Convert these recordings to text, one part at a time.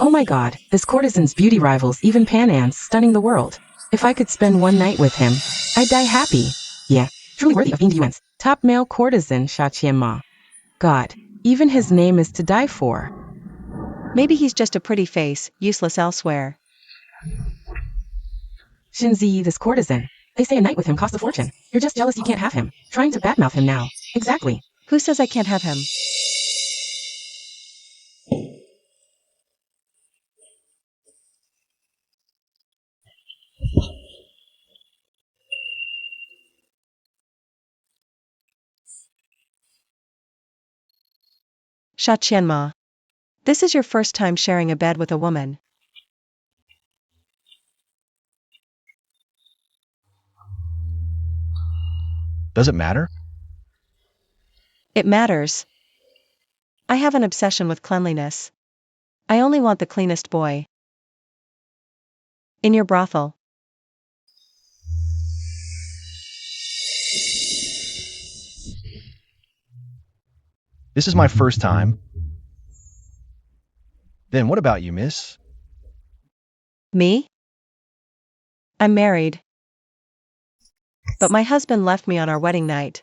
Oh my god, this courtesan's beauty rivals even Panan's stunning the world. If I could spend one night with him, I'd die happy. Yeah, truly worthy of being UN's top male courtesan, Shachienma. God, even his name is to die for. Maybe he's just a pretty face, useless elsewhere. Shinzi, this courtesan. They say a night with him costs a fortune. You're just jealous you can't have him. Trying to badmouth him now. Exactly. Who says I can't have him? Shachienma. This is your first time sharing a bed with a woman. Does it matter? It matters. I have an obsession with cleanliness. I only want the cleanest boy. In your brothel. This is my first time. Then what about you, miss? Me? I'm married. But my husband left me on our wedding night.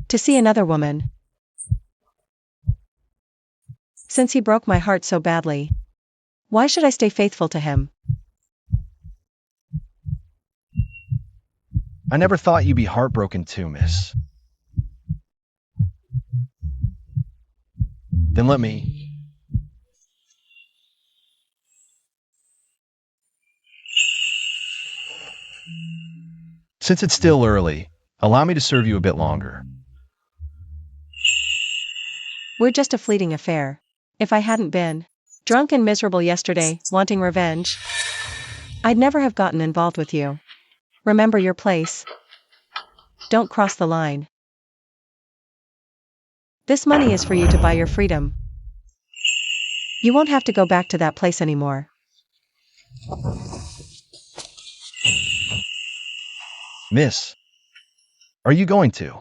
To see another woman. Since he broke my heart so badly. Why should I stay faithful to him? I never thought you'd be heartbroken too, miss. Then let me... Since it's still early, allow me to serve you a bit longer. We're just a fleeting affair. If I hadn't been drunk and miserable yesterday, wanting revenge, I'd never have gotten involved with you. Remember your place. Don't cross the line. This money is for you to buy your freedom. You won't have to go back to that place anymore. Miss, are you going to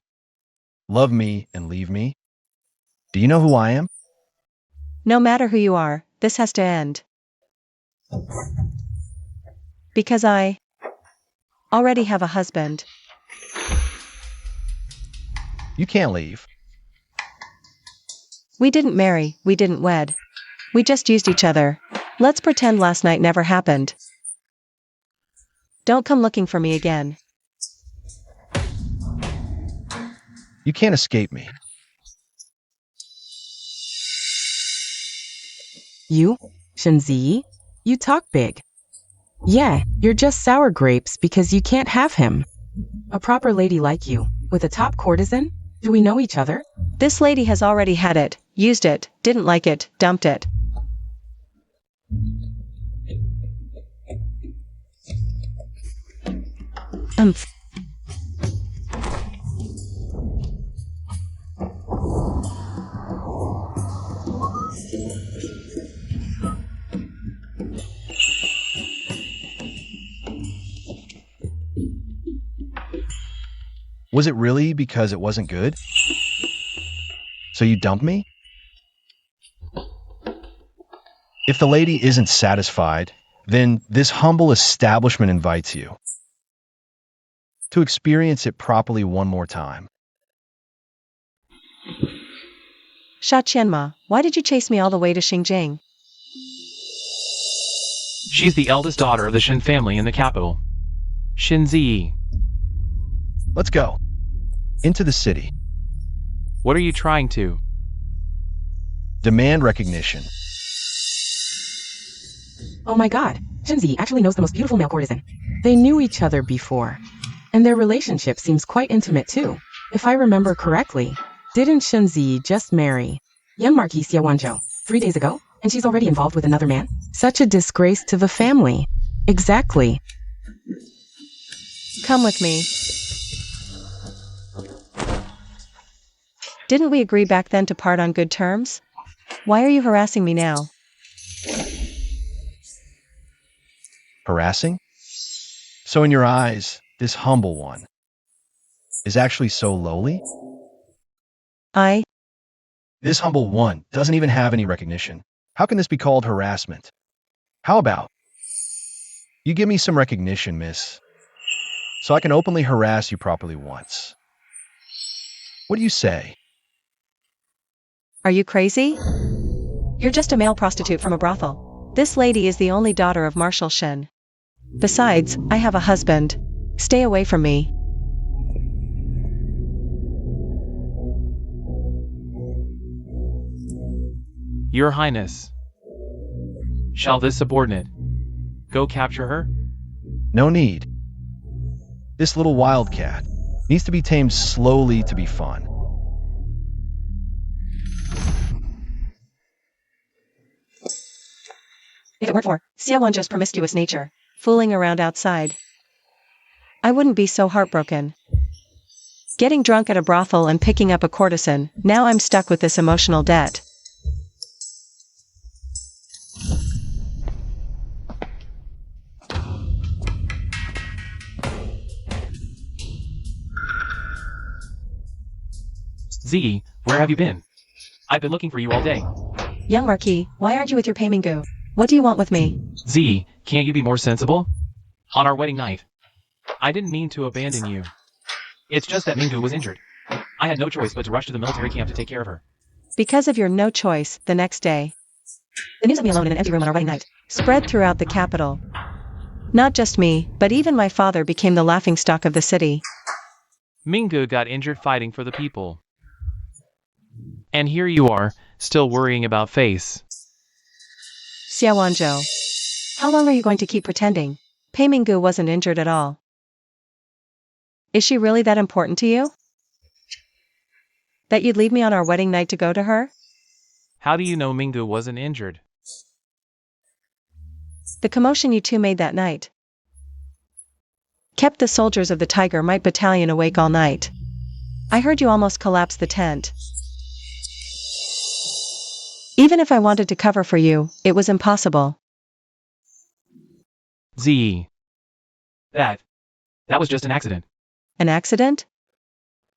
love me and leave me? Do you know who I am? No matter who you are, this has to end. Because I already have a husband. You can't leave. We didn't marry, we didn't wed. We just used each other. Let's pretend last night never happened. Don't come looking for me again. You can't escape me. You, Shinzi? You talk big. Yeah, you're just sour grapes because you can't have him. A proper lady like you, with a top courtesan? Do we know each other? This lady has already had it, used it, didn't like it, dumped it. Was it really because it wasn't good? So you dumped me? If the lady isn't satisfied, then this humble establishment invites you to experience it properly one more time. Shachienma, why did you chase me all the way to Xinjiang? She's the eldest daughter of the Shin family in the capital. Shinzi. Let's go. Into the city. What are you trying to? Demand recognition. Oh my god, Shinzi actually knows the most beautiful male courtesan. They knew each other before. And their relationship seems quite intimate too. If I remember correctly, didn't Shinzi just marry young Marquis Xiaowanzhou 3 days ago? And she's already involved with another man? Such a disgrace to the family. Exactly. Come with me. Didn't we agree back then to part on good terms? Why are you harassing me now? Harassing? So in your eyes, this humble one is actually so lowly? This humble one doesn't even have any recognition. How can this be called harassment? How about you give me some recognition, miss, so I can openly harass you properly once? What do you say? Are you crazy? You're just a male prostitute from a brothel. This lady is the only daughter of Marshal Shin. Besides, I have a husband. Stay away from me. Your Highness. Shall this subordinate go capture her? No need. This little wildcat needs to be tamed slowly to be fun. If it weren't for Xiaowanzhou's promiscuous nature, fooling around outside, I wouldn't be so heartbroken. Getting drunk at a brothel and picking up a courtesan, now I'm stuck with this emotional debt. Z, where have you been? I've been looking for you all day. Young Marquis, why aren't you with your Peimingu? What do you want with me? Z, can't you be more sensible? On our wedding night, I didn't mean to abandon you. It's just that Minggu was injured. I had no choice but to rush to the military camp to take care of her. Because of your no choice, the next day, the news of me alone in an empty room on our wedding night spread throughout the capital. Not just me, but even my father became the laughingstock of the city. Minggu got injured fighting for the people. And here you are, still worrying about face. Xiaowanzhou, how long are you going to keep pretending? Peimingu wasn't injured at all. Is she really that important to you? That you'd leave me on our wedding night to go to her? How do you know Minggu wasn't injured? The commotion you two made that night kept the soldiers of the Tiger Might Battalion awake all night. I heard you almost collapse the tent. Even if I wanted to cover for you, it was impossible. Z. That was just an accident. An accident?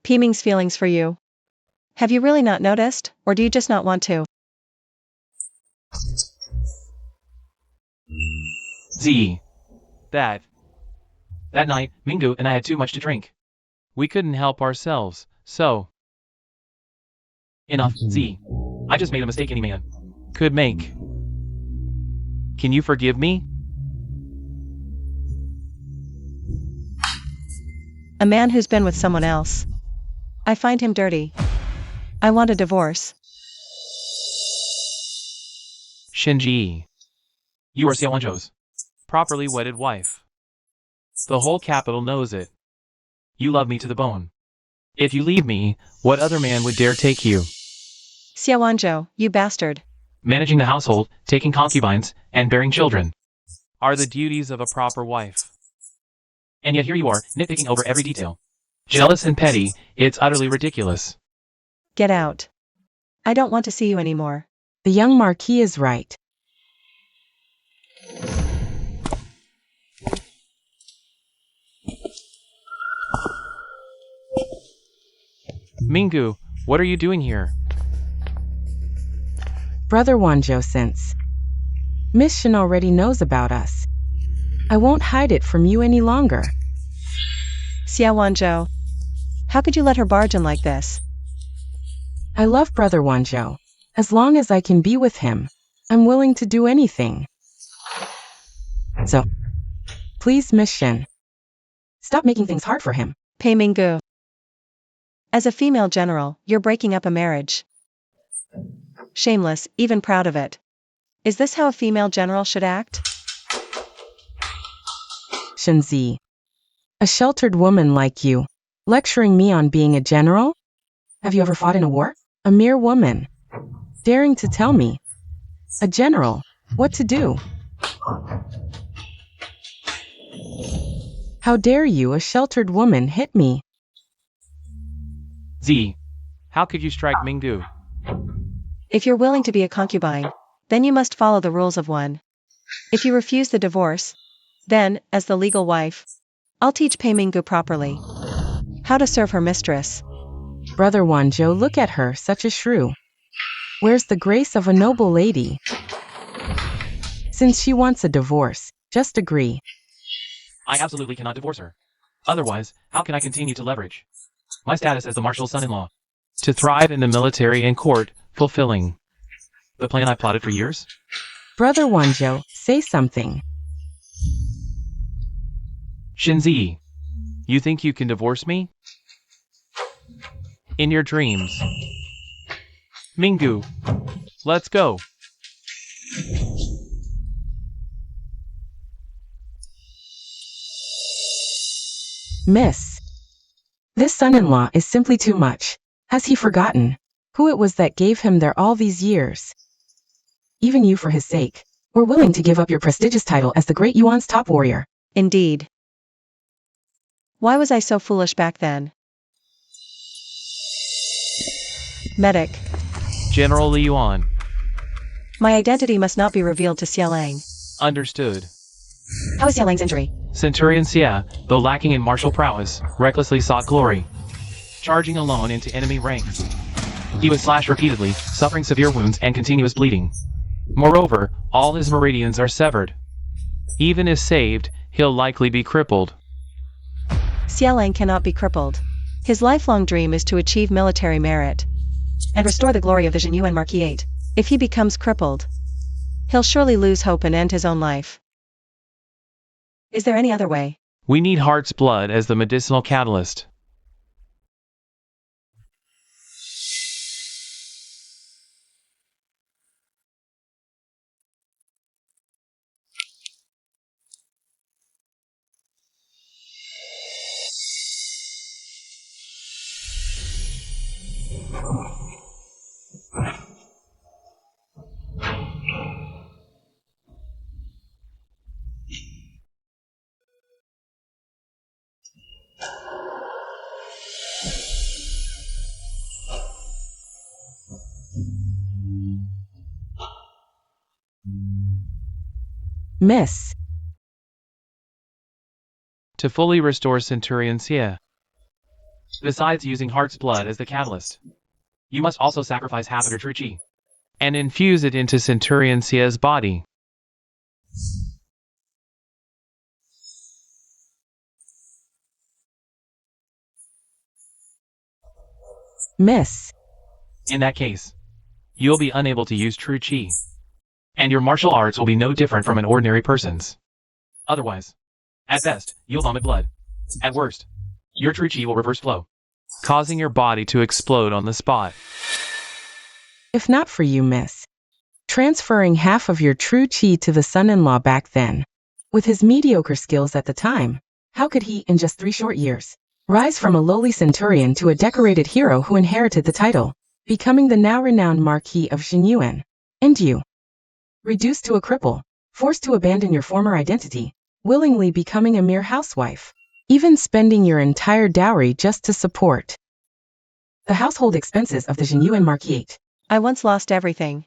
Piming's feelings for you. Have you really not noticed, or do you just not want to? Z. That night, Minggu and I had too much to drink. We couldn't help ourselves, so... Enough, Z. I just made a mistake any man could make. Can you forgive me? A man who's been with someone else. I find him dirty. I want a divorce. Shinji. You are Xiaowanzhou's properly wedded wife. The whole capital knows it. You love me to the bone. If you leave me, what other man would dare take you? Xiaowanzhou, you bastard. Managing the household, taking concubines, and bearing children are the duties of a proper wife. And yet here you are, nitpicking over every detail. Jealous and petty, it's utterly ridiculous. Get out. I don't want to see you anymore. The young Marquis is right. Minggu, what are you doing here? Brother Wanzhou, since Miss Shin already knows about us, I won't hide it from you any longer. Xiaowanzhou, how could you let her barge in like this? I love Brother Wanzhou. As long as I can be with him, I'm willing to do anything. So, please, Miss Shin, stop making things hard for him. Peimingu. As a female general, you're breaking up a marriage. Shameless, even proud of it. Is this how a female general should act? Shinzi, a sheltered woman like you, lecturing me on being a general? Have you ever fought in a war? A mere woman, daring to tell me, a general, what to do? How dare you, a sheltered woman, hit me? Z. How could you strike Minggu? If you're willing to be a concubine, then you must follow the rules of one. If you refuse the divorce, then, as the legal wife, I'll teach Peimingu properly how to serve her mistress. Brother Wanzhou, look at her, such a shrew. Where's the grace of a noble lady? Since she wants a divorce, just agree. I absolutely cannot divorce her. Otherwise, how can I continue to leverage my status as the marshal's son-in-law to thrive in the military and court, fulfilling the plan I plotted for years? Brother Wanjo, say something. Shinzi, you think you can divorce me? In your dreams. Mingu, let's go. Miss. This son-in-law is simply too much. Has he forgotten who it was that gave him there all these years? Even you, for his sake, were willing to give up your prestigious title as the great Yuan's top warrior. Indeed. Why was I so foolish back then? Medic. General Li Yuan. My identity must not be revealed to Xiaolang. Understood. How is Xiaolang's injury? Centurion Xia, though lacking in martial prowess, recklessly sought glory, charging alone into enemy ranks. He was slashed repeatedly, suffering severe wounds and continuous bleeding. Moreover, all his meridians are severed. Even if saved, he'll likely be crippled. Xiaolang cannot be crippled. His lifelong dream is to achieve military merit and restore the glory of the Jinyuan Marquis. If he becomes crippled, he'll surely lose hope and end his own life. Is there any other way? We need heart's blood as the medicinal catalyst. Miss. To fully restore Centurion Xia, besides using heart's blood as the catalyst, you must also sacrifice half of your treachery and infuse it into Centurion Xia's body. Miss. In that case, you'll be unable to use true chi, and your martial arts will be no different from an ordinary person's. Otherwise, at best, you'll vomit blood. At worst, your true chi will reverse flow, causing your body to explode on the spot. If not for you, miss. Transferring half of your true chi to the son-in-law back then, with his mediocre skills at the time, how could he, in just 3 short years, rise from a lowly centurion to a decorated hero who inherited the title, becoming the now renowned Marquis of Jinyuan? And you, reduced to a cripple, forced to abandon your former identity, willingly becoming a mere housewife, even spending your entire dowry just to support the household expenses of the Jinyuan Marquis. I once lost everything,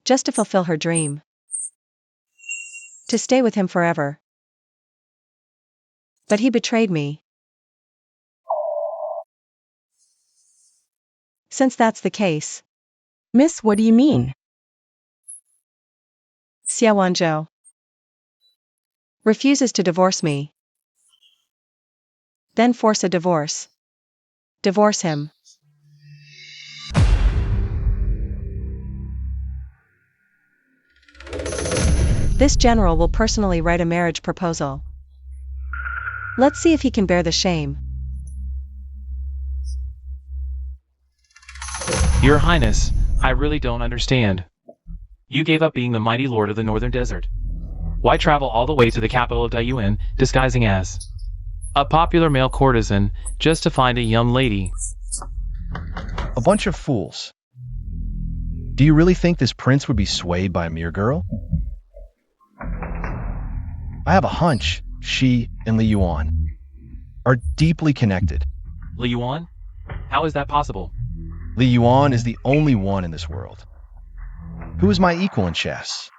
just to fulfill her dream, to stay with him forever. But he betrayed me. Since that's the case, Miss, what do you mean? Xia Wanzhou refuses to divorce me. Then force a divorce. Divorce him. This general will personally write a marriage proposal. Let's see if he can bear the shame. Your Highness, I really don't understand. You gave up being the mighty lord of the northern desert. Why travel all the way to the capital of Daiyuan, disguising as a popular male courtesan, just to find a young lady? A bunch of fools. Do you really think this prince would be swayed by a mere girl? I have a hunch she and Li Yuan are deeply connected. Li Yuan? How is that possible? Li Yuan is the only one in this world who is my equal in chess.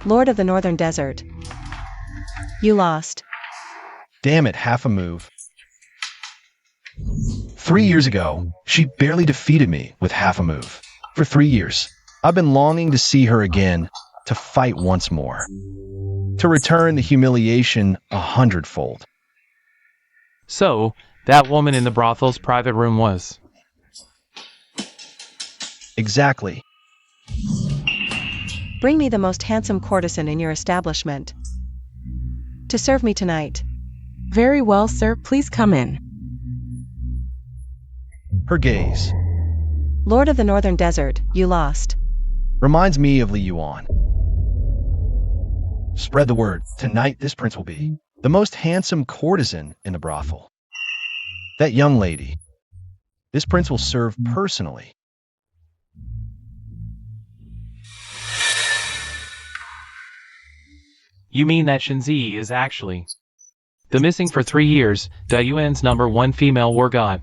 Lord of the Northern Desert. You lost. Damn it, half a move. 3 years ago, she barely defeated me with half a move. For 3 years, I've been longing to see her again, to fight once more. To return the humiliation 100-fold. So, that woman in the brothel's private room was. Exactly. Bring me the most handsome courtesan in your establishment. To serve me tonight. Very well, sir, please come in. Her gaze Lord of the Northern Desert, you lost. reminds me of Li Yuan. Spread the word. Tonight, this prince will be the most handsome courtesan in the brothel. That young lady. This prince will serve personally. You mean that Shenzi is actually the missing for 3 years, Da Yuan's #1 female war god.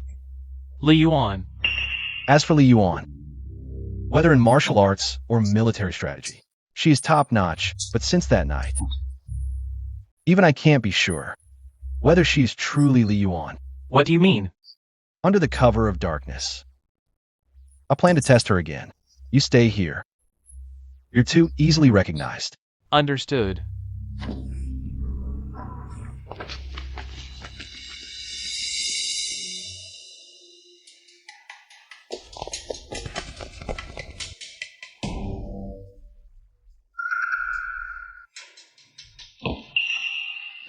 Li Yuan. As for Li Yuan, whether in martial arts or military strategy, she is top-notch, but since that night, even I can't be sure whether she is truly Li Yuan. What do you mean? Under the cover of darkness. I plan to test her again. You stay here. You're too easily recognized. Understood.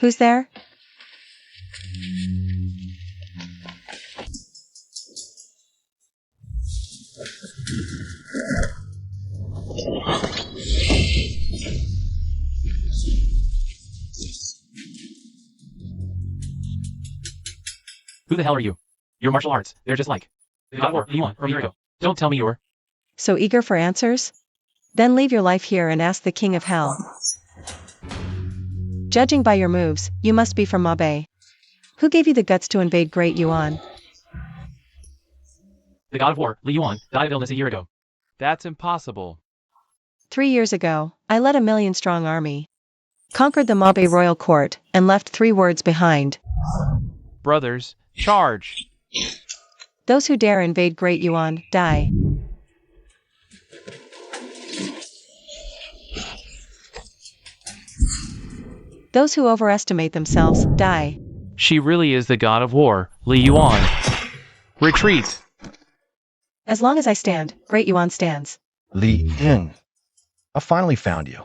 Who's there? Who the hell are you? Your martial arts, they're just like the God War, Li Yuan, from a year ago. Don't tell me you're... So eager for answers? Then leave your life here and ask the King of Hell. Judging by your moves, you must be from Mabe. Who gave you the guts to invade Great Yuan? The God of War, Li Yuan, died of illness a year ago. That's impossible. 3 years ago, I led a 1,000,000-strong army. Conquered the Mabe royal court, and left 3 words behind. Brothers, charge! Those who dare invade Great Yuan, die. Those who overestimate themselves, die. She really is the God of War, Li Yuan. Retreat! As long as I stand, Great Yuan stands. Li Yin. I finally found you.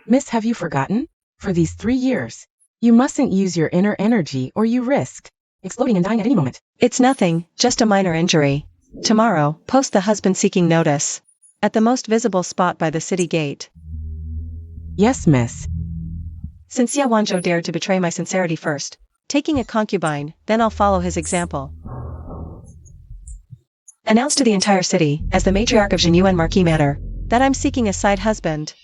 Miss, have you forgotten? For these 3 years, you mustn't use your inner energy or you risk exploding and dying at any moment. It's nothing, just a minor injury. Tomorrow, post the husband-seeking notice. At the most visible spot by the city gate. Yes, miss. Since Xia Wanzhou dared to betray my sincerity first, taking a concubine, then I'll follow his example. Announce to the entire city, as the matriarch of Jinyuan Marquis Manor, that I'm seeking a side husband.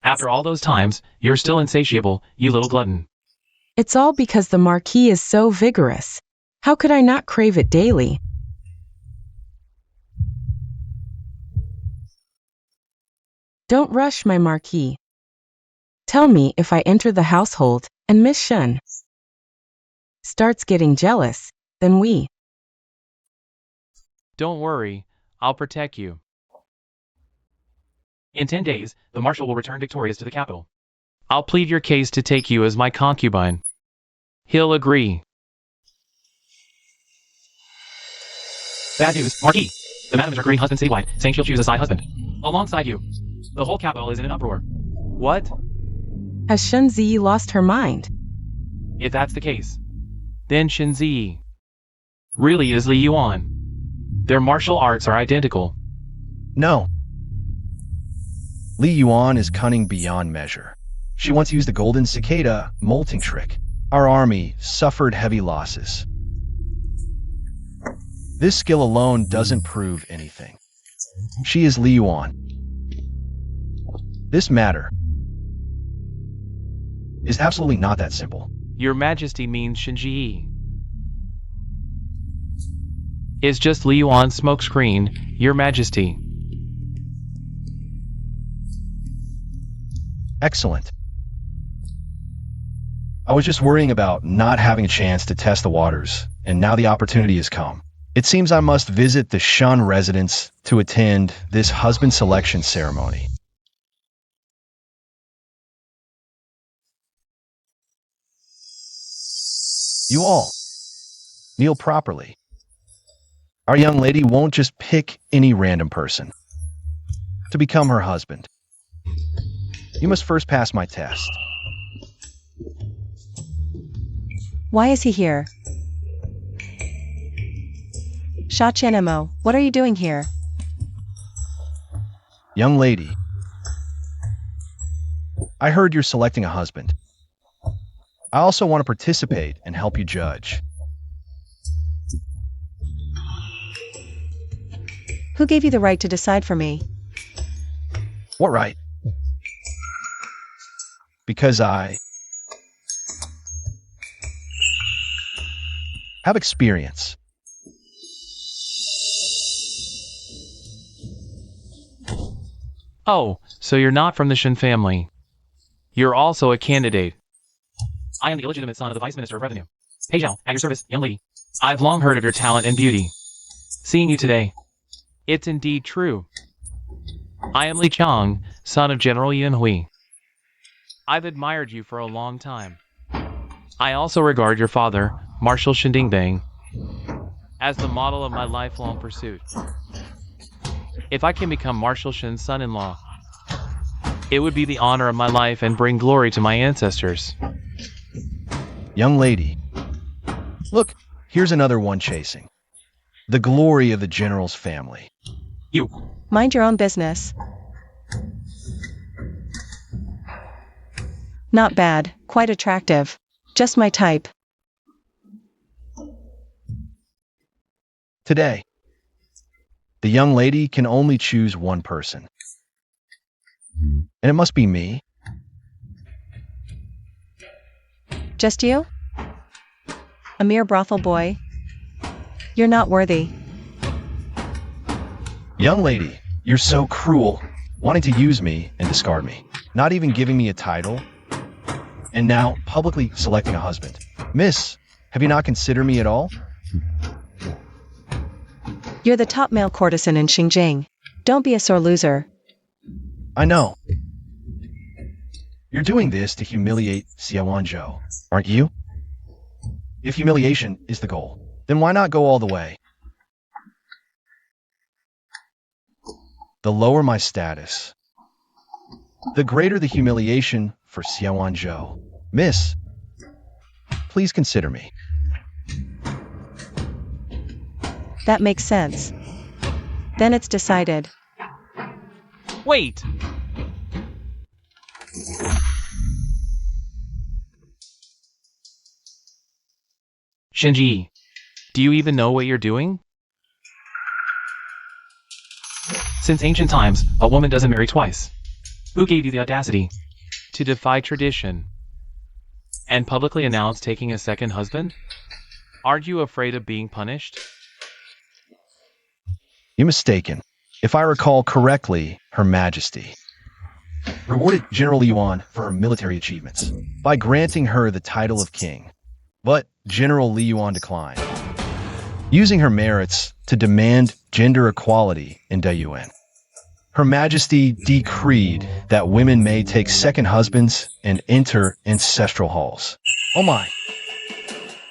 After all those times, you're still insatiable, you little glutton. It's all because the Marquis is so vigorous. How could I not crave it daily? Don't rush, my Marquis. Tell me if I enter the household, and Miss Shen starts getting jealous, then we... Don't worry, I'll protect you. In 10 days, the Marshal will return victorious to the capital. I'll plead your case to take you as my concubine. He'll agree. Bad news, Marquis! The madam is recruiting husbands citywide, saying she'll choose a side husband. Alongside you. The whole capital is in an uproar. What? Has Shunzi lost her mind? If that's the case, then Shinzi really is Li Yuan. Their martial arts are identical. No. Li Yuan is cunning beyond measure. She once used the golden cicada molting trick. Our army suffered heavy losses. This skill alone doesn't prove anything. She is Li Yuan. This matter is absolutely not that simple. Your Majesty means Shinji is just Li Yuan's smokescreen, Your Majesty. Excellent. I was just worrying about not having a chance to test the waters, and now the opportunity has come. It seems I must visit the Shun residence to attend this husband selection ceremony. You all kneel properly. Our young lady won't just pick any random person to become her husband. You must first pass my test. Why is he here? Sha Chenemo, what are you doing here? Young lady, I heard you're selecting a husband. I also want to participate and help you judge. Who gave you the right to decide for me? What right? Because I have experience. Oh, so you're not from the Shin family. You're also a candidate. I am the illegitimate son of the Vice Minister of Revenue. Pei Zhao, at your service, young lady. I've long heard of your talent and beauty. Seeing you today, it's indeed true. I am Li Chang, son of General Yan Hui. I've admired you for a long time. I also regard your father, Marshal Shindingbang, as the model of my lifelong pursuit. If I can become Marshal Shin's son-in-law, it would be the honor of my life and bring glory to my ancestors. Young lady, look, here's another one chasing the glory of the general's family. You. Mind your own business. Not bad, quite attractive. Just my type. Today, the young lady can only choose one person. And it must be me. Just you? A mere brothel boy? You're not worthy. Young lady, you're so cruel, wanting to use me and discard me, not even giving me a title, and now publicly selecting a husband. Miss, have you not considered me at all? You're the top male courtesan in Xinjiang. Don't be a sore loser. I know. You're doing this to humiliate Xiaowanzhou, aren't you? If humiliation is the goal, then why not go all the way? The lower my status, the greater the humiliation for Xiaowanzhou. Miss, please consider me. That makes sense. Then it's decided. Wait! Shinji, do you even know what you're doing? Since ancient times, a woman doesn't marry twice. Who gave you the audacity to defy tradition and publicly announce taking a second husband? Aren't you afraid of being punished? You're mistaken. If I recall correctly, Her Majesty rewarded General Yuan for her military achievements by granting her the title of king. But General Li Yuan declined, using her merits to demand gender equality in Daiyuan. Her Majesty decreed that women may take second husbands and enter ancestral halls. Oh my!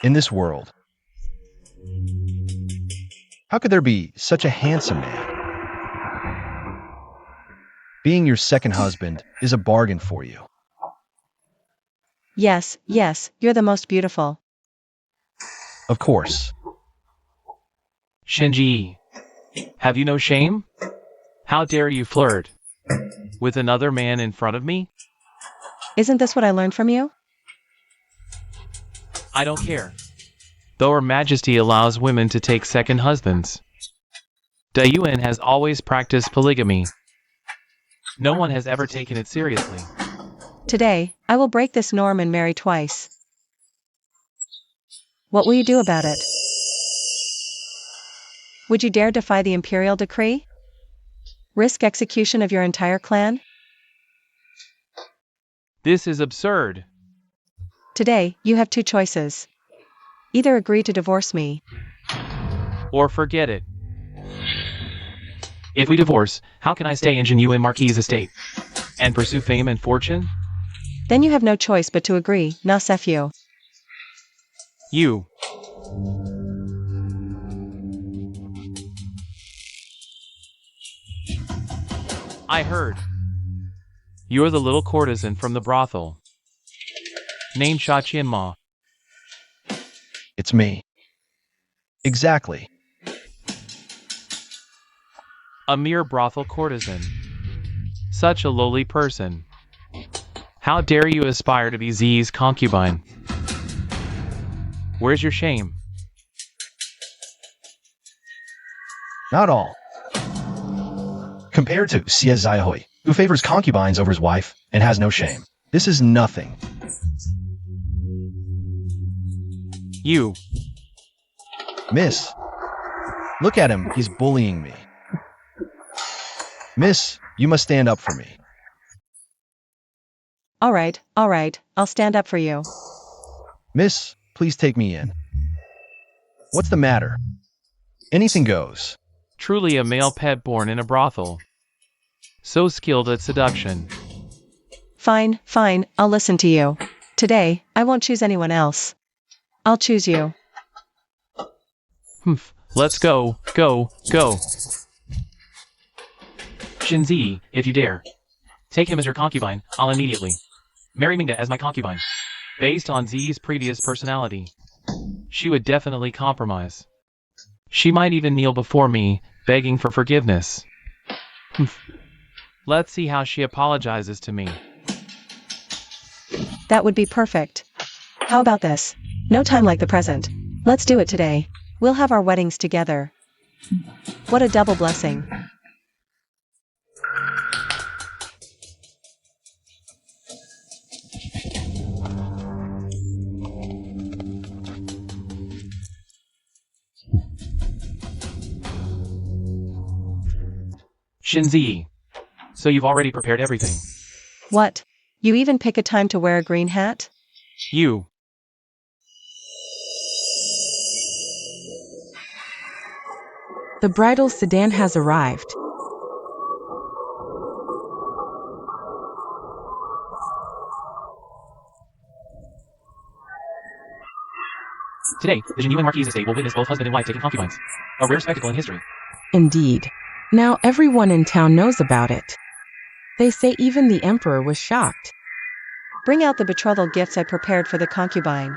In this world, how could there be such a handsome man? Being your second husband is a bargain for you. Yes, yes, you're the most beautiful. Of course. Shinji, have you no shame? How dare you flirt with another man in front of me? Isn't this what I learned from you? I don't care. Though Her Majesty allows women to take second husbands. Da Yuan has always practiced polygamy. No one has ever taken it seriously. Today, I will break this norm and marry twice. What will you do about it? Would you dare defy the imperial decree? Risk execution of your entire clan? This is absurd. Today, you have two choices. Either agree to divorce me, Or forget it. If we divorce, how can I stay in Jin Yuan Marquis' estate? And pursue fame and fortune? then you have no choice but to agree, na sephew. You. I heard. You're the little courtesan from the brothel. Named Sha Qianma. It's me. Exactly. A mere brothel courtesan. Such a lowly person. How dare you aspire to be Z's concubine? Where's your shame? Not all. Compared to Xie Zaihui, who favors concubines over his wife and has no shame. This is nothing. You. Miss. Look at him, he's bullying me. Miss, you must stand up for me. All right, I'll stand up for you. Miss, please take me in. What's the matter? Anything goes. Truly a male pet born in a brothel. So skilled at seduction. Fine, I'll listen to you. Today, I won't choose anyone else. I'll choose you. Humph. Let's go. Shinzi, if you dare. Take him as your concubine, I'll immediately marry Mingda as my concubine. Based on Z's previous personality, she would definitely compromise. She might even kneel before me, begging for forgiveness. Let's see how she apologizes to me. That would be perfect. How about this? No time like the present. Let's do it today. We'll have our weddings together. What a double blessing. Shinzi, so you've already prepared everything. What? You even pick a time to wear a green hat? You. The bridal sedan has arrived. Today, the Jin Yuan Marquis estate will witness both husband and wife taking concubines. A rare spectacle in history. Indeed. Now everyone in town knows about it. They say even the emperor was shocked. Bring out the betrothal gifts I prepared for the concubine.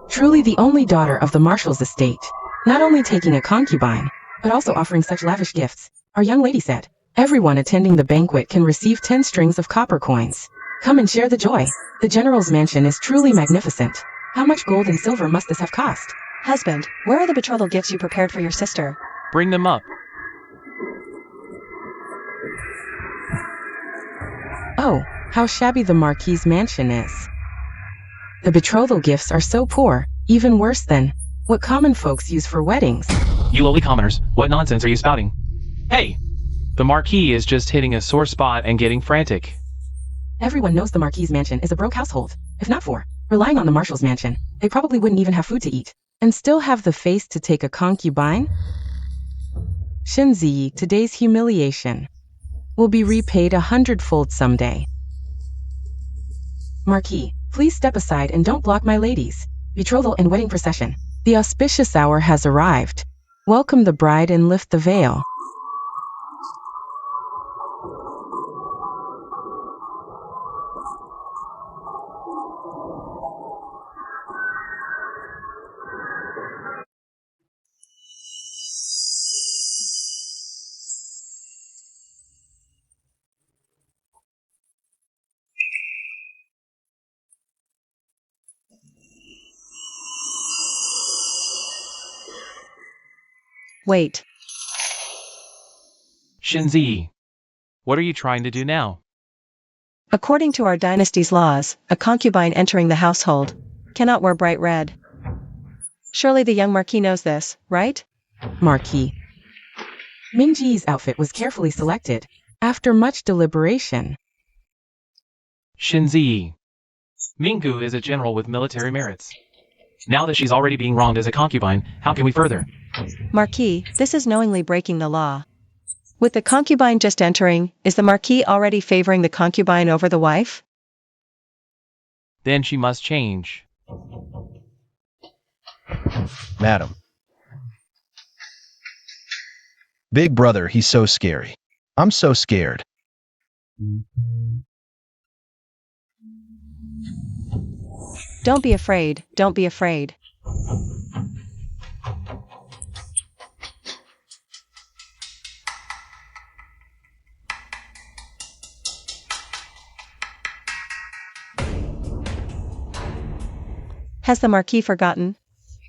Truly the only daughter of the marshal's estate. Not only taking a concubine, but also offering such lavish gifts. Our young lady said, everyone attending the banquet can receive 10 strings of copper coins. Come and share the joy. The general's mansion is truly magnificent. How much gold and silver must this have cost? Husband, where are the betrothal gifts you prepared for your sister? Bring them up. Oh, how shabby the Marquis' mansion is. The betrothal gifts are so poor, even worse than what common folks use for weddings. You lowly commoners, what nonsense are you spouting? Hey! The Marquis is just hitting a sore spot and getting frantic. Everyone knows the Marquis' mansion is a broke household. If not for relying on the marshal's mansion, they probably wouldn't even have food to eat. And still have the face to take a concubine? Shinzi, today's humiliation will be repaid 100-fold someday. Marquis, please step aside and don't block my ladies' betrothal and wedding procession. The auspicious hour has arrived. Welcome the bride and lift the veil. Wait. Shinzi, what are you trying to do now? According to our dynasty's laws, a concubine entering the household cannot wear bright red. Surely the young Marquis knows this, right? Marquis. Mingji's outfit was carefully selected, after much deliberation. Shinzi. Minggu is a general with military merits. Now that she's already being wronged as a concubine, how can we further? Marquis, this is knowingly breaking the law. With the concubine just entering, is the Marquis already favoring the concubine over the wife? Then she must change. Madam. Big brother, he's so scary. I'm so scared. Don't be afraid, don't be afraid. Has the Marquis forgotten?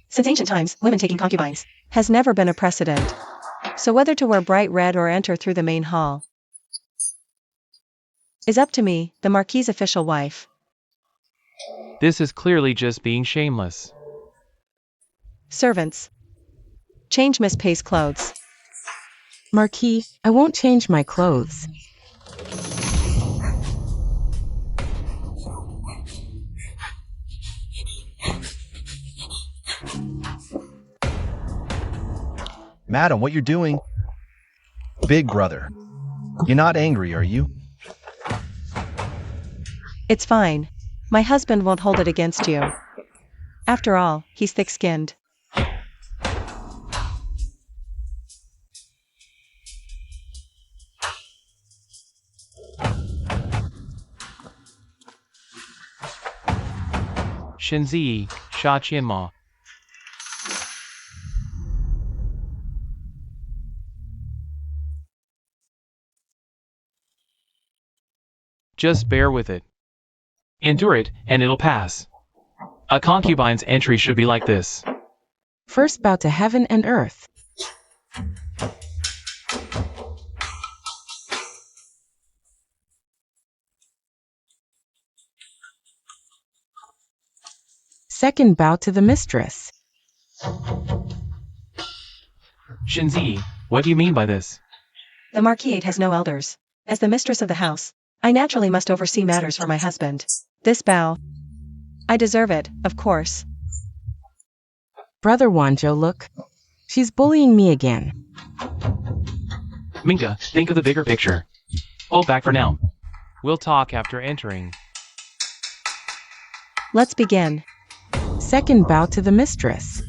Since ancient times, women taking concubines has never been a precedent. So whether to wear bright red or enter through the main hall is up to me, the Marquis' official wife. This is clearly just being shameless. Servants, change Miss Pei's clothes. Marquis, I won't change my clothes. Madam, what you're doing? Big brother. You're not angry, are you? It's fine. My husband won't hold it against you. After all, he's thick-skinned. Shinzi, Sha Qianma. Just bear with it. Endure it, and it'll pass. A concubine's entry should be like this. First bow to heaven and earth. Second bow to the mistress. Shinzi, what do you mean by this? The Marquis has no elders. As the mistress of the house, I naturally must oversee matters for my husband. This bow. I deserve it, of course. Brother Wanzhou, look. She's bullying me again. Minka, think of the bigger picture. Hold back for now. We'll talk after entering. Let's begin. Second bow to the mistress.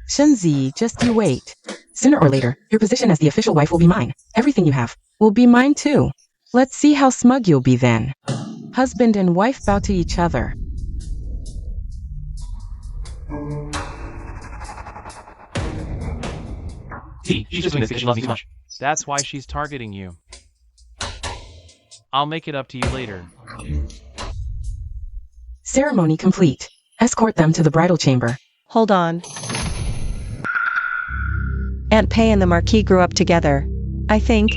Shenzi, just you wait. Sooner or later, your position as the official wife will be mine. Everything you have will be mine too. Let's see how smug you'll be then. Husband and wife bow to each other. See, she's just doing this because she loves me too much. That's why she's targeting you. I'll make it up to you later. Ceremony complete. Escort them to the bridal chamber. Hold on. Aunt Pei and the Marquis grew up together. I think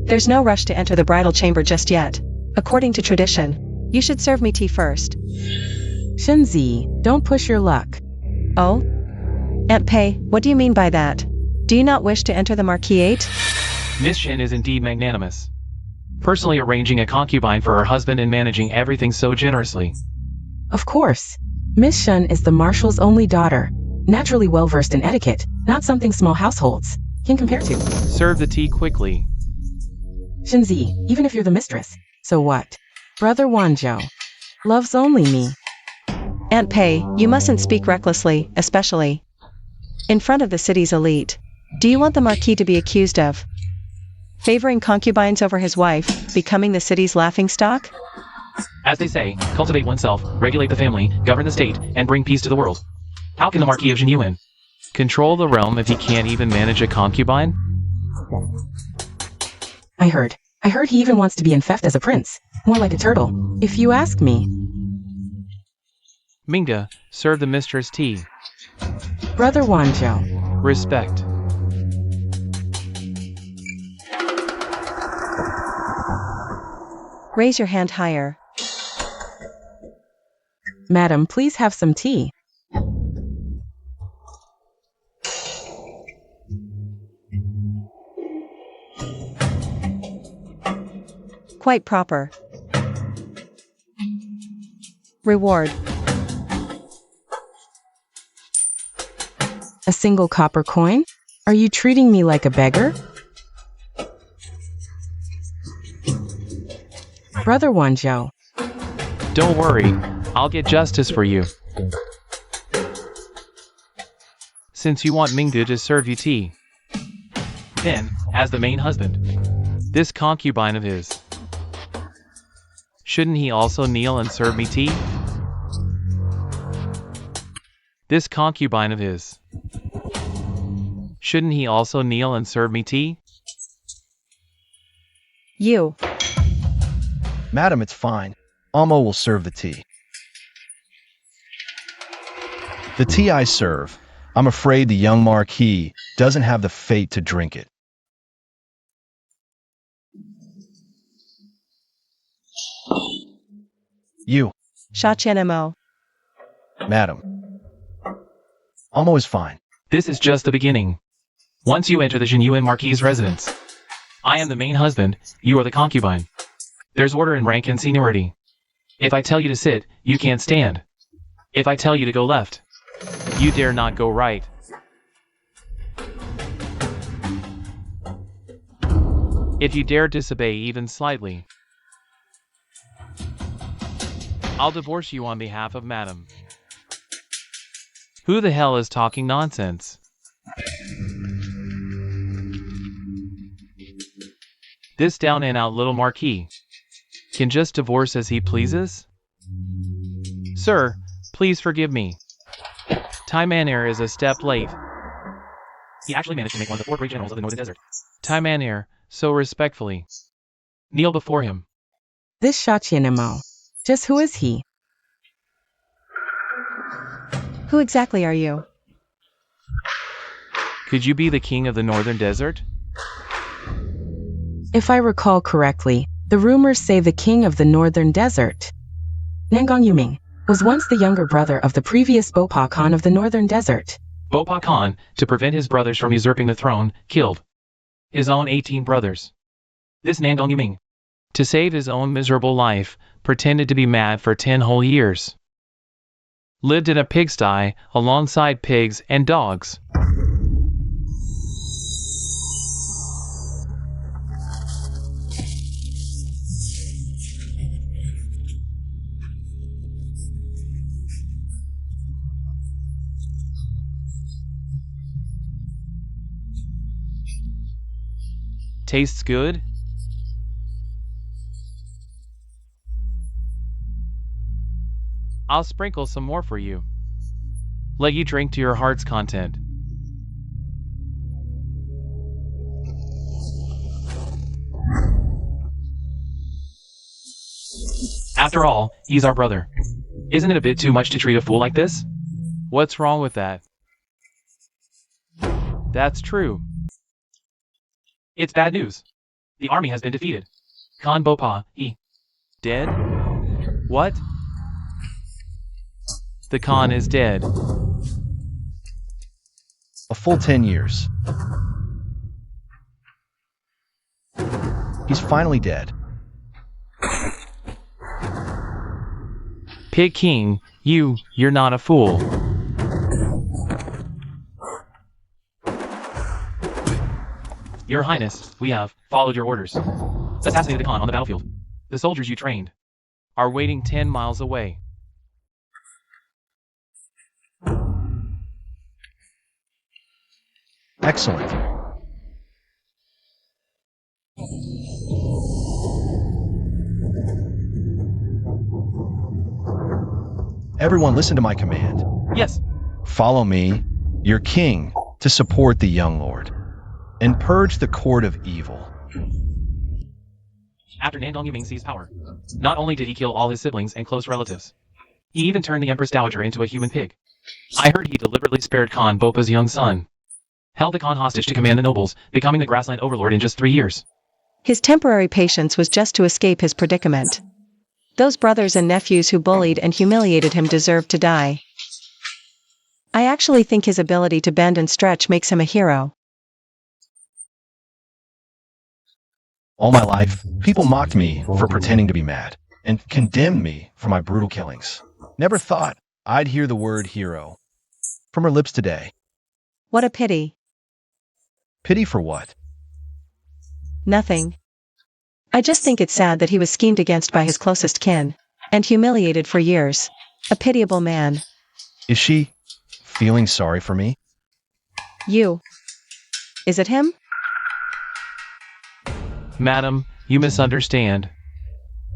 there's no rush to enter the bridal chamber just yet. According to tradition, you should serve me tea first. Shenzi, don't push your luck. Oh? Aunt Pei, what do you mean by that? Do you not wish to enter the Marquisate? Miss Shen is indeed magnanimous. Personally arranging a concubine for her husband and managing everything so generously. Of course. Miss Shen is the Marshal's only daughter. Naturally well-versed in etiquette, not something small households can compare to. Serve the tea quickly. Shenzi, even if you're the mistress, so what? Brother Wanzhou loves only me. Aunt Pei, you mustn't speak recklessly, especially in front of the city's elite. Do you want the Marquis to be accused of Favoring concubines over his wife, becoming the city's laughingstock? As they say, cultivate oneself, regulate the family, govern the state, and bring peace to the world. How can the Marquis of Genuine control the realm if he can't even manage a concubine? I heard he even wants to be infeft as a prince. More like a turtle, if you ask me. Minga, serve the mistress tea. Brother Wanjo. Respect. Raise your hand higher. Madam, please have some tea. Quite proper. Reward. A single copper coin? Are you treating me like a beggar? Brother Wanjo. Don't worry, I'll get justice for you. Since you want Mingdu to serve you tea. Then, as the main husband, this concubine of his, shouldn't he also kneel and serve me tea? This concubine of his, shouldn't he also kneel and serve me tea? You. Madam, it's fine. Almo will serve the tea. The tea I serve, I'm afraid the young Marquis doesn't have the fate to drink it. You, Shachenemo. madam. Almo is fine. This is just the beginning. Once you enter the Genuine Marquis' residence, I am the main husband, you are the concubine. There's order in rank and seniority. If I tell you to sit, you can't stand. If I tell you to go left, you dare not go right. If you dare disobey even slightly, I'll divorce you on behalf of Madam. Who the hell is talking nonsense? This down-and-out little Marquis can just divorce as he pleases? Sir, please forgive me. Taimanir is a step late. He actually managed to make one of the 4 great generals of the Northern Desert. Taimanir, so respectfully, kneel before him. This Shachenemo. Just who is he? Who exactly are you? Could you be the king of the Northern Desert? If I recall correctly, the rumors say the king of the Northern Desert, Nangong Yuming, was once the younger brother of the previous Bopa Khan of the Northern Desert. Bopa Khan, to prevent his brothers from usurping the throne, killed his own 18 brothers. This Nangong Yuming, to save his own miserable life, pretended to be mad for 10 whole years. Lived in a pigsty alongside pigs and dogs. Tastes good? I'll sprinkle some more for you. Let you drink to your heart's content. After all, he's our brother. Isn't it a bit too much to treat a fool like this? What's wrong with that? That's true. It's bad news. The army has been defeated. Khan Bopa, he dead? What? The Khan is dead. A full 10 years. He's finally dead. Pig King, you're not a fool. Your Highness, we have followed your orders. Assassinated the Khan on the battlefield. The soldiers you trained are waiting 10 miles away. Excellent. Everyone listen to my command. Yes. Follow me, your king, to support the young lord, and purge the court of evil. After Nandong Yiming seized power, not only did he kill all his siblings and close relatives, he even turned the Empress Dowager into a human pig. I heard he deliberately spared Khan Bopa's young son, held the Khan hostage to command the nobles, becoming the grassland overlord in just 3 years. His temporary patience was just to escape his predicament. Those brothers and nephews who bullied and humiliated him deserved to die. I actually think his ability to bend and stretch makes him a hero. All my life, people mocked me for pretending to be mad, and condemned me for my brutal killings. Never thought I'd hear the word hero from her lips today. What a pity. Pity for what? Nothing. I just think it's sad that he was schemed against by his closest kin, and humiliated for years. A pitiable man. Is she feeling sorry for me? You. Is it him? Madam, you misunderstand.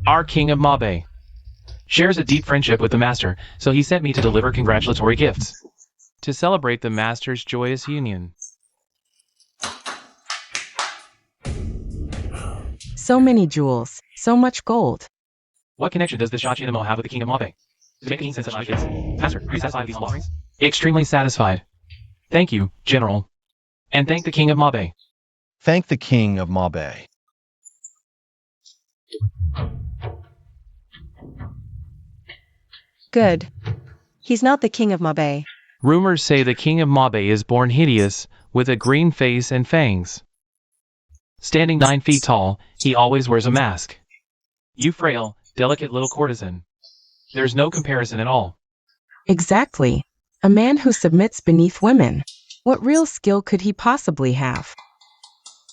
Our king of Mabe shares a deep friendship with the master, so he sent me to deliver congratulatory gifts to celebrate the master's joyous union. So many jewels, so much gold. What connection does this Shachinamo have with the king of Mabe? Does it make any sense such gifts? Master, are you satisfied with these humble offerings? Extremely satisfied. Thank you, General. And thank the king of Mabe. Thank the king of Mabe. Good. He's not the king of Mabe. Rumors say the king of Mabe is born hideous, with a green face and fangs. Standing 9 feet tall, he always wears a mask. You frail, delicate little courtesan. There's no comparison at all. Exactly. A man who submits beneath women. What real skill could he possibly have?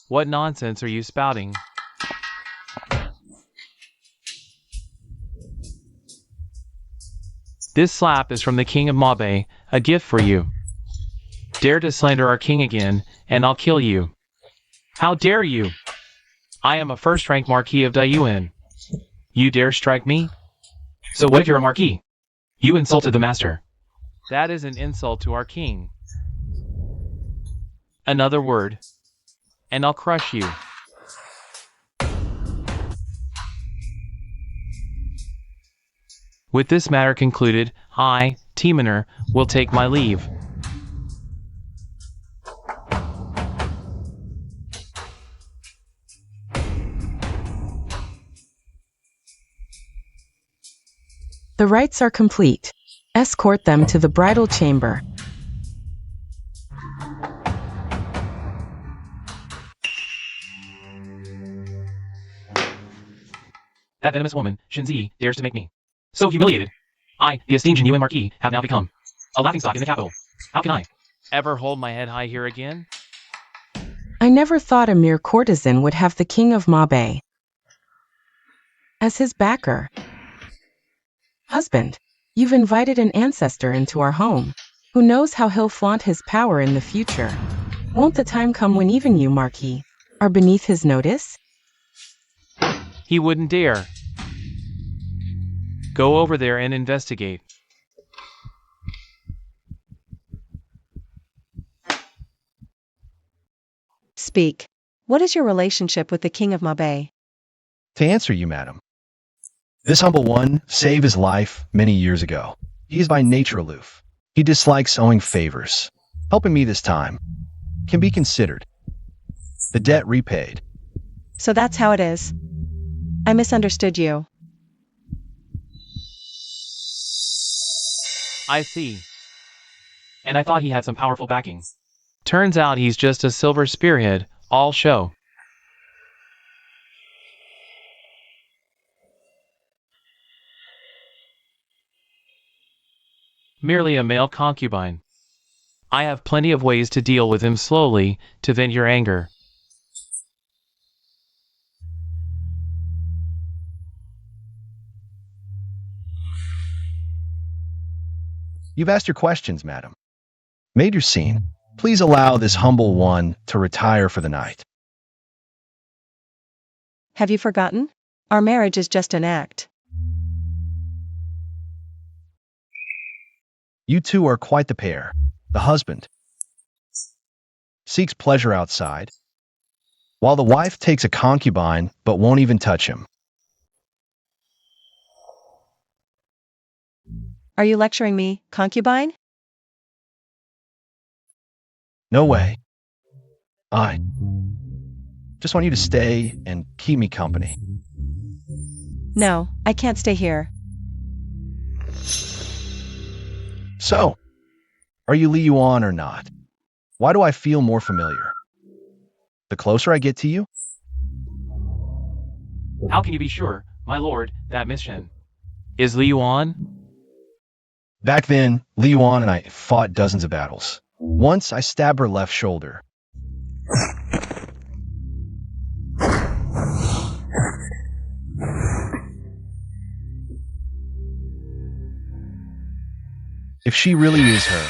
What nonsense are you spouting? This slap is from the king of Mabe, a gift for you. Dare to slander our king again, and I'll kill you. How dare you? I am a first-rank Marquis of Dayuan. You dare strike me? So what if you're a Marquis? You insulted the master. That is an insult to our king. Another word, and I'll crush you. With this matter concluded, I, Teemoner, will take my leave. The rites are complete. Escort them to the bridal chamber. That venomous woman, Shinzi, dares to make me so humiliated. I, the esteemed Jinyuan Marquis, have now become a laughingstock in the capital. How can I ever hold my head high here again? I never thought a mere courtesan would have the king of Mabe as his backer. Husband, you've invited an ancestor into our home. Who knows how he'll flaunt his power in the future? Won't the time come when even you, Marquis, are beneath his notice? He wouldn't dare. Go over there and investigate. Speak. What is your relationship with the king of Mabe? To answer you, madam, this humble one saved his life many years ago. He is by nature aloof. He dislikes owing favors. Helping me this time can be considered the debt repaid. So that's how it is. I misunderstood you. I see. And I thought he had some powerful backing. Turns out he's just a silver spearhead, all show. Merely a male concubine. I have plenty of ways to deal with him slowly, to vent your anger. You've asked your questions, madam. Made your scene. Please allow this humble one to retire for the night. Have you forgotten? Our marriage is just an act. You two are quite the pair. The husband seeks pleasure outside, while the wife takes a concubine but won't even touch him. Are you lecturing me, concubine? No way. I just want you to stay and keep me company. No, I can't stay here. So, are you Li Yuan or not? Why do I feel more familiar? The closer I get to you? How can you be sure, my lord, that Miss Shen is Li Yuan? Back then, Li Yuan and I fought dozens of battles. Once, I stabbed her left shoulder. If she really is her,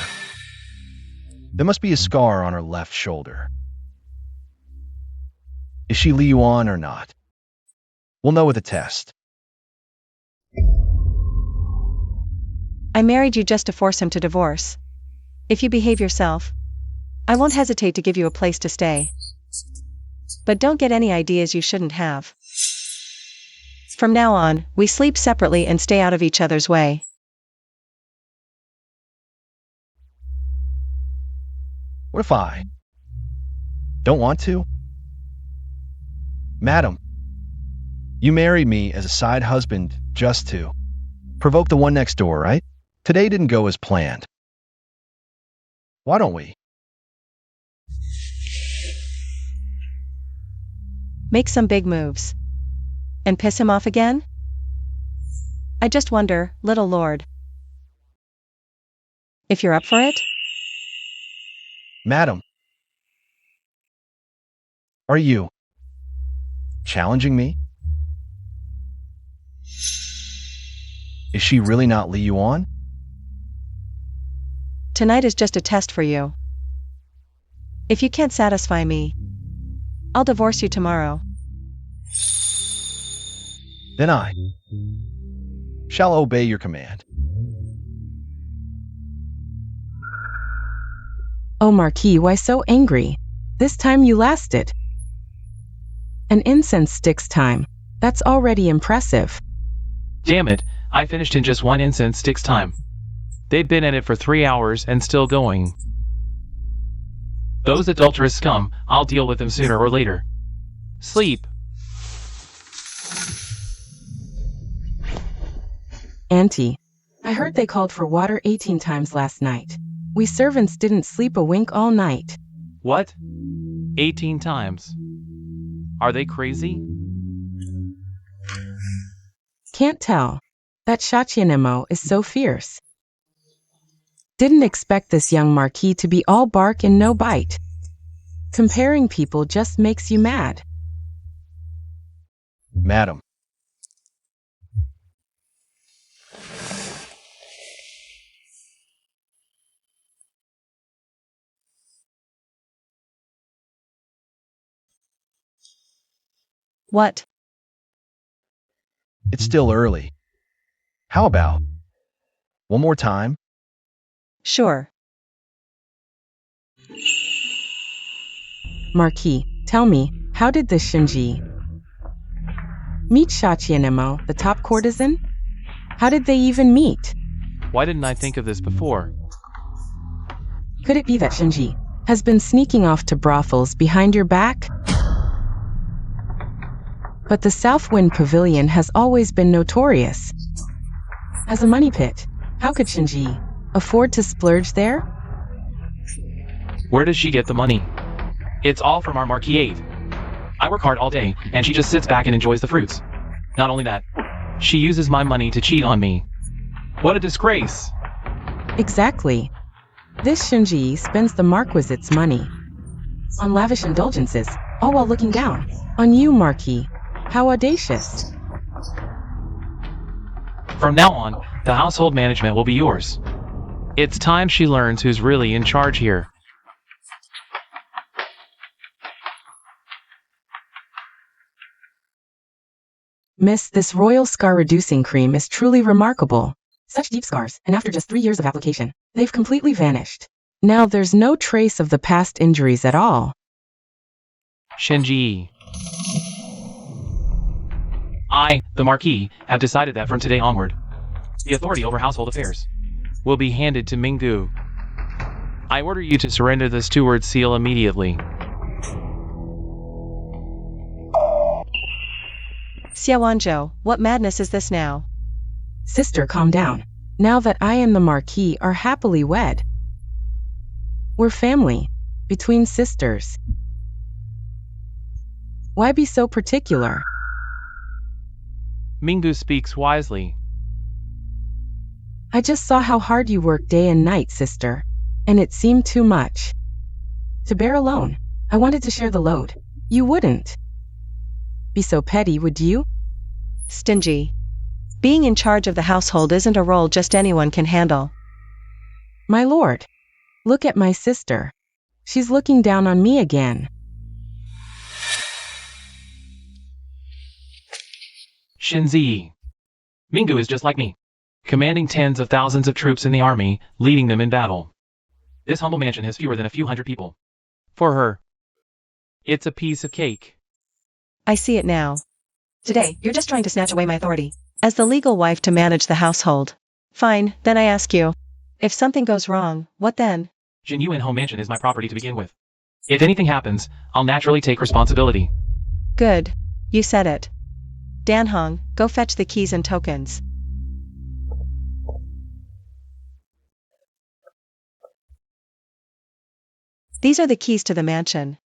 there must be a scar on her left shoulder. Is she Li Yuan or not? We'll know with a test. I married you just to force him to divorce. If you behave yourself, I won't hesitate to give you a place to stay. But don't get any ideas you shouldn't have. From now on, we sleep separately and stay out of each other's way. What if I don't want to? Madam, you married me as a side husband just to provoke the one next door, right? Today didn't go as planned. Why don't we? Make some big moves. And piss him off again? I just wonder, little lord, if you're up for it? Madam, are you challenging me? Is she really not Li Yuan? Tonight is just a test for you. If you can't satisfy me, I'll divorce you tomorrow. Then I shall obey your command. Oh, Marquis, why so angry? This time you lasted. An incense stick's time. That's already impressive. Damn it, I finished in just one incense stick's time. They'd been at it for 3 hours and still going. Those adulterous scum, I'll deal with them sooner or later. Sleep. Auntie, I heard they called for water 18 times last night. We servants didn't sleep a wink all night. What? 18 times. Are they crazy? Can't tell. That Shachianemo is so fierce. Didn't expect this young Marquis to be all bark and no bite. Comparing people just makes you mad. Madam, What? it's still early. How about one more time? Sure. Marquis, tell me, how did this Shinji meet Shachianemo, the top courtesan? How did they even meet? Why didn't I think of this before? Could it be that Shinji has been sneaking off to brothels behind your back? But the Southwind Pavilion has always been notorious as a money pit. How could Shinji afford to splurge there? Where does she get the money? It's all from our Marquis. I work hard all day, and she just sits back and enjoys the fruits. Not only that, she uses my money to cheat on me. What a disgrace! Exactly. This Shinji spends the Marquisite's money on lavish indulgences, all while looking down on you, Marquis. How audacious. From now on, the household management will be yours. It's time she learns who's really in charge here. Miss, this royal scar reducing cream is truly remarkable. Such deep scars, and after just 3 years of application, they've completely vanished. Now there's no trace of the past injuries at all. Shinji. I, the Marquis, have decided that from today onward, the authority over household affairs will be handed to Minggu. I order you to surrender the steward's seal immediately. Xiaowanzhou, what madness is this now? Sister, calm down. Now that I and the Marquis are happily wed, we're family, between sisters. Why be so particular? Minggu speaks wisely. I just saw how hard you work day and night, sister, and it seemed too much to bear alone. I wanted to share the load. You wouldn't be so petty, would you? Stingy. Being in charge of the household isn't a role just anyone can handle. My lord, look at my sister. She's looking down on me again. Shinzi. Minggu is just like me, commanding tens of thousands of troops in the army, leading them in battle. This humble mansion has fewer than a few hundred people. For her, it's a piece of cake. I see it now. Today, you're just trying to snatch away my authority as the legal wife to manage the household. Fine, then I ask you, if something goes wrong, what then? Jinyuan Home Mansion is my property to begin with. If anything happens, I'll naturally take responsibility. Good. You said it. Danhong, go fetch the keys and tokens. These are the keys to the mansion.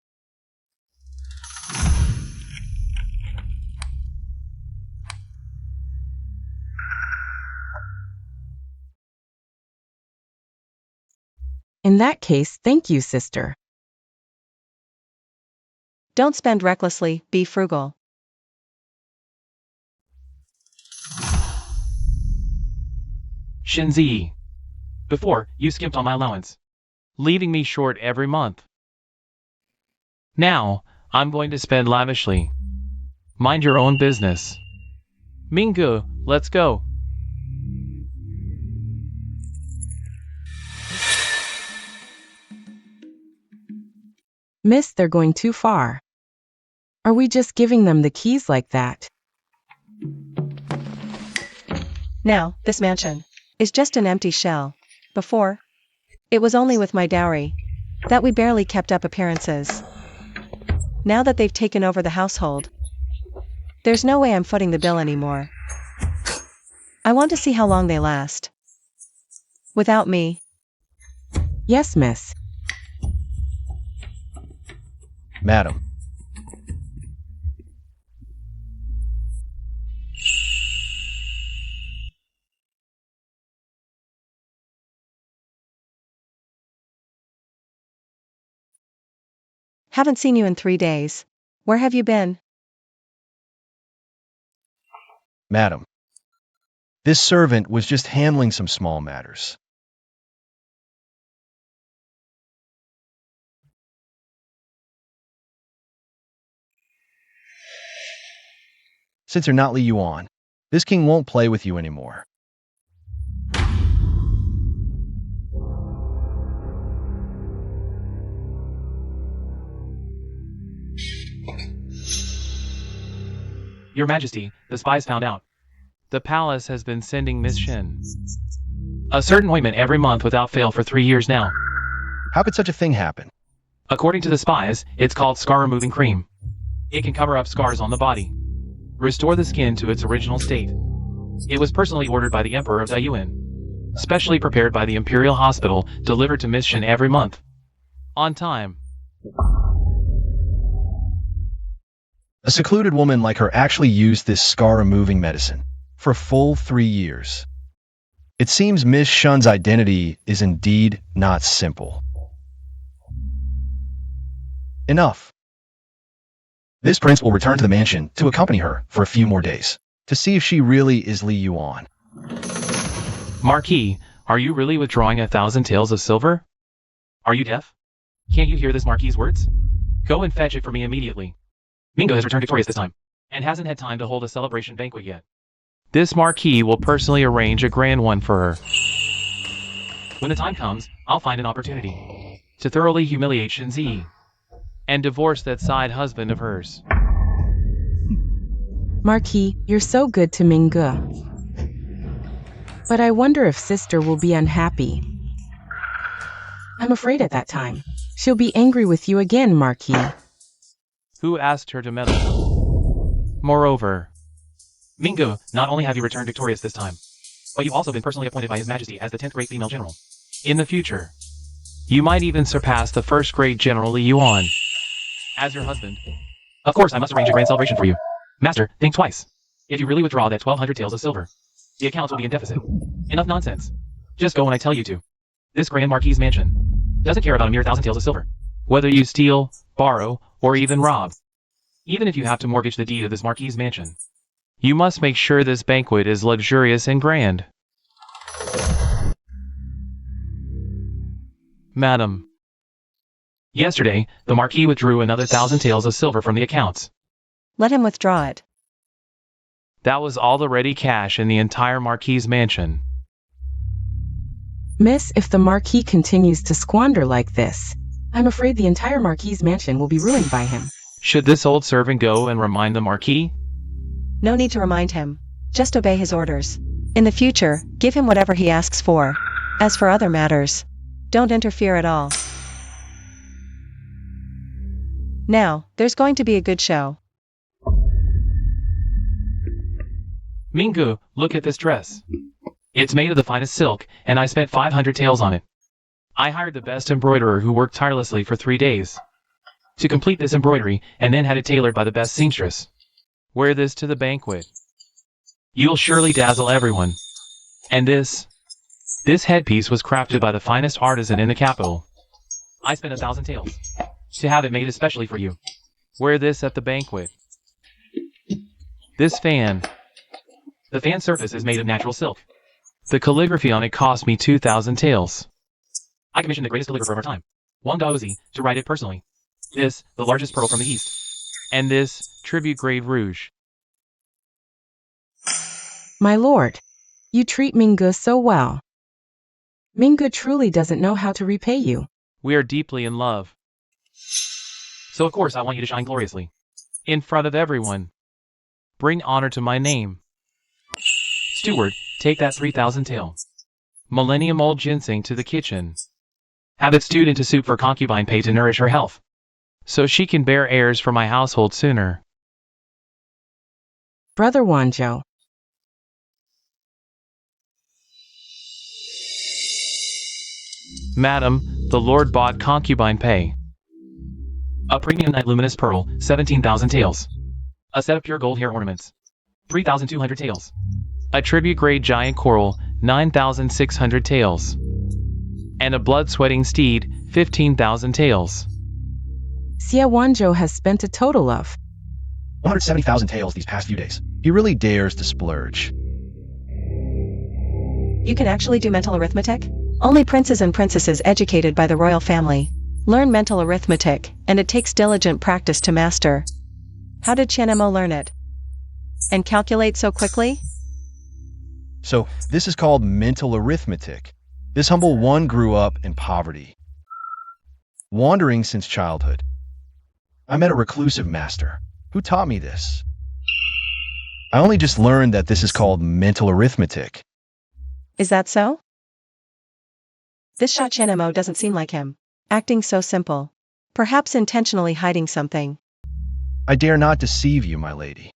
In that case, thank you, sister. Don't spend recklessly, be frugal. Shinzi. Before, you skimped on my allowance, leaving me short every month. Now, I'm going to spend lavishly. Mind your own business. Minggu, let's go. Miss, they're going too far. Are we just giving them the keys like that? Now, this mansion is just an empty shell. Before, it was only with my dowry that we barely kept up appearances. Now that they've taken over the household, there's no way I'm footing the bill anymore. I want to see how long they last. Without me. Yes, miss. Madam. Haven't seen you in 3 days. Where have you been? Madam. This servant was just handling some small matters. Since they're not Li Yuan, this king won't play with you anymore. Your Majesty, the spies found out. The palace has been sending Miss Shin a certain ointment every month without fail for 3 years now. How could such a thing happen? According to the spies, it's called scar-removing cream. It can cover up scars on the body, restore the skin to its original state. It was personally ordered by the Emperor of Taiyuan, specially prepared by the Imperial Hospital, delivered to Miss Shin every month. On time. A secluded woman like her actually used this scar-removing medicine for a full 3 years. It seems Miss Shun's identity is indeed not simple. Enough. This prince will return to the mansion to accompany her for a few more days, to see if she really is Li Yuan. Marquis, are you really withdrawing 1,000 taels of silver? Are you deaf? Can't you hear this Marquis's words? Go and fetch it for me immediately. Minggu has returned victorious this time, and hasn't had time to hold a celebration banquet yet. This marquis will personally arrange a grand one for her. When the time comes, I'll find an opportunity to thoroughly humiliate Shinzi and divorce that side husband of hers. Marquis, you're so good to Minggu. But I wonder if sister will be unhappy. I'm afraid at that time, she'll be angry with you again, Marquis. Who asked her to meddle? Moreover, Minggu, not only have you returned victorious this time, but you've also been personally appointed by His Majesty as the 10th great female general. In the future, you might even surpass the 1st great General Li Yuan as your husband. Of course, I must arrange a grand celebration for you. Master, think twice. If you really withdraw that 1,200 taels of silver, the accounts will be in deficit. Enough nonsense. Just go when I tell you to. This Grand Marquis mansion doesn't care about a mere 1,000 taels of silver. Whether you steal, borrow, or even rob. Even if you have to mortgage the deed of this Marquis mansion, you must make sure this banquet is luxurious and grand. Madam. Yesterday, the Marquis withdrew another 1,000 taels of silver from the accounts. Let him withdraw it. That was all the ready cash in the entire Marquis mansion. Miss, if the Marquis continues to squander like this, I'm afraid the entire Marquis mansion will be ruined by him. Should this old servant go and remind the Marquis? No need to remind him. Just obey his orders. In the future, give him whatever he asks for. As for other matters, don't interfere at all. Now, there's going to be a good show. Minggu, look at this dress. It's made of the finest silk, and I spent 500 taels on it. I hired the best embroiderer who worked tirelessly for 3 days to complete this embroidery, and then had it tailored by the best seamstress. Wear this to the banquet. You'll surely dazzle everyone. And this headpiece was crafted by the finest artisan in the capital. I spent 1,000 taels to have it made especially for you. Wear this at the banquet. This fan. The fan surface is made of natural silk. The calligraphy on it cost me 2,000 taels. I commissioned the greatest calligrapher of our time, Wang Daozi, to write it personally. This, the largest pearl from the east. And this, tribute grade rouge. My lord, you treat Minggu so well. Minggu truly doesn't know how to repay you. We are deeply in love. So of course I want you to shine gloriously. In front of everyone. Bring honor to my name. Steward, take that 3,000 tael millennium old ginseng to the kitchen. Have it stewed into soup for concubine pay to nourish her health, so she can bear heirs for my household sooner. Brother Wanzhou. Madam, the Lord bought concubine pay. A premium night luminous pearl, 17,000 taels. A set of pure gold hair ornaments, 3,200 taels. A tribute grade giant coral, 9,600 taels. And a blood-sweating steed, 15,000 taels. Xie Wanzhou has spent a total of 170,000 taels these past few days. He really dares to splurge. You can actually do mental arithmetic? Only princes and princesses educated by the royal family learn mental arithmetic, and it takes diligent practice to master. How did Qianemo learn it? And calculate so quickly? So, this is called mental arithmetic. This humble one grew up in poverty, wandering since childhood. I met a reclusive master who taught me this. I only just learned that this is called mental arithmetic. Is that so? This Sha Qianemo doesn't seem like him, acting so simple. Perhaps intentionally hiding something. I dare not deceive you, my lady.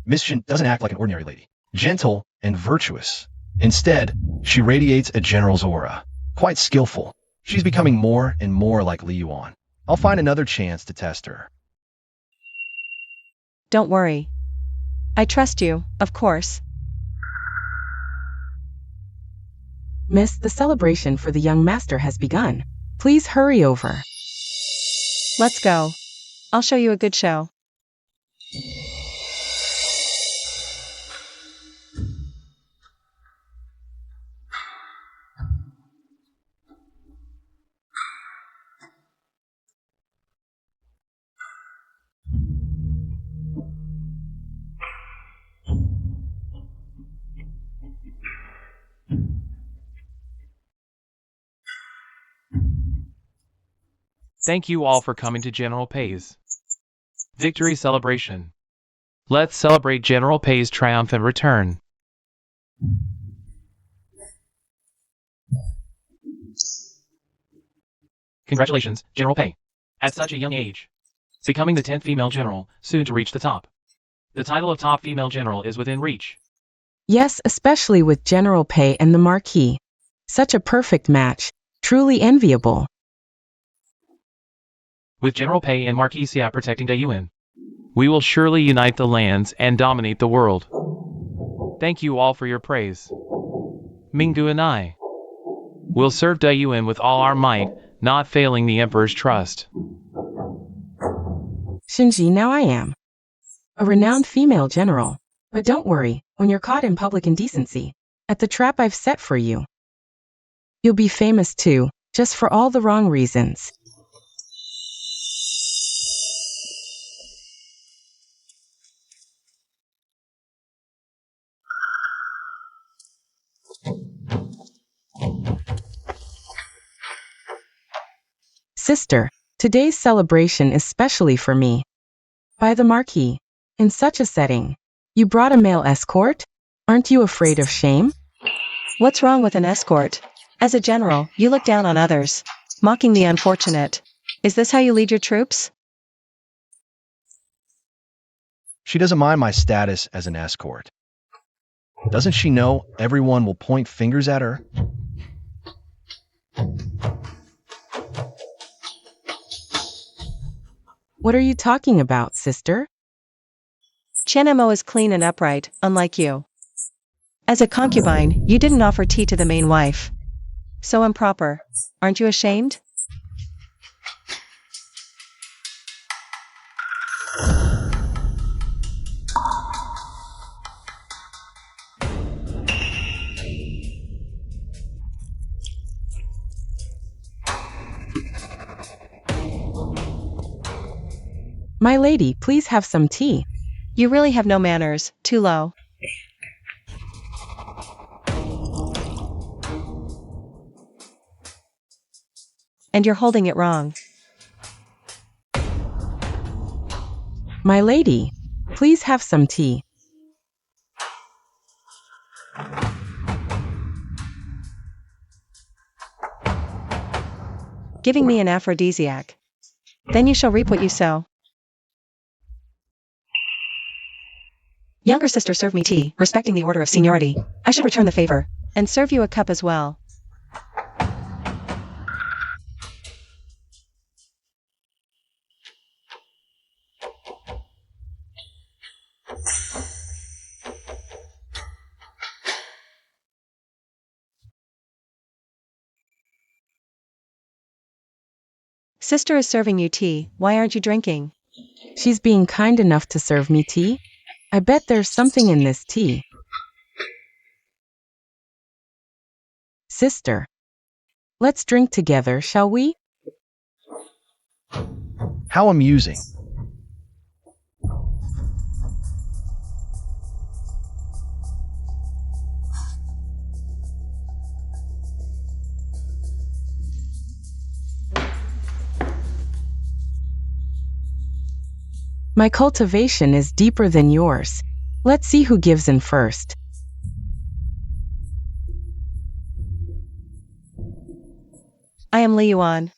Miss Shin doesn't act like an ordinary lady, gentle and virtuous. Instead, she radiates a general's aura, quite skillful. She's becoming more and more like Li Yuan. I'll find another chance to test her. Don't worry. I trust you, of course. Miss, the celebration for the young master has begun. Please hurry over. Let's go. I'll show you a good show. Thank you all for coming to General Pei's victory celebration. Let's celebrate General Pei's triumphant return. Congratulations, General Pei. At such a young age, becoming the 10th female general, soon to reach the top. The title of top female general is within reach. Yes, especially with General Pei and the Marquis. Such a perfect match. Truly enviable. With General Pei and Marquis Xia protecting Dayuan, we will surely unite the lands and dominate the world. Thank you all for your praise. Minggu and I will serve Dayuan with all our might, not failing the Emperor's trust. Shinji, now I am a renowned female general. But don't worry, when you're caught in public indecency, at the trap I've set for you, you'll be famous too, just for all the wrong reasons. Sister, today's celebration is specially for me. By the Marquis. In such a setting, you brought a male escort? Aren't you afraid of shame? What's wrong with an escort? As a general, you look down on others, mocking the unfortunate. Is this how you lead your troops? She doesn't mind my status as an escort. Doesn't she know everyone will point fingers at her? What are you talking about, sister? Chen Mo is clean and upright, unlike you. As a concubine, you didn't offer tea to the main wife. So improper. Aren't you ashamed? My lady, please have some tea. You really have no manners, too low. And you're holding it wrong. My lady, please have some tea. Giving me an aphrodisiac. Then you shall reap what you sow. Younger sister, serve me tea, respecting the order of seniority. I should return the favor, and serve you a cup as well. Sister is serving you tea, why aren't you drinking? She's being kind enough to serve me tea. I bet there's something in this tea. Sister, let's drink together, shall we? How amusing. My cultivation is deeper than yours. Let's see who gives in first. I am Li Yuan.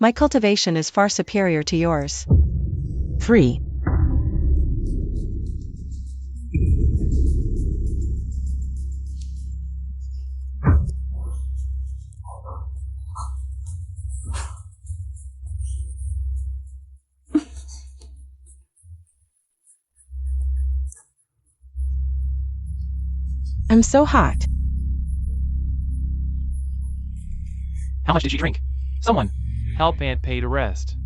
My cultivation is far superior to yours. 3. I'm so hot. How much did she drink? Someone, help Aunt Pei to rest.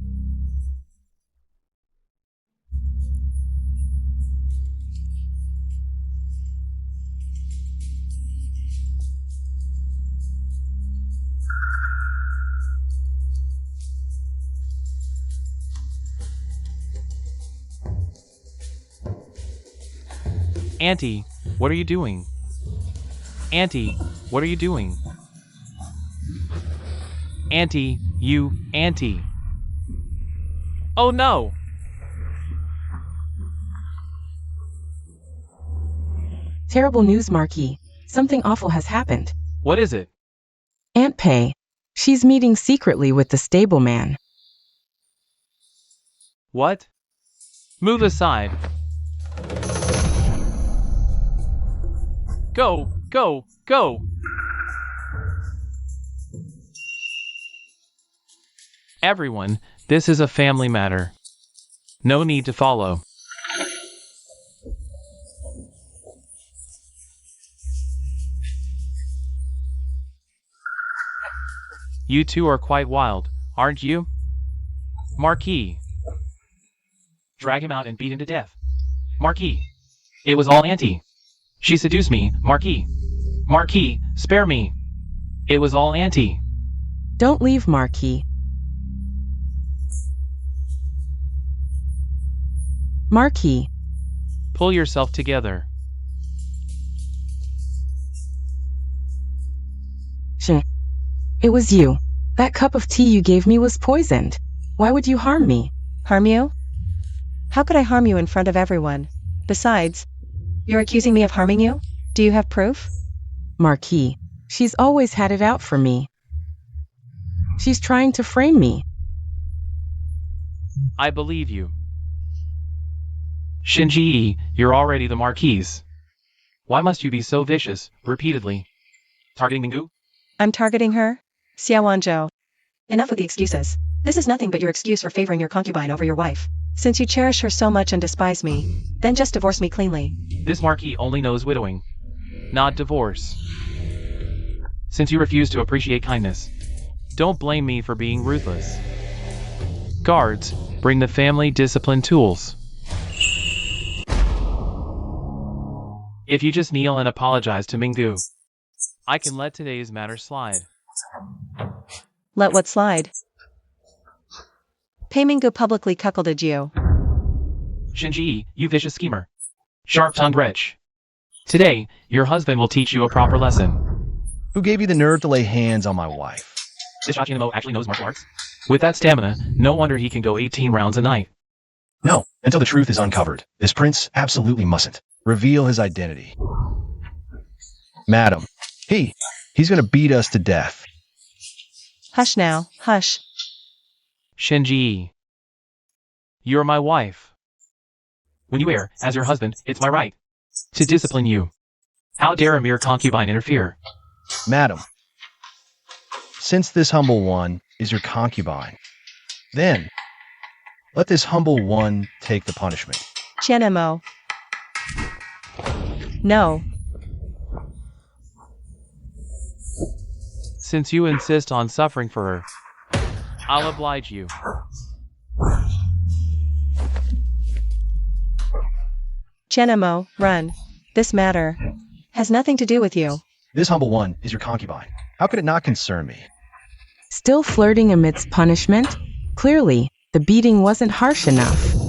Auntie, what are you doing? Auntie, what are you doing? Auntie, Auntie. Oh no! Terrible news, Marquis. Something awful has happened. What is it? Aunt Pei. She's meeting secretly with the stableman. What? Move aside. Go, go, go! Everyone, this is a family matter. No need to follow. You two are quite wild, aren't you? Marquis. Drag him out and beat him to death. Marquis. It was all Auntie. She seduced me, Marquis. Marquis, spare me. It was all Auntie. Don't leave, Marquis. Marquis. Pull yourself together. It was you. That cup of tea you gave me was poisoned. Why would you harm me? Harm you? How could I harm you in front of everyone? Besides, you're accusing me of harming you? Do you have proof? Marquis. She's always had it out for me. She's trying to frame me. I believe you. Shinji, you're already the Marquise. Why must you be so vicious, repeatedly? Targeting Minggu? I'm targeting her? Xiaowanzhou. Enough with the excuses. This is nothing but your excuse for favoring your concubine over your wife. Since you cherish her so much and despise me, then just divorce me cleanly. This Marquis only knows widowing, not divorce. Since you refuse to appreciate kindness, don't blame me for being ruthless. Guards, bring the family discipline tools. If you just kneel and apologize to Minggu, I can let today's matter slide. Let what slide? Pei Minggu publicly cuckolded you. Shinji, you vicious schemer. Sharp-tongued wretch. Today, your husband will teach you a proper lesson. Who gave you the nerve to lay hands on my wife? This Shachinamo actually knows martial arts. With that stamina, no wonder he can go 18 rounds a night. No, until the truth is uncovered. This prince absolutely mustn't reveal his identity. Madam, he's gonna beat us to death. Hush now, hush. Shinji, you're my wife. When you err, as your husband, it's my right to discipline you. How dare a mere concubine interfere? Madam, since this humble one is your concubine, then let this humble one take the punishment. Qianemo. No. Since you insist on suffering for her, I'll oblige you. Qianemo, run. This matter has nothing to do with you. This humble one is your concubine. How could it not concern me? Still flirting amidst punishment? Clearly, the beating wasn't harsh enough.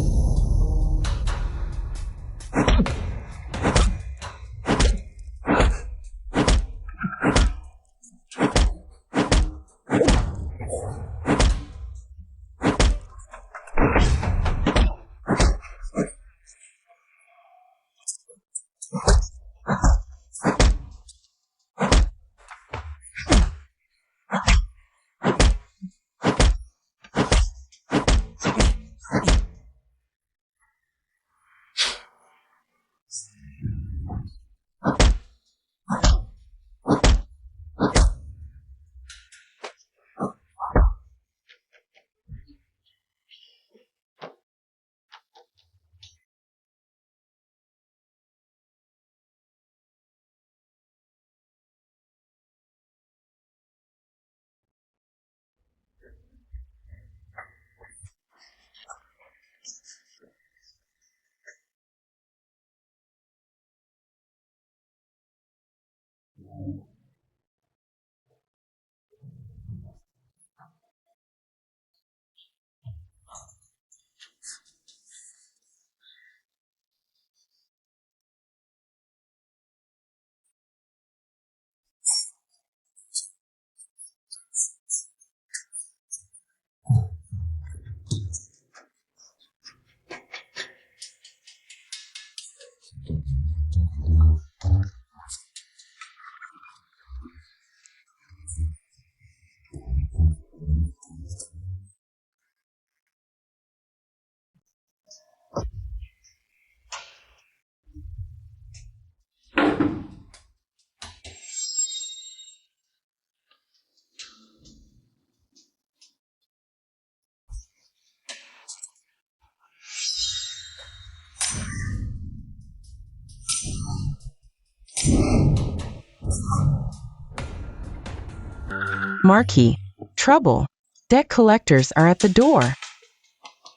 Marquis. Trouble. Debt collectors are at the door.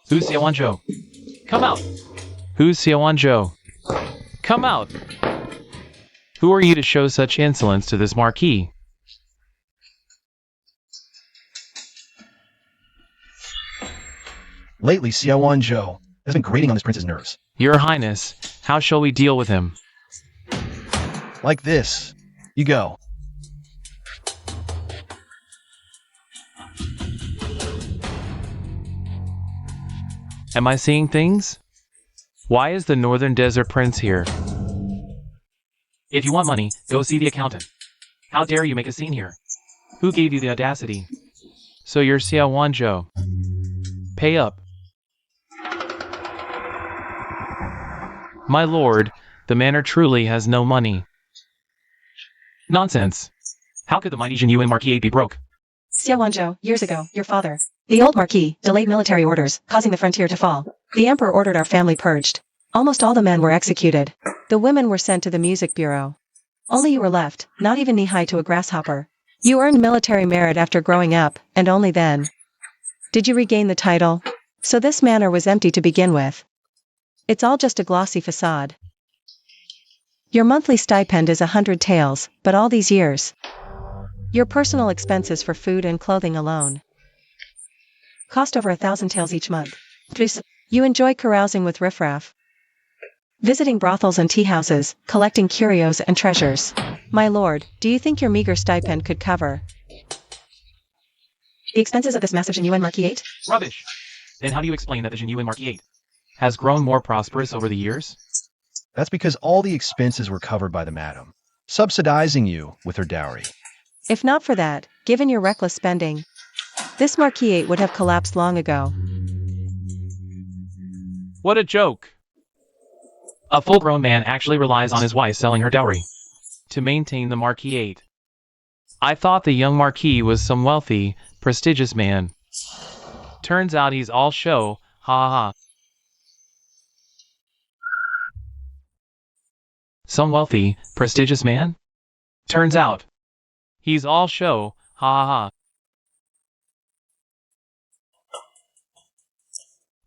Who's Xiaowanzhou? Come out! Who's Xiaowanzhou? Come out! Who are you to show such insolence to this marquis? Lately, Xiaowanzhou has been grating on this prince's nerves. Your Highness, how shall we deal with him? Like this. You go. Am I seeing things? Why is the Northern Desert Prince here? If you want money, go see the accountant. How dare you make a scene here? Who gave you the audacity? So you're Xiaowanzhou. Pay up. My lord, the manor truly has no money. Nonsense. How could the mighty Jin Yuan Marquis be broke? Xiaowanzhou, years ago, your father, the old marquis, delayed military orders, causing the frontier to fall. The emperor ordered our family purged. Almost all the men were executed. The women were sent to the music bureau. Only you were left, not even knee-high to a grasshopper. You earned military merit after growing up, and only then did you regain the title. So this manor was empty to begin with. It's all just a glossy facade. Your monthly stipend is 100 taels, but all these years, your personal expenses for food and clothing alone cost over 1,000 taels each month. Plus, you enjoy carousing with riffraff, visiting brothels and tea houses, collecting curios and treasures. My lord, do you think your meager stipend could cover the expenses of this massive Jin Yuan Marquis? Rubbish! Then how do you explain that the Jin Yuan Marquis has grown more prosperous over the years? That's because all the expenses were covered by the madam, subsidizing you with her dowry. If not for that, given your reckless spending, this Marquis would have collapsed long ago. What a joke! A full-grown man actually relies on his wife selling her dowry to maintain the Marquis. I thought the young Marquis was some wealthy, prestigious man. Turns out he's all show, ha ha ha. Some wealthy, prestigious man? Turns out he's all show, ha ha ha.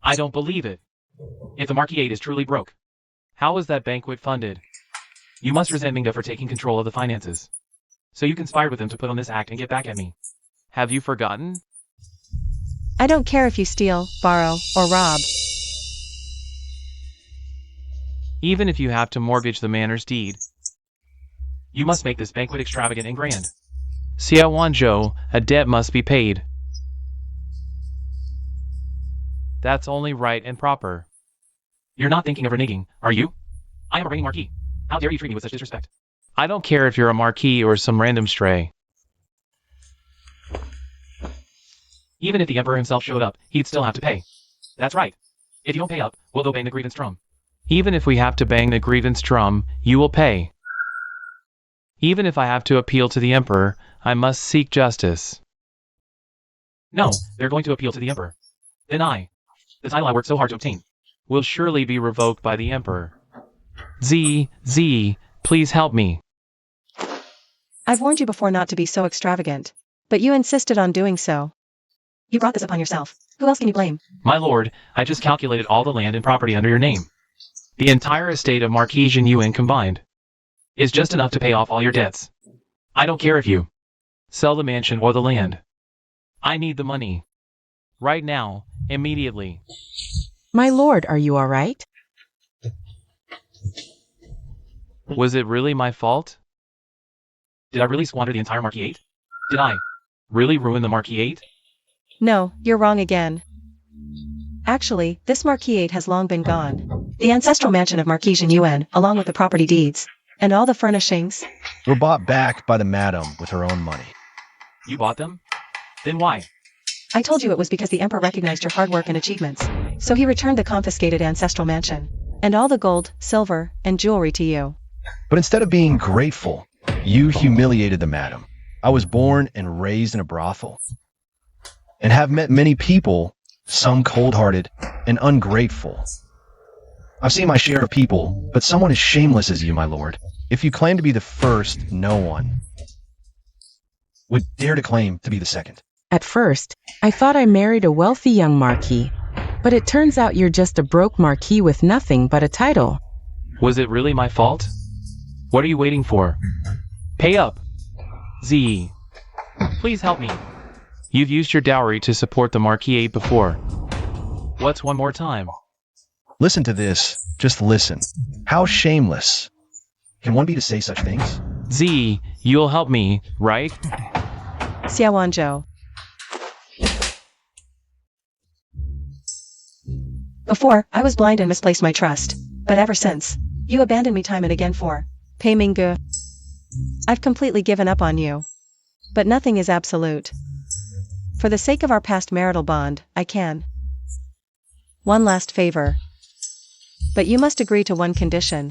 I don't believe it. If the Marquis is truly broke, how was that banquet funded? You must resent Mingda for taking control of the finances. So you conspired with him to put on this act and get back at me. Have you forgotten? I don't care if you steal, borrow, or rob. Even if you have to mortgage the manor's deed, you must make this banquet extravagant and grand. Xiaowanzhou, a debt must be paid. That's only right and proper. You're not thinking of reneging, are you? I am a reigning marquis. How dare you treat me with such disrespect? I don't care if you're a marquis or some random stray. Even if the emperor himself showed up, he'd still have to pay. That's right. If you don't pay up, we'll go bang the grievance drum. Even if we have to bang the grievance drum, you will pay. Even if I have to appeal to the emperor, I must seek justice. No, they're going to appeal to the emperor. Then the title I worked so hard to obtain, will surely be revoked by the emperor. Z, please help me. I've warned you before not to be so extravagant, but you insisted on doing so. You brought this upon yourself. Who else can you blame? My lord, I just calculated all the land and property under your name. The entire estate of Marquis Jin Yuan combined is just enough to pay off all your debts. I don't care if you sell the mansion or the land. I need the money. Right now, immediately. My lord, are you all right? Was it really my fault? Did I really squander the entire Marquis? Did I really ruin the Marquis? No, you're wrong again. Actually, this Marquis has long been gone. The ancestral mansion of Marquis Jin Yuan, along with the property deeds, and all the furnishings, Were bought back by the madam with her own money. You bought them? Then why? I told you it was because the emperor recognized your hard work and achievements. So he returned the confiscated ancestral mansion, and all the gold, silver, and jewelry to you. But instead of being grateful, you humiliated the madam. I was born and raised in a brothel, and have met many people, some cold-hearted and ungrateful. I've seen my share of people, but someone as shameless as you, my lord, If you claim to be the first, no one would dare to claim to be the second. At first, I thought I married a wealthy young marquis, but it turns out you're just a broke marquis with nothing but a title. Was it really my fault? What are you waiting for? Pay up! Z. Please help me. You've used your dowry to support the marquis before. What's one more time? Listen to this. Just listen. How shameless can one be to say such things? Z, you'll help me, right? Xiaowanzhou. Before, I was blind and misplaced my trust, but ever since, you abandoned me time and again for Pei Minggu. I've completely given up on you. But nothing is absolute. For the sake of our past marital bond, I can. One last favor. But you must agree to one condition.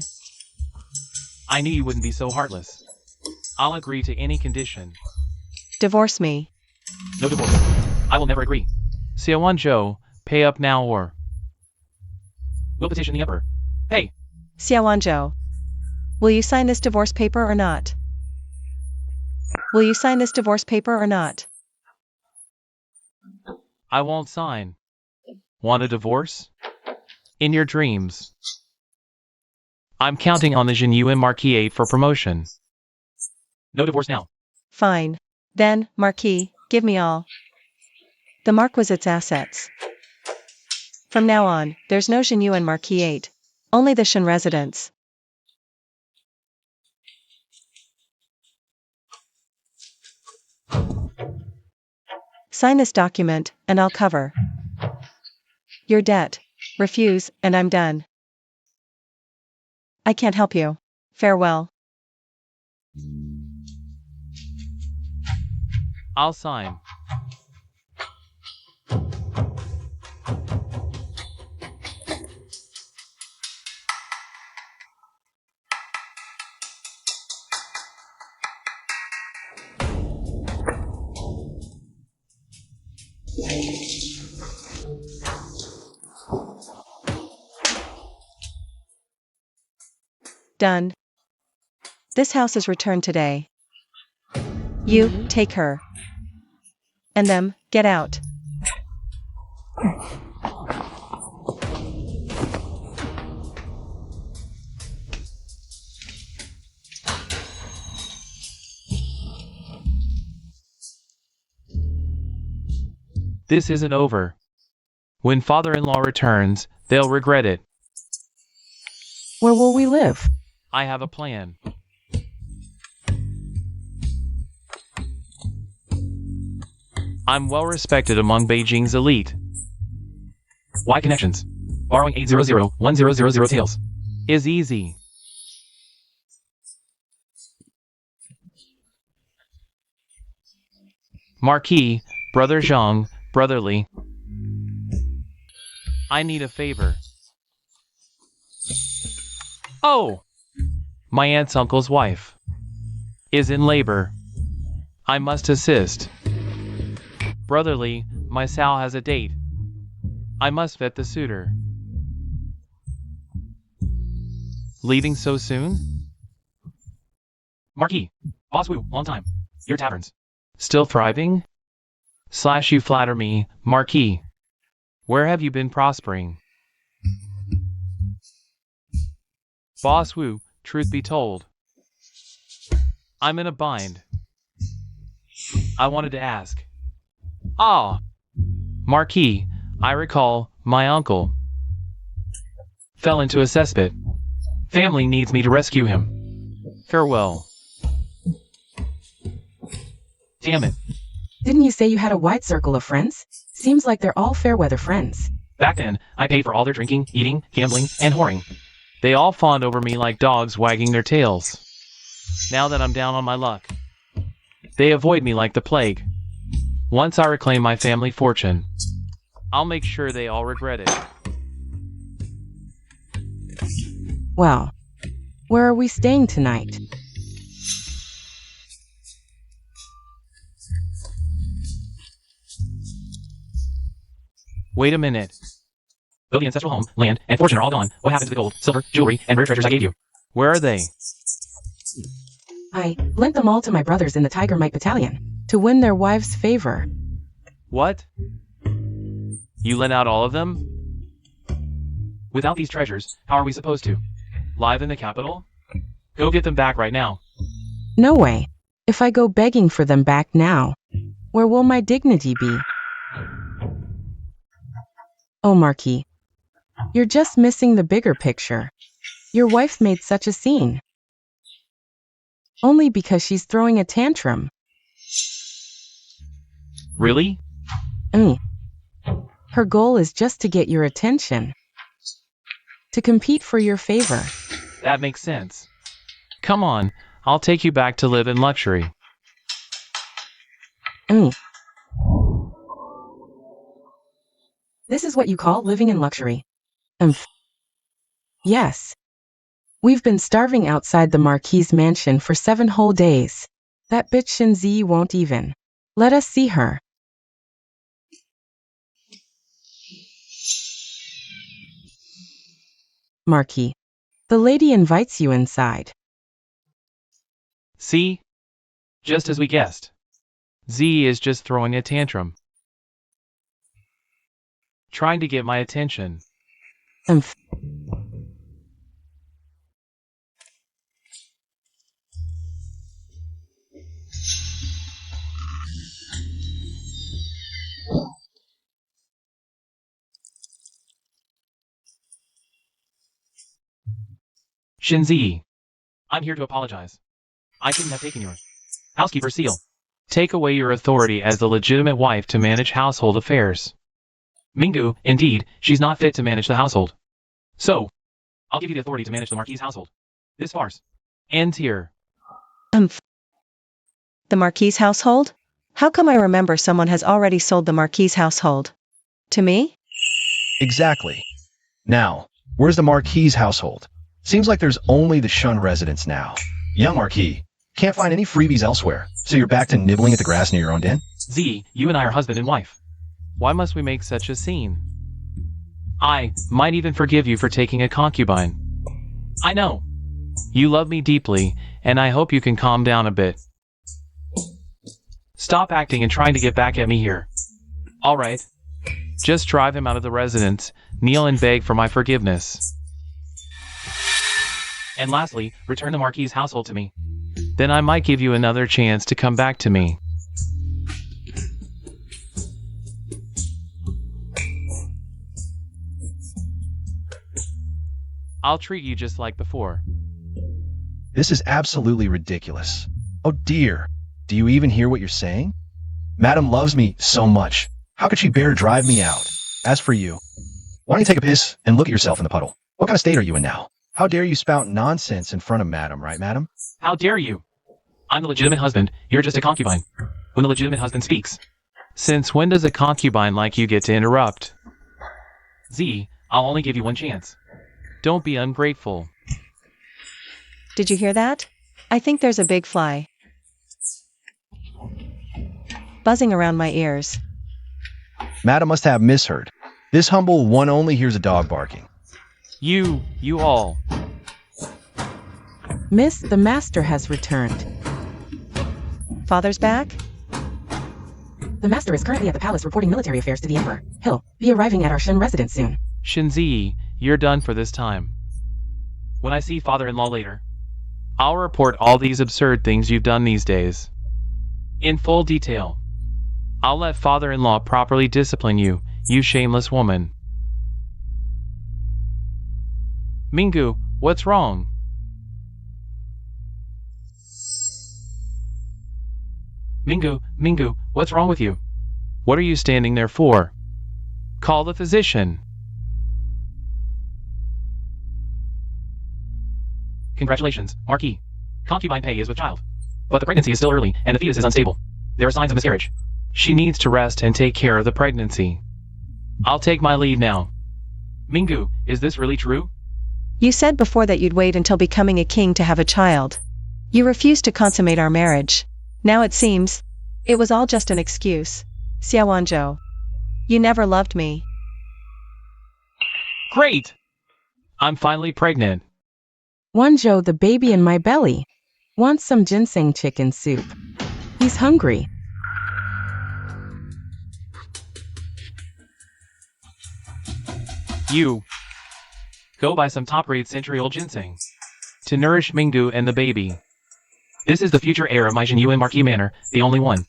I knew you wouldn't be so heartless. I'll agree to any condition. Divorce me. No divorce. I will never agree. Xiaowanzhou, pay up now or we'll petition the emperor. Hey! Xiaowanzhou. Will you sign this divorce paper or not? Will you sign this divorce paper or not? I won't sign. Want a divorce? In your dreams. I'm counting on the Jinyuan Marquis for promotion. No divorce now. Fine. Then, Marquis, give me all. The Marquisite's assets. From now on, there's no Jinyuan Marquis, only the Shen residence. Sign this document, and I'll cover your debt. Refuse, and I'm done. I can't help you. Farewell. I'll sign. Done. This house is returned today. You, take her. And them, get out. This isn't over. When father-in-law returns, they'll regret it. Where will we live? I have a plan. I'm well respected among Beijing's elite. Y connections. Borrowing 800-1000 taels is easy. Marquis, Brother Zhang, brotherly. I need a favor. Oh! My aunt's uncle's wife is in labor. I must assist. Brotherly, my Sal has a date. I must vet the suitor. Leaving so soon? Marquis, Boss Wu, long time. Your taverns. Still thriving? / you flatter me, Marquis. Where have you been prospering? Boss Wu, truth be told, I'm in a bind. I wanted to ask. Marquis, I recall, my uncle fell into a cesspit. Family needs me to rescue him. Farewell. Damn it. Didn't you say you had a wide circle of friends? Seems like they're all fair-weather friends. Back then, I paid for all their drinking, eating, gambling, and whoring. They all fawned over me like dogs wagging their tails. Now that I'm down on my luck, they avoid me like the plague. Once I reclaim my family fortune, I'll make sure they all regret it. Well, where are we staying tonight? Wait a minute. Though the ancestral home, land, and fortune are all gone, what happened to the gold, silver, jewelry, and rare treasures I gave you? Where are they? I lent them all to my brothers in the Tiger Mite Battalion to win their wives' favor. What? You lent out all of them? Without these treasures, how are we supposed to live in the capital? Go get them back right now. No way. If I go begging for them back now, where will my dignity be? Oh, Marquis, you're just missing the bigger picture. Your wife made such a scene. Only because she's throwing a tantrum. Really? Her goal is just to get your attention. To compete for your favor. That makes sense. Come on, I'll take you back to live in luxury. This is what you call living in luxury? Yes. We've been starving outside the Marquis's mansion for 7 whole days. That bitch Shinzi won't even let us see her. Marquis, the lady invites you inside. See? Just as we guessed. Z is just throwing a tantrum. Trying to get my attention. Shinzi, I'm here to apologize. I shouldn't have taken your housekeeper's seal. Take away your authority as the legitimate wife to manage household affairs. Minggu, indeed, she's not fit to manage the household. So, I'll give you the authority to manage the Marquis's household. This farce ends here. The Marquis's household? How come I remember someone has already sold the Marquis's household? To me? Exactly. Now, where's the Marquis's household? Seems like there's only the Shun residence now. Young Marquis, can't find any freebies elsewhere, so you're back to nibbling at the grass near your own den? Z, you and I are husband and wife. Why must we make such a scene? I might even forgive you for taking a concubine. I know. You love me deeply, and I hope you can calm down a bit. Stop acting and trying to get back at me here. Alright. Just drive him out of the residence, kneel and beg for my forgiveness. And lastly, return the Marquis's household to me. Then I might give you another chance to come back to me. I'll treat you just like before. This is absolutely ridiculous. Oh dear, do you even hear what you're saying? Madam loves me so much. How could she bear to drive me out? As for you, why don't you take a piss and look at yourself in the puddle? What kind of state are you in now? How dare you spout nonsense in front of Madam, right, Madam? How dare you? I'm the legitimate husband, you're just a concubine. When the legitimate husband speaks. Since when does a concubine like you get to interrupt? Z, I'll only give you one chance. Don't be ungrateful. Did you hear that? I think there's a big fly buzzing around my ears. Madam must have misheard. This humble one only hears a dog barking. You all. Miss, the master has returned. Father's back? The master is currently at the palace reporting military affairs to the emperor. He'll be arriving at our Shin residence soon. Shinzi, you're done for this time. When I see father-in-law later, I'll report all these absurd things you've done these days. In full detail. I'll let father-in-law properly discipline you, you shameless woman. Minggu, what's wrong? Minggu, what's wrong with you? What are you standing there for? Call the physician. Congratulations, Marquis. Concubine Pei is with child. But the pregnancy is still early, and the fetus is unstable. There are signs of miscarriage. She needs to rest and take care of the pregnancy. I'll take my leave now. Minggu, is this really true? You said before that you'd wait until becoming a king to have a child. You refused to consummate our marriage. Now it seems it was all just an excuse. Xiaowanzhou, you never loved me. Great! I'm finally pregnant. Wanzhou, the baby in my belly. Wants some ginseng chicken soup. He's hungry. You. Go buy some top-grade century-old ginseng. To nourish Mingdu and the baby. This is the future heir of my Jinyuan Marquis Manor, the only one.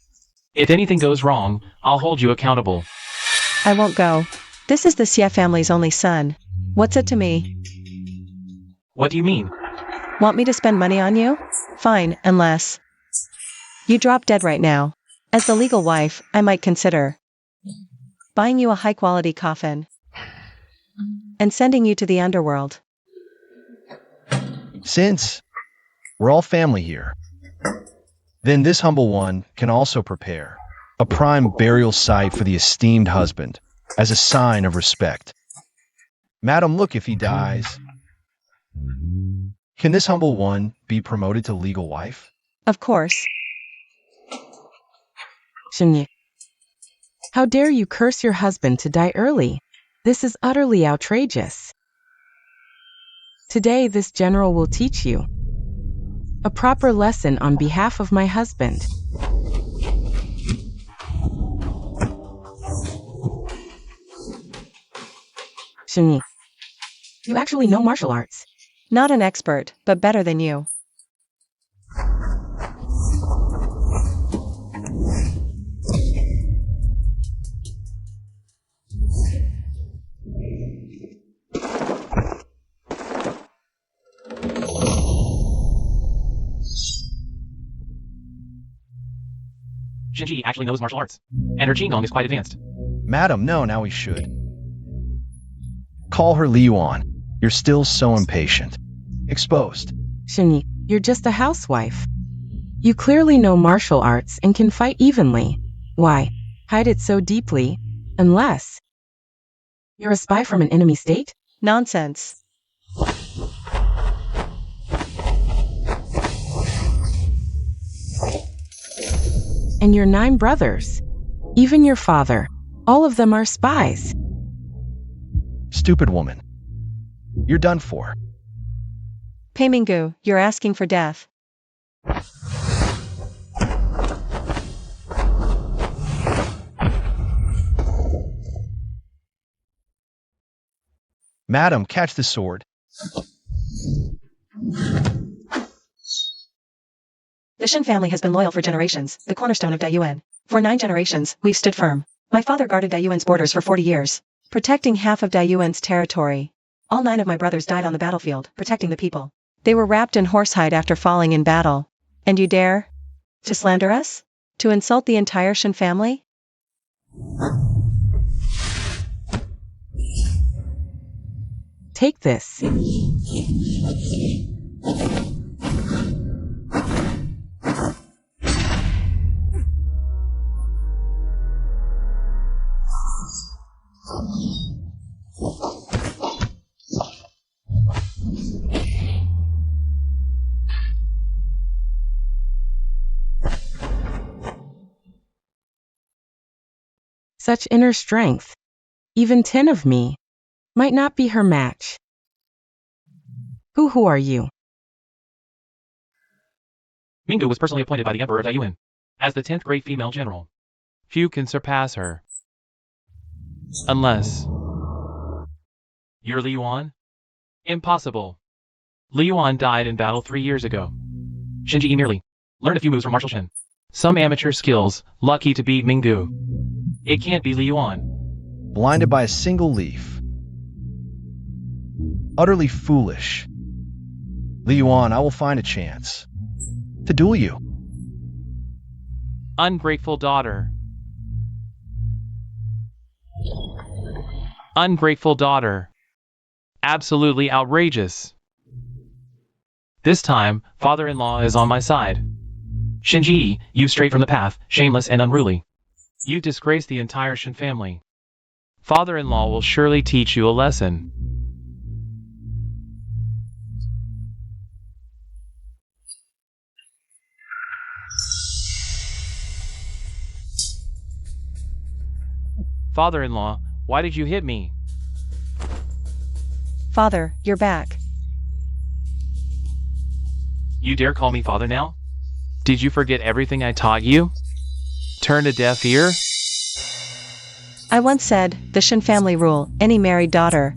If anything goes wrong, I'll hold you accountable. I won't go. This is the Xie family's only son. What's it to me? What do you mean? Want me to spend money on you? Fine, unless you drop dead right now. As the legal wife, I might consider buying you a high-quality coffin and sending you to the underworld. Since we're all family here, then this humble one can also prepare a prime burial site for the esteemed husband as a sign of respect. Madam, look, if he dies, can this humble one be promoted to legal wife? Of course. Shinyi. How dare you curse your husband to die early? This is utterly outrageous. Today this general will teach you a proper lesson on behalf of my husband. Shinyi, you actually know martial arts. Not an expert, but better than you. Shinji actually knows martial arts, and her Qigong is quite advanced. Madam, no, now we should. Call her Liyuan. You're still so impatient. Exposed. Shinyi, you're just a housewife. You clearly know martial arts and can fight evenly. Why hide it so deeply, unless you're a spy from an enemy state? Nonsense. And your 9 brothers, even your father, all of them are spies. Stupid woman. You're done for. Pei Minggu, you're asking for death. Madam, catch the sword. The Shin family has been loyal for generations, the cornerstone of Daiyuan. For 9 generations, we've stood firm. My father guarded Daiyuan's borders for 40 years, protecting half of Daiyuan's territory. All 9 of my brothers died on the battlefield, protecting the people. They were wrapped in horsehide after falling in battle. And you dare to slander us? To insult the entire Shin family? Take this. Such inner strength. Even 10 of me might not be her match. Who are you? Mingdu was personally appointed by the Emperor of Daiyuan as the 10th great female general. Few can surpass her. Unless you're Li Yuan? Impossible. Li Yuan died in battle 3 years ago. Shinji merely learned a few moves from Martial Shin. Some amateur skills, lucky to beat Mingdu. It can't be Li Yuan. Blinded by a single leaf. Utterly foolish. Liyuan, I will find a chance to duel you. Ungrateful daughter. Ungrateful daughter. Absolutely outrageous. This time, father-in-law is on my side. Shinji, you strayed from the path, shameless and unruly. You disgrace the entire Shin family. Father-in-law will surely teach you a lesson. Father-in-law, why did you hit me? Father, you're back. You dare call me father now? Did you forget everything I taught you? Turn a deaf ear? I once said, the Shin family rule, any married daughter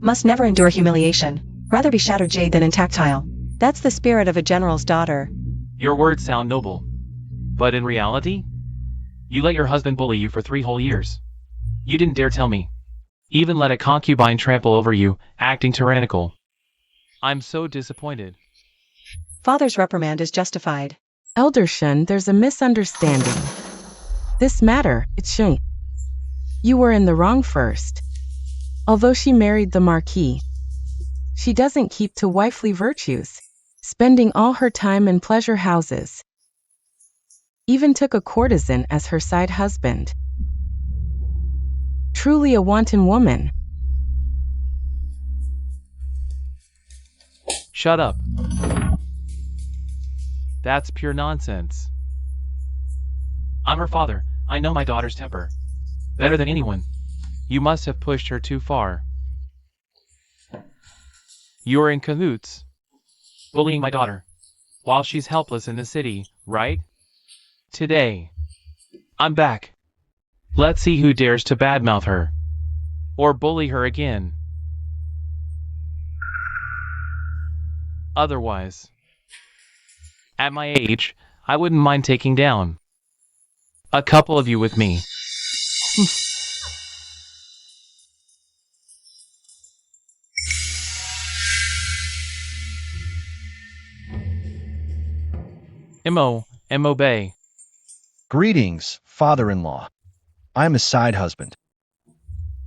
must never endure humiliation, rather be shattered jade than intactile. That's the spirit of a general's daughter. Your words sound noble. But in reality, you let your husband bully you for 3 whole years. You didn't dare tell me. Even let a concubine trample over you, acting tyrannical. I'm so disappointed. Father's reprimand is justified. Elder Shun, there's a misunderstanding. This matter, it's Shun. You were in the wrong first. Although she married the Marquis, she doesn't keep to wifely virtues, spending all her time in pleasure houses. Even took a courtesan as her side husband. Truly a wanton woman. Shut up. That's pure nonsense. I'm her father. I know my daughter's temper. Better than anyone. You must have pushed her too far. You're in cahoots, bullying my daughter, while she's helpless in the city, right? Today, I'm back. Let's see who dares to badmouth her, or bully her again. Otherwise, at my age, I wouldn't mind taking down a couple of you with me. M.O. Bay. Greetings, father-in-law. I am a side husband.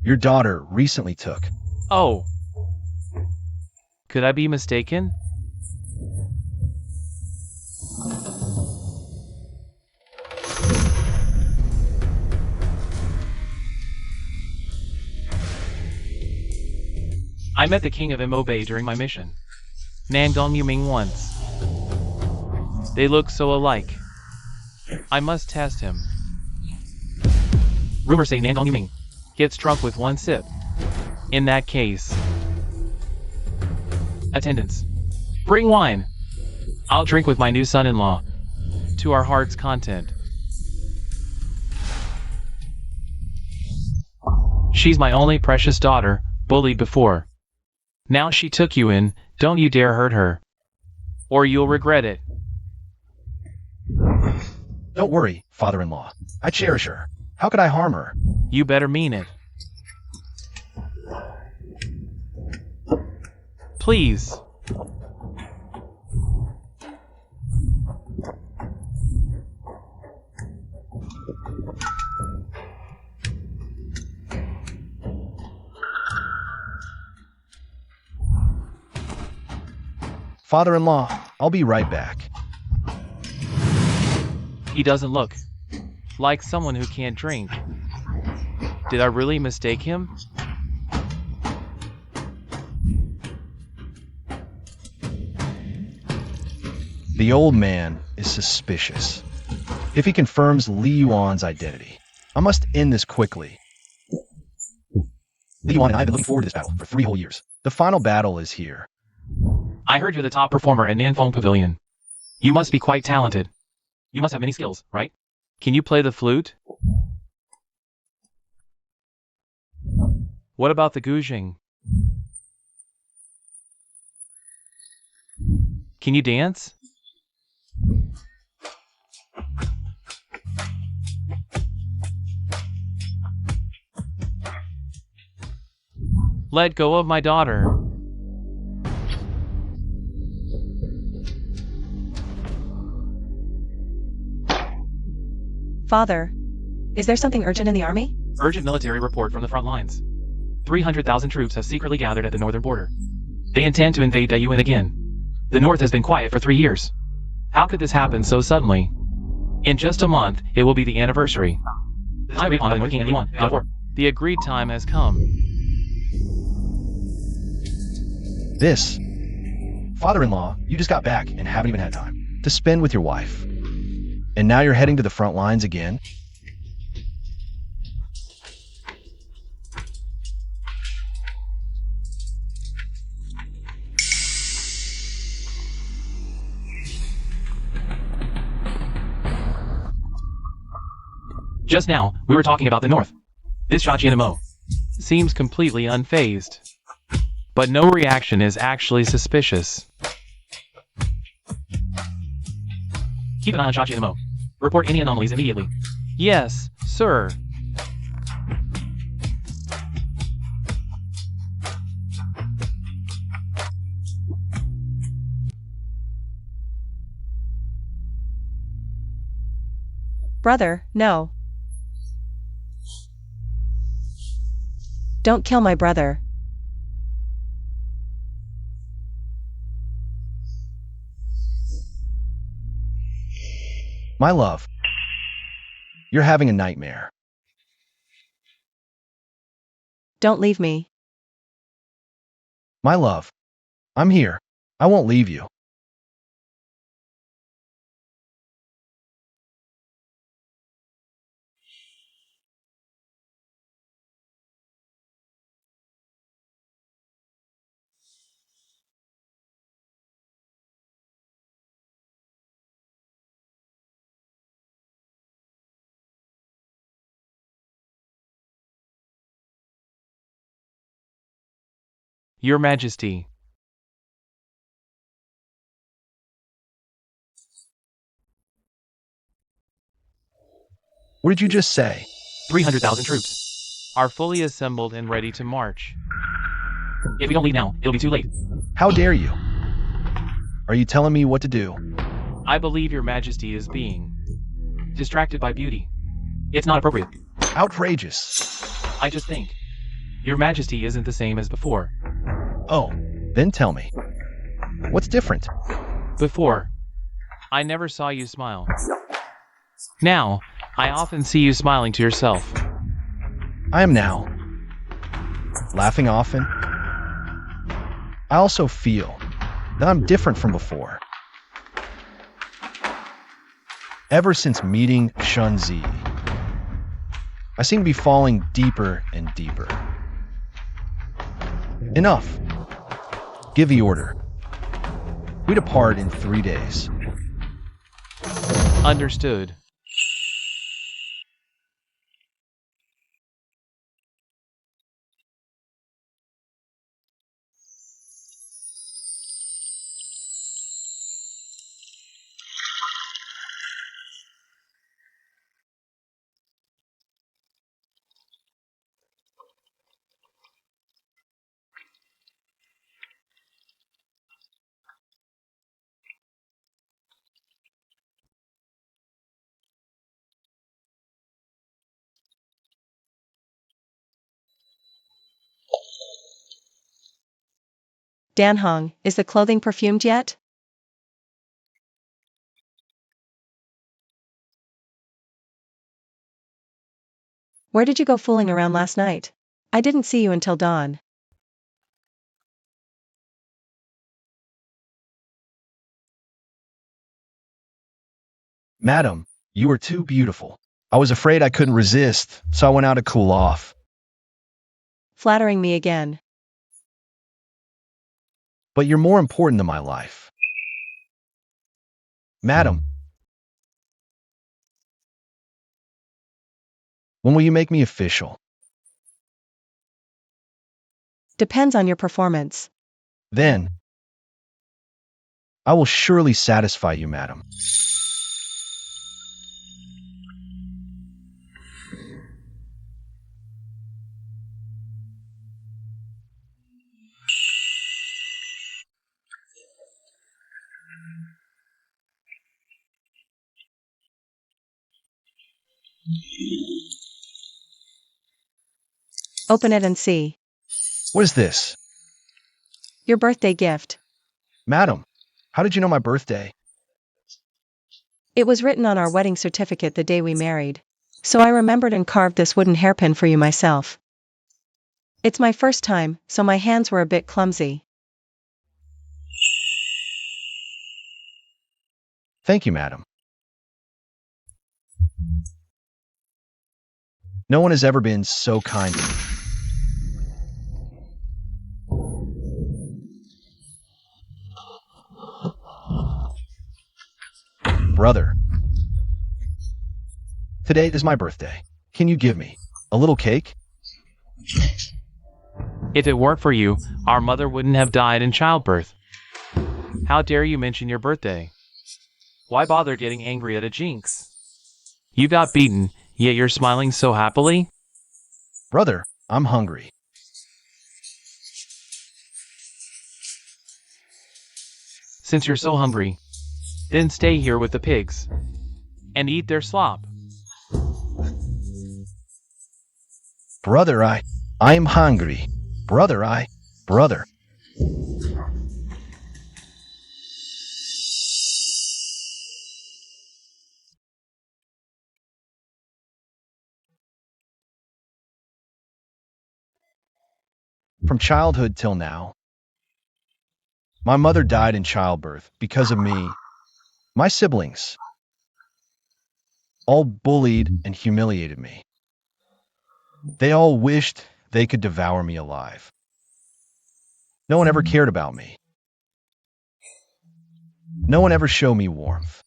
Your daughter recently took. Oh. Could I be mistaken? I met the king of M.O. Bay during my mission, Nangong Yuming, once. They look so alike. I must test him. Rumors say Nangong Yuming gets drunk with 1 sip. In that case, attendants, bring wine. I'll drink with my new son-in-law to our heart's content. She's my only precious daughter, bullied before. Now she took you in, don't you dare hurt her, or you'll regret it. Don't worry, father-in-law. I cherish her. How could I harm her? You better mean it. Please. Father-in-law, I'll be right back. He doesn't look like someone who can't drink. Did I really mistake him? The old man is suspicious. If he confirms Li Yuan's identity, I must end this quickly. Li Yuan and I have been looking forward to this battle for 3 whole years. The final battle is here. I heard you're the top performer at Nanfeng Pavilion. You must be quite talented. You must have many skills, right? Can you play the flute? What about the guzheng? Can you dance? Let go of my daughter. Father, is there something urgent in the army? Urgent military report from the front lines. 300,000 troops have secretly gathered at the northern border. They intend to invade Dayuan again. The north has been quiet for 3 years. How could this happen so suddenly? In just a month, it will be the anniversary. The agreed time has come. This. Father-in-law, you just got back and haven't even had time to spend with your wife. And now you're heading to the front lines again? Just now, we were talking about the North. This Chachianamo seems completely unfazed. But no reaction is actually suspicious. Keep an eye on Chachianamo. Report any anomalies immediately. Yes, sir. Brother, no. Don't kill my brother. My love, you're having a nightmare. Don't leave me. My love, I'm here. I won't leave you. Your Majesty. What did you just say? 300,000 troops are fully assembled and ready to march. If we don't leave now, it'll be too late. How dare you? Are you telling me what to do? I believe your Majesty is being distracted by beauty. It's not appropriate. Outrageous. I just think your Majesty isn't the same as before. Oh, then tell me. What's different? Before, I never saw you smile. Now, I often see you smiling to yourself. I am now. Laughing often. I also feel that I'm different from before. Ever since meeting Shunzi, I seem to be falling deeper and deeper. Enough. Give the order. We depart in 3 days. Understood. Danhong, is the clothing perfumed yet? Where did you go fooling around last night? I didn't see you until dawn. Madam, you are too beautiful. I was afraid I couldn't resist, so I went out to cool off. Flattering me again. But you're more important than my life. Madam, when will you make me official? Depends on your performance. Then, I will surely satisfy you, madam. Open it and see. What is this? Your birthday gift. Madam, how did you know my birthday? It was written on our wedding certificate the day we married. So I remembered and carved this wooden hairpin for you myself. It's my first time, so my hands were a bit clumsy. Thank you, madam. No one has ever been so kind to me. Brother, Today is my birthday. Can you give me a little cake? If it weren't for you, our mother wouldn't have died in childbirth. How dare you mention your birthday? Why bother getting angry at a jinx? You got beaten, yet you're smiling so happily? Brother, I'm hungry. Since you're so hungry, then stay here with the pigs and eat their slop. Brother, I'm hungry. Brother. From childhood till now, my mother died in childbirth because of me. My siblings all bullied and humiliated me. They all wished they could devour me alive. No one ever cared about me. No one ever showed me warmth.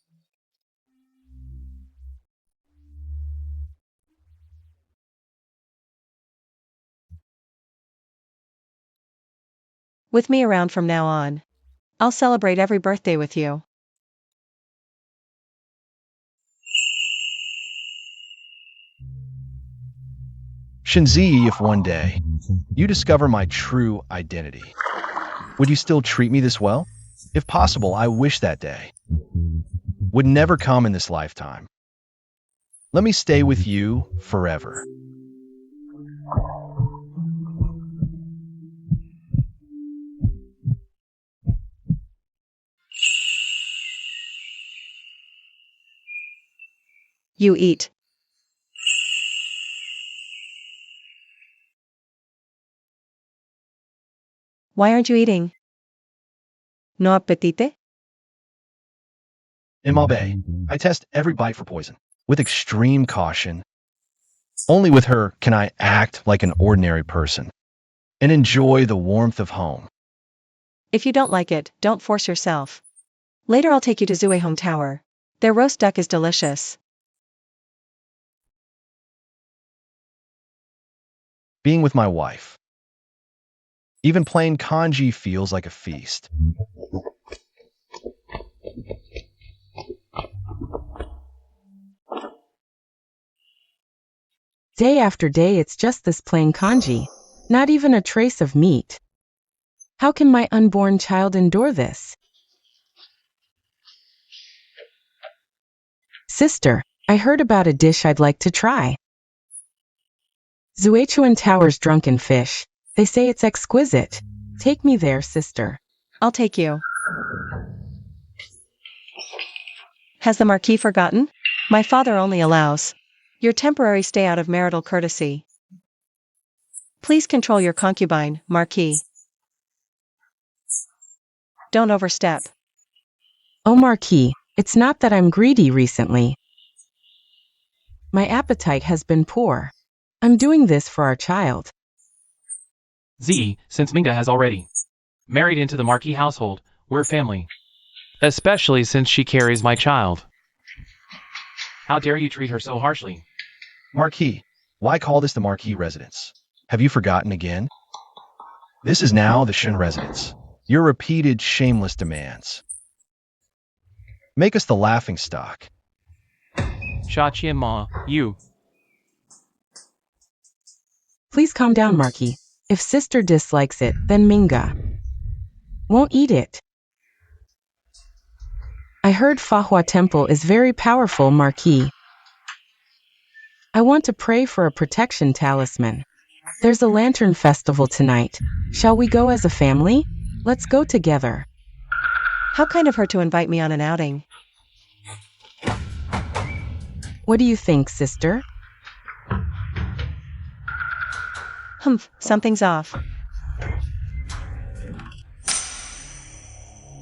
With me around from now on, I'll celebrate every birthday with you. Shinzi, if one day you discover my true identity, would you still treat me this well? If possible, I wish that day would never come in this lifetime. Let me stay with you forever. You eat. Why aren't you eating? No appetite? In Mabe, I test every bite for poison, with extreme caution. Only with her can I act like an ordinary person and enjoy the warmth of home. If you don't like it, don't force yourself. Later I'll take you to Zuehong Tower. Their roast duck is delicious. Being with my wife. Even plain kanji feels like a feast. Day after day it's just this plain kanji, not even a trace of meat. How can my unborn child endure this? Sister, I heard about a dish I'd like to try. Zuechuan Tower's drunken fish. They say it's exquisite. Take me there, sister. I'll take you. Has the Marquis forgotten? My father only allows your temporary stay out of marital courtesy. Please control your concubine, Marquis. Don't overstep. Oh, Marquis, it's not that I'm greedy recently. My appetite has been poor. I'm doing this for our child. Z, since Minga has already married into the Marquis household, we're family. Especially since she carries my child. How dare you treat her so harshly? Marquis, why call this the Marquis residence? Have you forgotten again? This is now the Shin residence. Your repeated shameless demands make us the laughing stock. Cha-chien-ma, you. Please calm down, Marquis. If sister dislikes it, then Minga won't eat it. I heard Fahua Temple is very powerful, Marquis. I want to pray for a protection talisman. There's a lantern festival tonight. Shall we go as a family? Let's go together. How kind of her to invite me on an outing. What do you think, sister? Something's off.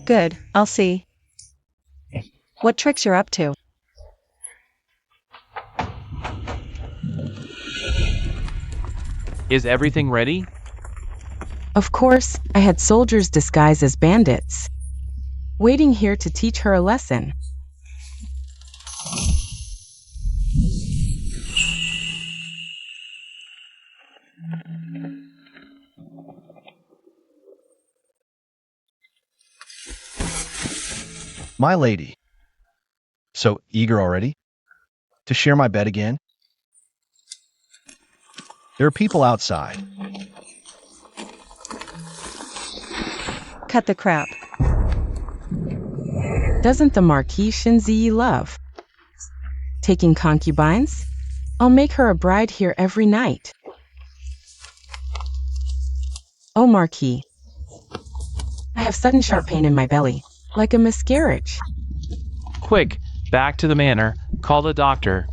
Good, I'll see what tricks you're up to. Is everything ready? Of course, I had soldiers disguised as bandits, waiting here to teach her a lesson. My lady. So eager already? To share my bed again? There are people outside. Cut the crap. Doesn't the Marquis Shinzi love taking concubines? I'll make her a bride here every night. Oh, Marquis. I have sudden sharp pain in my belly, like a miscarriage. Quick, back to the manor. Call the doctor.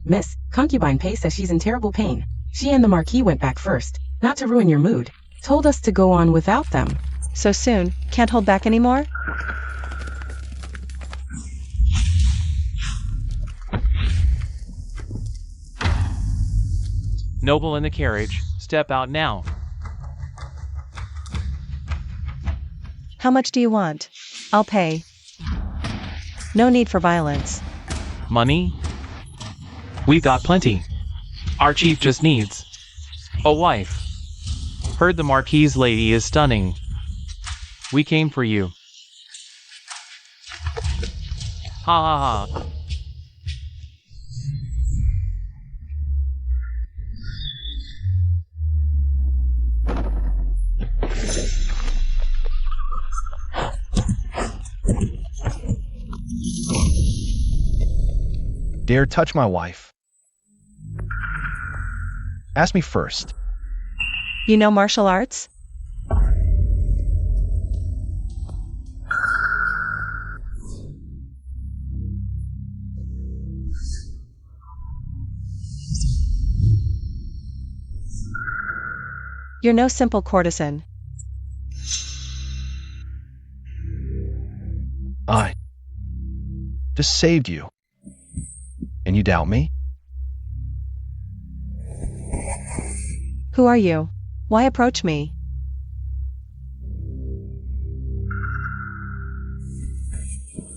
Miss, concubine Pei says she's in terrible pain. She and the Marquis went back first, not to ruin your mood. Told us to go on without them. So soon, can't hold back anymore? Noble in the carriage. Step out now. How much do you want? I'll pay. No need for violence. Money? We've got plenty. Our chief just needs a wife. Heard the Marquis lady is stunning. We came for you. Ha ha ha. Dare touch my wife? Ask me first. You know martial arts? You're no simple courtesan. I just saved you. And you doubt me? Who are you? Why approach me?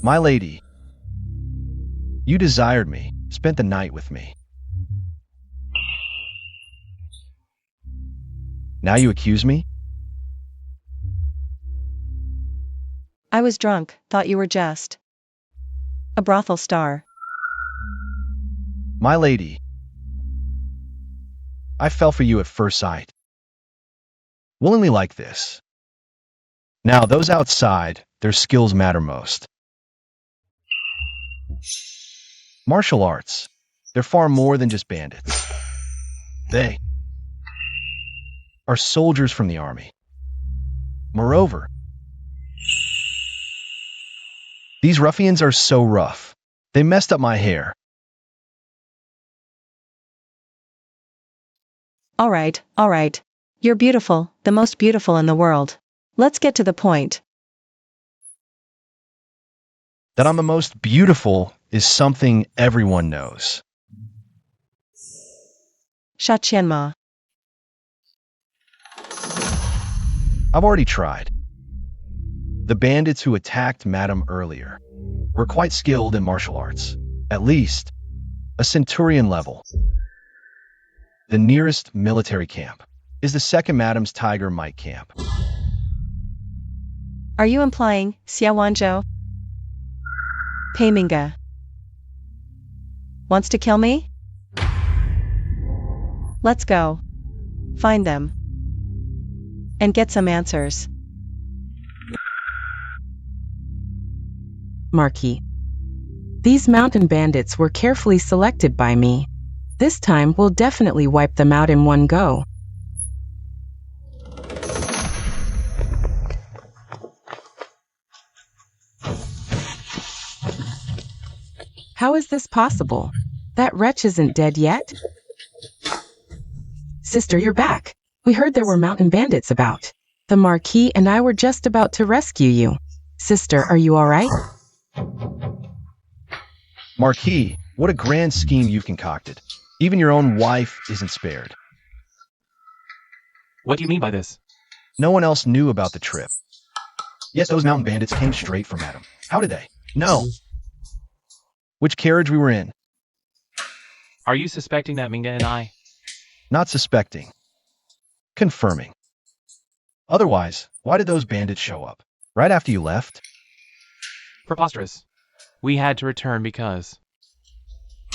My lady, you desired me, spent the night with me. Now you accuse me? I was drunk, thought you were just a brothel star. My lady, I fell for you at first sight. Willingly like this. Now, those outside, their skills matter most. Martial arts, they're far more than just bandits. They are soldiers from the army. Moreover, these ruffians are so rough. They messed up my hair. All right. You're beautiful, the most beautiful in the world. Let's get to the point. That I'm the most beautiful is something everyone knows. Shachienma. I've already tried. The bandits who attacked Madame earlier were quite skilled in martial arts, at least a centurion level. The nearest military camp is the second Madame's Tiger Might camp. Are you implying Xiaowanzhou? Peiminga wants to kill me? Let's go. Find them. And get some answers. Marquis. These mountain bandits were carefully selected by me. This time, we'll definitely wipe them out in one go. How is this possible? That wretch isn't dead yet? Sister, you're back. We heard there were mountain bandits about. The Marquis and I were just about to rescue you. Sister, are you all right? Marquis, what a grand scheme you've concocted. Even your own wife isn't spared. What do you mean by this? No one else knew about the trip. Yes, those mountain bandits came straight from Madame. How did they? No. Which carriage we were in? Are you suspecting that Minga and I? Not suspecting. Confirming. Otherwise, why did those bandits show up? Right after you left? Preposterous. We had to return because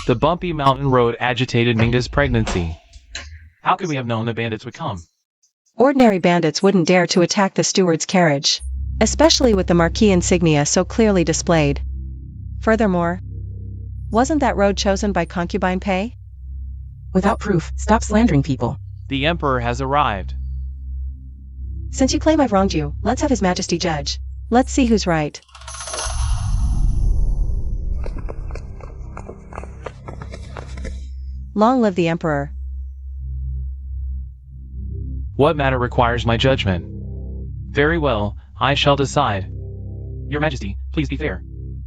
the bumpy mountain road agitated Minga's pregnancy. How could we have known the bandits would come? Ordinary bandits wouldn't dare to attack the steward's carriage, especially with the marquee insignia so clearly displayed. Furthermore, wasn't that road chosen by concubine Pei? Without proof, stop slandering people. The Emperor has arrived. Since you claim I've wronged you, let's have His Majesty judge. Let's see who's right. Long live the Emperor. What matter requires my judgment? Very well, I shall decide. Your Majesty, please be fair.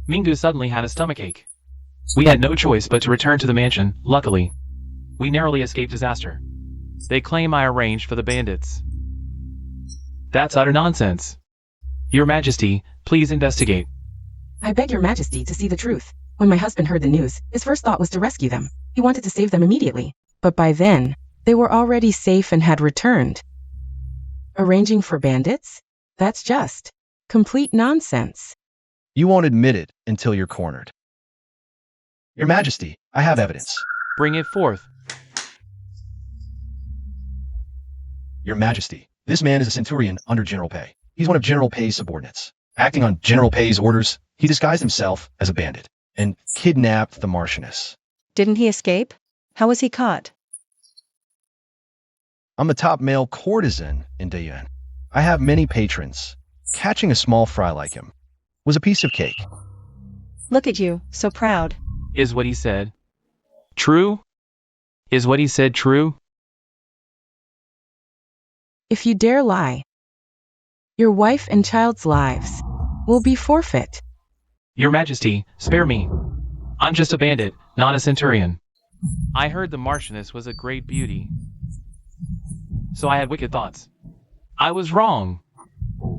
Mingu suddenly had a stomachache. We had no choice but to return to the mansion, luckily. We narrowly escaped disaster. They claim I arranged for the bandits. That's utter nonsense. Your Majesty, please investigate. I beg your majesty to see the truth. When my husband heard the news, his first thought was to rescue them. He wanted to save them immediately. But by then, they were already safe and had returned. Arranging for bandits? That's just complete nonsense. You won't admit it until you're cornered. Your Majesty, I have evidence. Bring it forth. Your Majesty, this man is a centurion under General Pei. He's one of General Pei's subordinates. Acting on General Pei's orders, he disguised himself as a bandit and kidnapped the Marchioness. Didn't he escape? How was he caught? I'm the top male courtesan in Dayuan. I have many patrons. Catching a small fry like him was a piece of cake. Look at you, so proud. Is what he said true? Is what he said true? If you dare lie, your wife and child's lives will be forfeit. Your Majesty, spare me. I'm just a bandit, not a centurion. I heard the Marchioness was a great beauty, so I had wicked thoughts. I was wrong.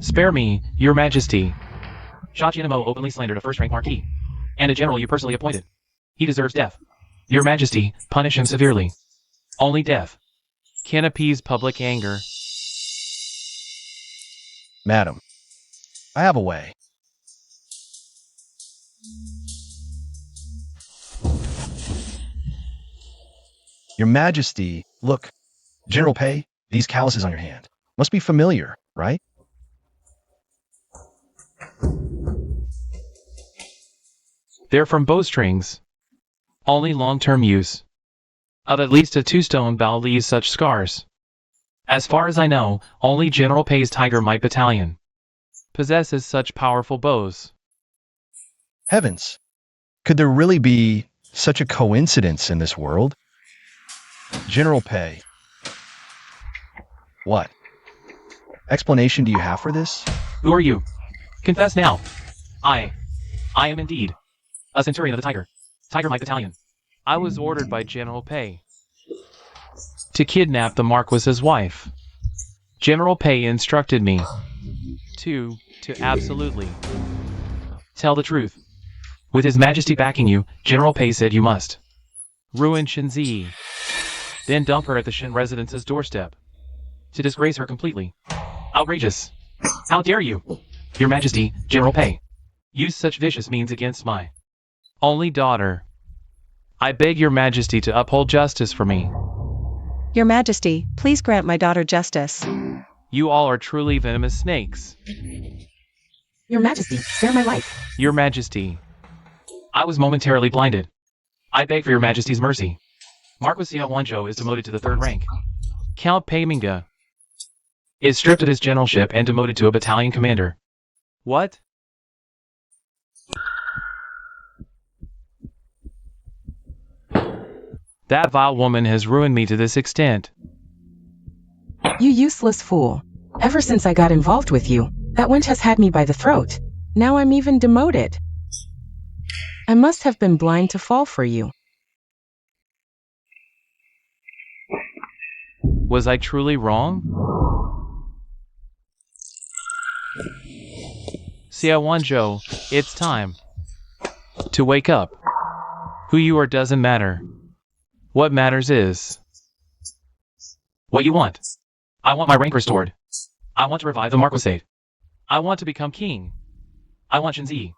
Spare me, Your Majesty. Sha Jianmo openly slandered a first-rank marquis, and a general you personally appointed. He deserves death. Your Majesty, punish him severely. Only death can appease public anger. Madam, I have a way. Your Majesty, look. General Pei, these calluses on your hand must be familiar, right? They're from bowstrings. Only long-term use. Of at least a two-stone bow leaves such scars. As far as I know, only General Pei's Tiger Mite Battalion possesses such powerful bows. Heavens, could there really be such a coincidence in this world? General Pei. What explanation do you have for this? Who are you? Confess now. I am indeed a centurion of the Tiger Mite Battalion. I was ordered by General Pei to kidnap the Marquis's wife. General Pei instructed me to absolutely tell the truth. With His Majesty backing you, General Pei said you must ruin Shenzi, then dump her at the Shen residence's doorstep to disgrace her completely. Outrageous. How dare you, Your Majesty, General Pei, use such vicious means against my only daughter. I beg Your Majesty to uphold justice for me. Your Majesty, please grant my daughter justice. You all are truly venomous snakes. Your Majesty, spare my life. Your Majesty, I was momentarily blinded. I beg for Your Majesty's mercy. Marquis Xia Wanzhou is demoted to the 3rd rank. Count Pei Minga is stripped of his generalship and demoted to a battalion commander. What? That vile woman has ruined me to this extent. You useless fool. Ever since I got involved with you, that wench has had me by the throat. Now I'm even demoted. I must have been blind to fall for you. Was I truly wrong? Xia Wanzhou, it's time to wake up. Who you are doesn't matter. What matters is what you want. I want my rank restored. I want to revive the marquisate. I want to become king. I want Shinzi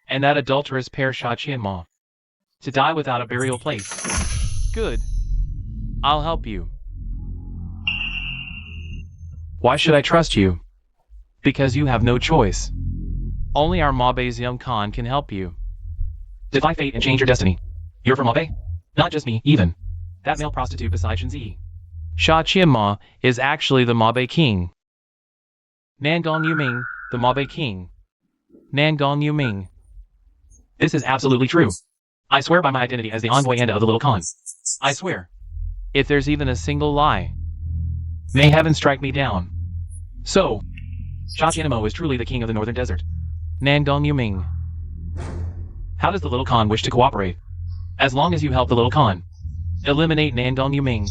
and that adulterous pair Sha Qianma to die without a burial place. Good. I'll help you. Why should I trust you? Because you have no choice. Only our Mabe's young Khan can help you. Defy fate and change your destiny. You're from Mabe? Not just me, even. That male prostitute beside Shinzi. Sha Qianma is actually the Mabe king. Nangong Yuming, the Mabe king. Nangong Yuming. This is absolutely true. I swear by my identity as the envoy and of the little Khan. I swear. If there's even a single lie, may heaven strike me down. So, Sha Qianmo is truly the king of the northern desert. Nangong Yuming. How does the little Khan wish to cooperate? As long as you help the little Khan eliminate Nangong Yuming.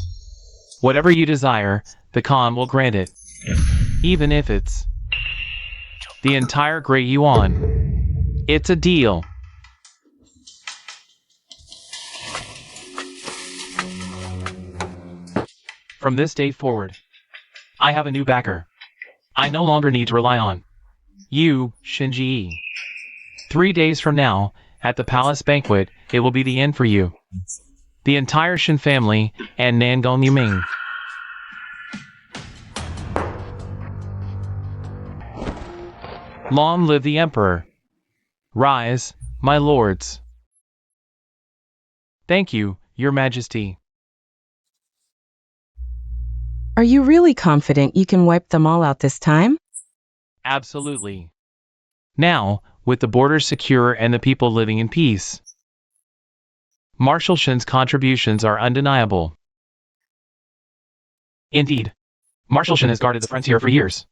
Whatever you desire, the Khan will grant it. Even if it's the entire Great Yuan. It's a deal. From this day forward, I have a new backer. I no longer need to rely on you, Shinji. 3 days from now, at the palace banquet, it will be the end for you, the entire Shin family, and Nangong Yuming. Long live the Emperor. Rise, my lords. Thank you, Your Majesty. Are you really confident you can wipe them all out this time? Absolutely. Now, with the borders secure and the people living in peace, Marshal Shin's contributions are undeniable. Indeed, Marshal Shin has guarded the frontier for years,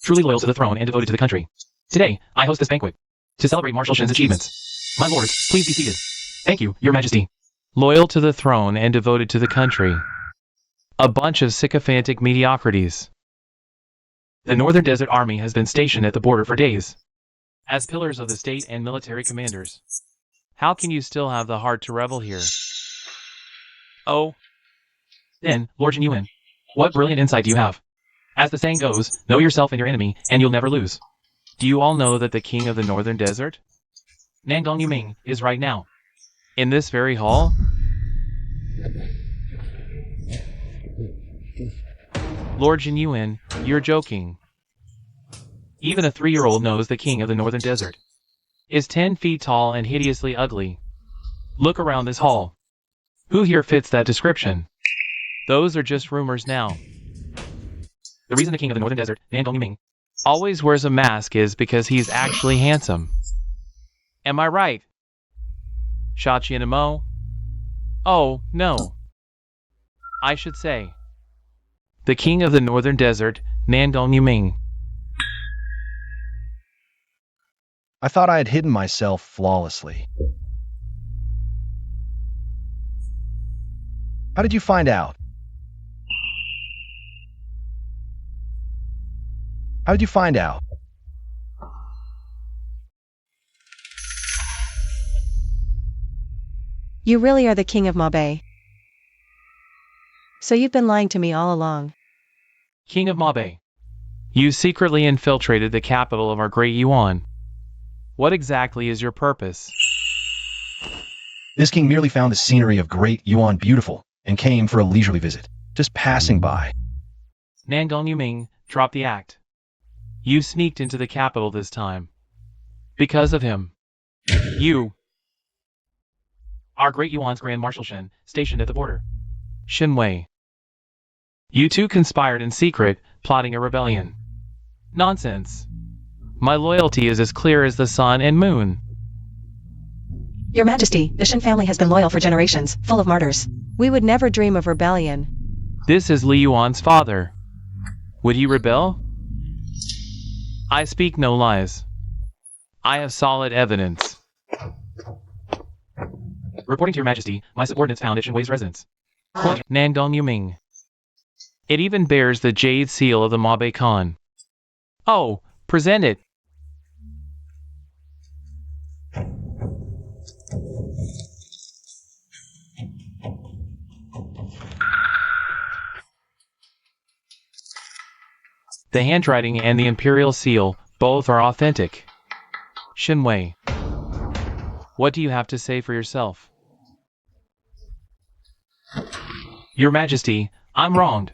truly loyal to the throne and devoted to the country. Today, I host this banquet to celebrate Marshal Shin's achievements. My lords, please be seated. Thank you, Your Majesty. Loyal to the throne and devoted to the country. A bunch of sycophantic mediocrities. The Northern Desert Army has been stationed at the border for days, as pillars of the state and military commanders. How can you still have the heart to rebel here? Oh. Then, Lord Jin Yuan, what brilliant insight do you have? As the saying goes, know yourself and your enemy, and you'll never lose. Do you all know that the king of the Northern Desert, Nangong Yuming, is right now in this very hall? Lord Jin Yuan, you're joking. Even a 3-year-old knows the king of the Northern Desert is 10 feet tall and hideously ugly. Look around this hall. Who here fits that description? Those are just rumors now. The reason the king of the Northern Desert, Nangong Yuming, always wears a mask is because he's actually handsome. Am I right? Sha Qianmo? Oh, no. I should say, the king of the Northern Desert, Nangong Yuming. I thought I had hidden myself flawlessly. How did you find out? How did you find out? You really are the king of Mabe. So you've been lying to me all along. King of Mabe, you secretly infiltrated the capital of our great Yuan. What exactly is your purpose? This king merely found the scenery of Great Yuan beautiful and came for a leisurely visit, just passing by. Nangong Yuming, drop the act. You sneaked into the capital this time. Because of him. You, our great Yuan's Grand Marshal Shin, stationed at the border. Shinwei. You two conspired in secret, plotting a rebellion. Nonsense. My loyalty is as clear as the sun and moon. Your Majesty, the Shin family has been loyal for generations, full of martyrs. We would never dream of rebellion. This is Li Yuan's father. Would he rebel? I speak no lies. I have solid evidence. Reporting to Your Majesty, my subordinates found at Shinwei's residence. Nangong Yuming. It even bears the jade seal of the Mabe Khan. Oh, present it. The handwriting and the imperial seal, both are authentic. Shinwei, what do you have to say for yourself? Your Majesty, I'm wronged.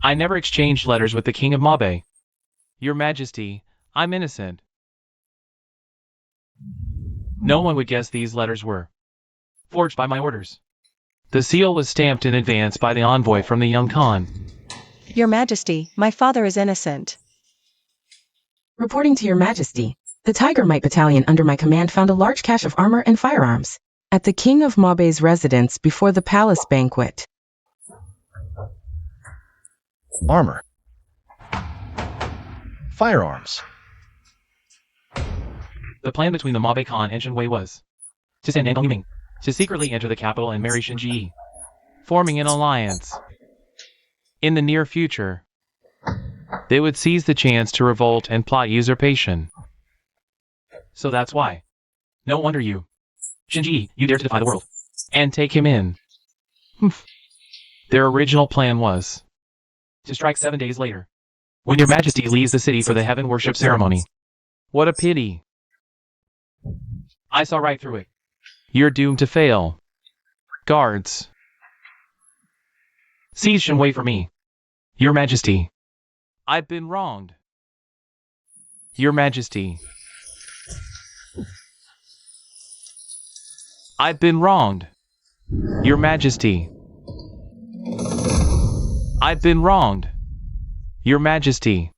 I never exchanged letters with the King of Mabe. Your Majesty, I'm innocent. No one would guess these letters were forged by my orders. The seal was stamped in advance by the envoy from the young Khan. Your Majesty, my father is innocent. Reporting to Your Majesty, the Tiger Mite Battalion under my command found a large cache of armor and firearms at the King of Mabe's residence before the palace banquet. Armor. Firearms. The plan between the Mabe Khan and Shinwei was to send Nangong Yiming to secretly enter the capital and marry Shinji, forming an alliance. In the near future, they would seize the chance to revolt and plot usurpation. So that's why. No wonder you, Shinji, you dare to defy the world and take him in. Their original plan was to strike 7 days later, when Your Majesty leaves the city for the heaven worship ceremony. What a pity. I saw right through it. You're doomed to fail. Guards, seize Shinwei for me. Your Majesty, I've been wronged. Your Majesty, I've been wronged. Your Majesty, I've been wronged. Your Majesty.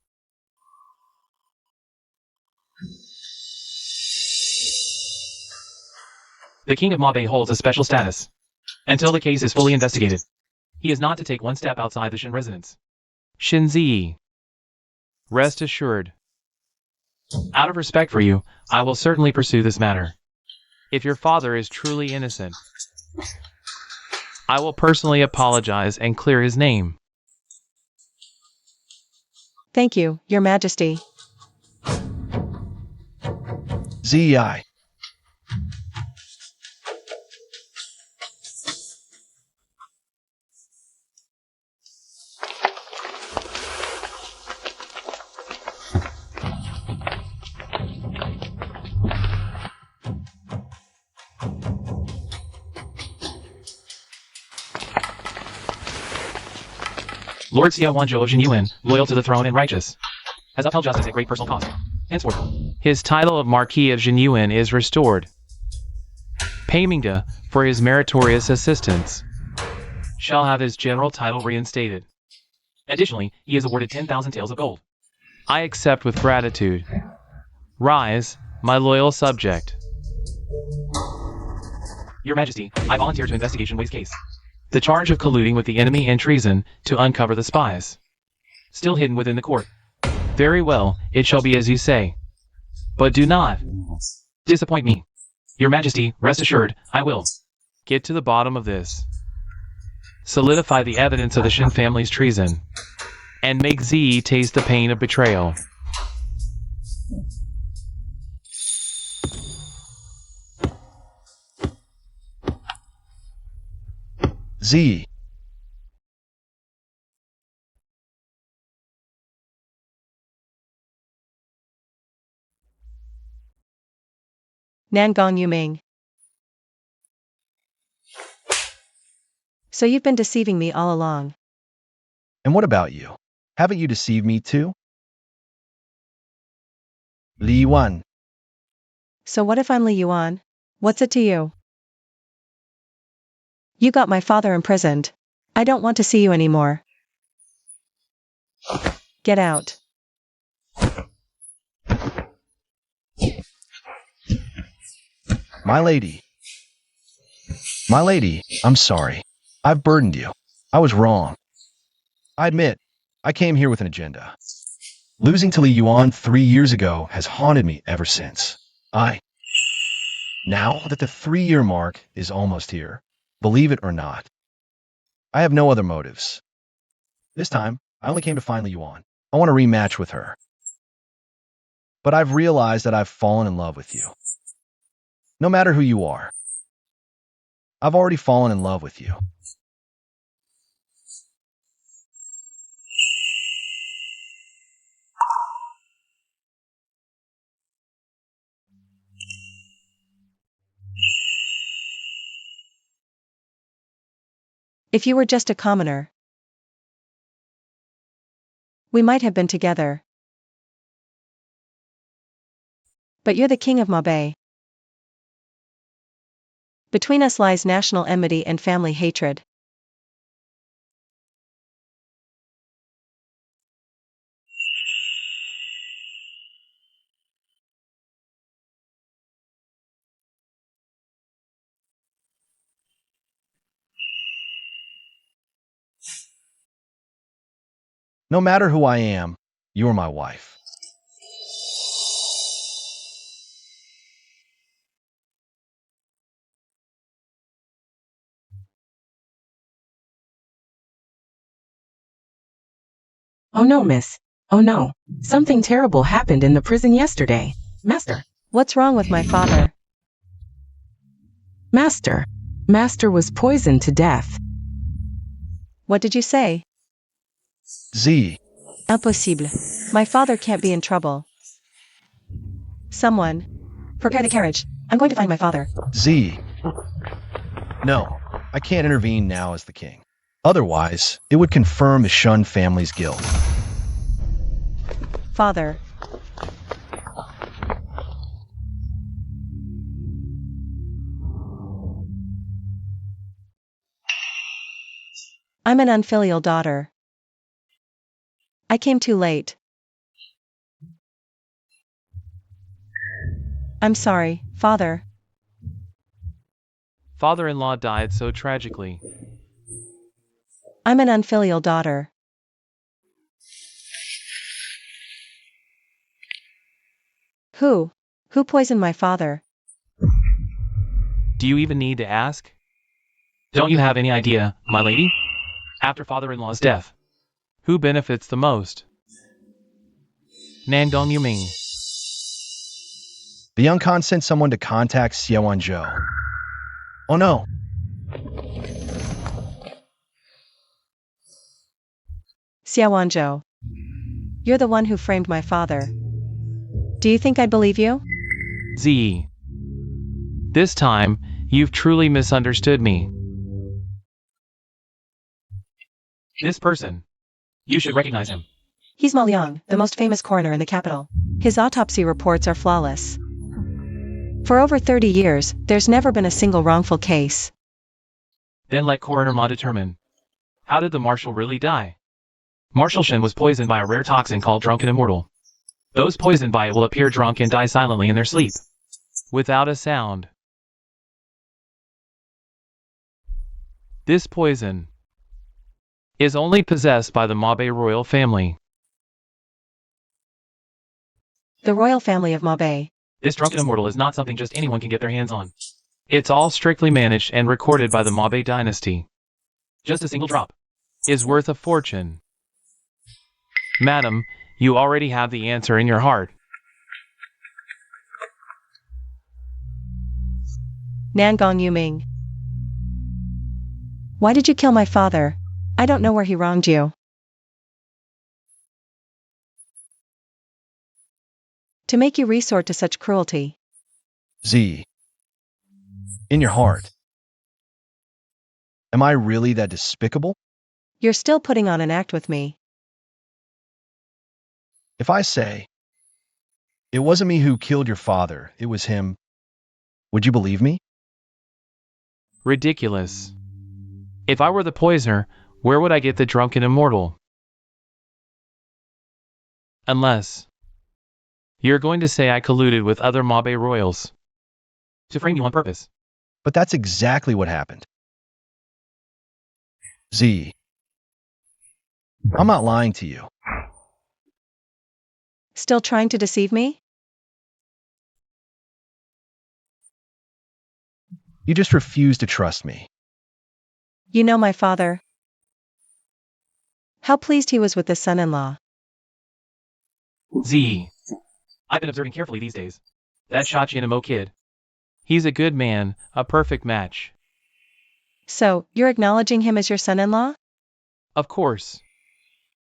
The King of Mabe holds a special status until the case is fully investigated. He is not to take one step outside the Shin residence. Shinzi, rest assured. Out of respect for you, I will certainly pursue this matter. If your father is truly innocent, I will personally apologize and clear his name. Thank you, Your Majesty. ZEI. Lord Xiao Wanzhou of Jinyuan, loyal to the throne and righteous, has upheld justice at great personal cost. Henceforth, his title of Marquis of Jinyuan is restored. Pei Mingde, for his meritorious assistance, shall have his general title reinstated. Additionally, he is awarded 10,000 taels of gold. I accept with gratitude. Rise, my loyal subject. Your Majesty, I volunteer to investigate Shinwei's case. The charge of colluding with the enemy and treason to uncover the spies, still hidden within the court. Very well, it shall be as you say. But do not disappoint me. Your Majesty, rest assured, I will get to the bottom of this. Solidify the evidence of the Shin family's treason, and make Zi taste the pain of betrayal. Z. Nangong Yuming. So you've been deceiving me all along. And what about you? Haven't you deceived me too? Li Yuan. So what if I'm Li Yuan? What's it to you? You got my father imprisoned. I don't want to see you anymore. Get out. My lady. My lady, I'm sorry. I've burdened you. I was wrong. I admit, I came here with an agenda. Losing to Li Yuan 3 years ago has haunted me ever since. Now that the 3-year mark is almost here, believe it or not, I have no other motives. This time, I only came to find Li Yuan. I want to rematch with her. But I've realized that I've fallen in love with you. No matter who you are, I've already fallen in love with you. If you were just a commoner, we might have been together. But you're the king of Mabe. Between us lies national enmity and family hatred. No matter who I am, you're my wife. Oh no, miss. Oh no. Something terrible happened in the prison yesterday. Master. What's wrong with my father? Master. Master was poisoned to death. What did you say? Z. Impossible. My father can't be in trouble. Someone. Prepare the carriage. I'm going to find my father. Z. No, I can't intervene now as the king. Otherwise, it would confirm the Shun family's guilt. Father. I'm an unfilial daughter. I came too late. I'm sorry, Father. Father-in-law died so tragically. I'm an unfilial daughter. Who? Who poisoned my father? Do you even need to ask? Don't you have any idea, my lady? After father-in-law's death, who benefits the most? Nangdong Yuming. The young Khan sent someone to contact Xiaowanzhou. Oh no. Xiaowanzhou. You're the one who framed my father. Do you think I'd believe you? Z. This time, you've truly misunderstood me. This person. You should recognize him. He's Ma Liang, the most famous coroner in the capital. His autopsy reports are flawless. For over 30 years, there's never been a single wrongful case. Then let Coroner Ma determine. How did the Marshal really die? Marshal Shen was poisoned by a rare toxin called drunken immortal. Those poisoned by it will appear drunk and die silently in their sleep. Without a sound. This poison is only possessed by the Mabe royal family. The royal family of Mabe. This drunken immortal is not something just anyone can get their hands on. It's all strictly managed and recorded by the Mabe dynasty. Just a single drop is worth a fortune. Madam, you already have the answer in your heart. Nangong Yuming. Why did you kill my father? I don't know where he wronged you. To make you resort to such cruelty. Z. In your heart. Am I really that despicable? You're still putting on an act with me. If I say, it wasn't me who killed your father, it was him, would you believe me? Ridiculous. If I were the poisoner, where would I get the drunken immortal? Unless you're going to say I colluded with other Mabe royals to frame you on purpose. But that's exactly what happened. Z. I'm not lying to you. Still trying to deceive me? You just refuse to trust me. You know my father. How pleased he was with the son-in-law. Z. I've been observing carefully these days. That Shachinamo kid. He's a good man, a perfect match. So, you're acknowledging him as your son-in-law? Of course.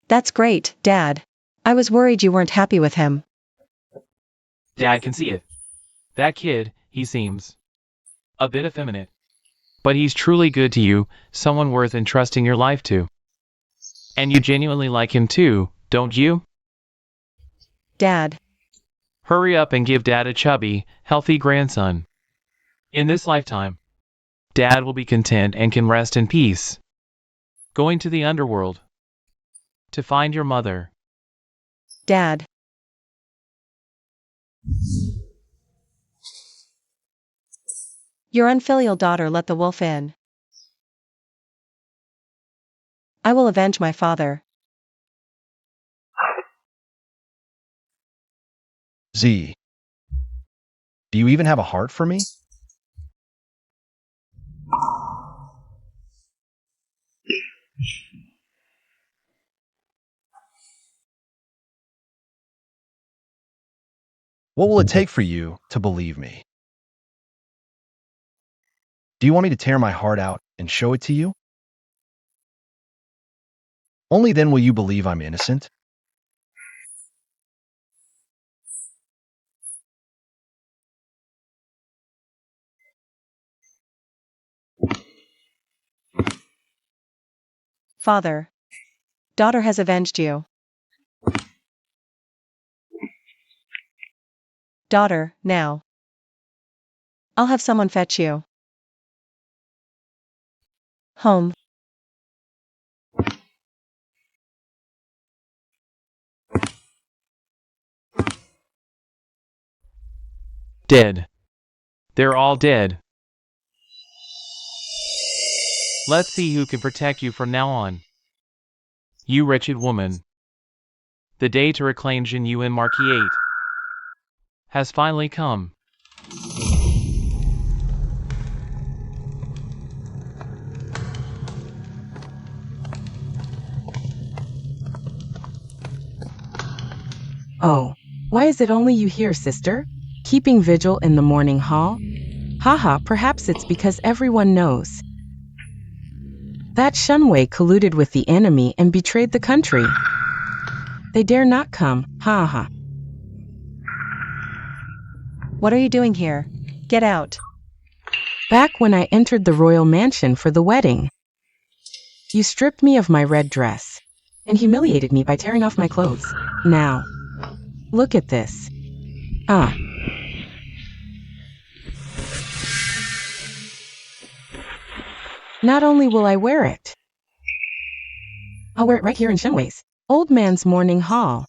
That's great, Dad. I was worried you weren't happy with him. Dad can see it. That kid, he seems a bit effeminate. But he's truly good to you, someone worth entrusting your life to. And you genuinely like him too, don't you? Dad. Hurry up and give Dad a chubby, healthy grandson. In this lifetime, Dad will be content and can rest in peace. Going to the underworld to find your mother. Dad. Your unfilial daughter let the wolf in. I will avenge my father. Z. Do you even have a heart for me? What will it take for you to believe me? Do you want me to tear my heart out and show it to you? Only then will you believe I'm innocent. Father. Daughter has avenged you. Daughter, now. I'll have someone fetch you. Home. Dead. They're all dead. Let's see who can protect you from now on. You wretched woman. The day to reclaim genuine Marquis has finally come. Oh, why is it only you here, sister? Keeping vigil in the morning hall? Haha, perhaps it's because everyone knows that Shunwei colluded with the enemy and betrayed the country. They dare not come, haha. What are you doing here? Get out. Back when I entered the royal mansion for the wedding, you stripped me of my red dress and humiliated me by tearing off my clothes. Now, look at this. Not only will I wear it, I'll wear it right here in Shunwei's old man's morning hall.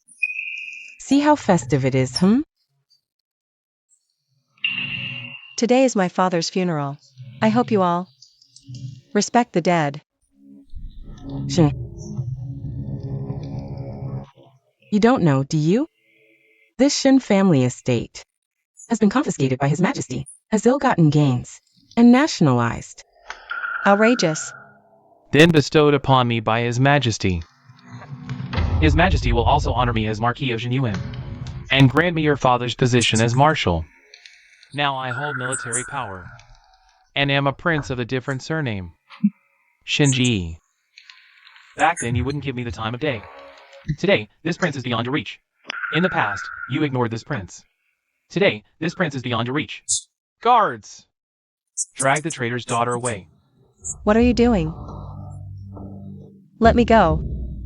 See how festive it is, Today is my father's funeral. I hope you all respect the dead. You don't know, do you? This Shin family estate has been confiscated by His Majesty as ill-gotten gains and nationalized. Outrageous. Then bestowed upon me by His Majesty. His Majesty will also honor me as Marquis of Genuine and grant me your father's position as Marshal. Now I hold military power and am a prince of a different surname, Shinji. Back then you wouldn't give me the time of day. Today, this prince is beyond your reach. In the past, you ignored this prince. Today, this prince is beyond your reach. Guards! Drag the traitor's daughter away. What are you doing? Let me go.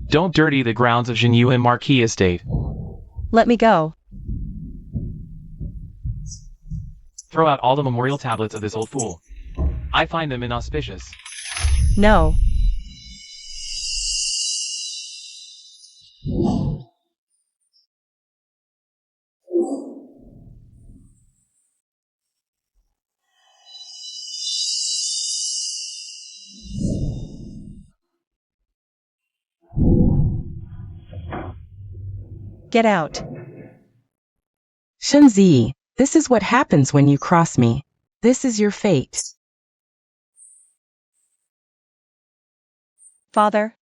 Don't dirty the grounds of Genuine Marquis Estate. Let me go. Throw out all the memorial tablets of this old fool. I find them inauspicious. No. Get out. Shunzi, this is what happens when you cross me. This is your fate. Father.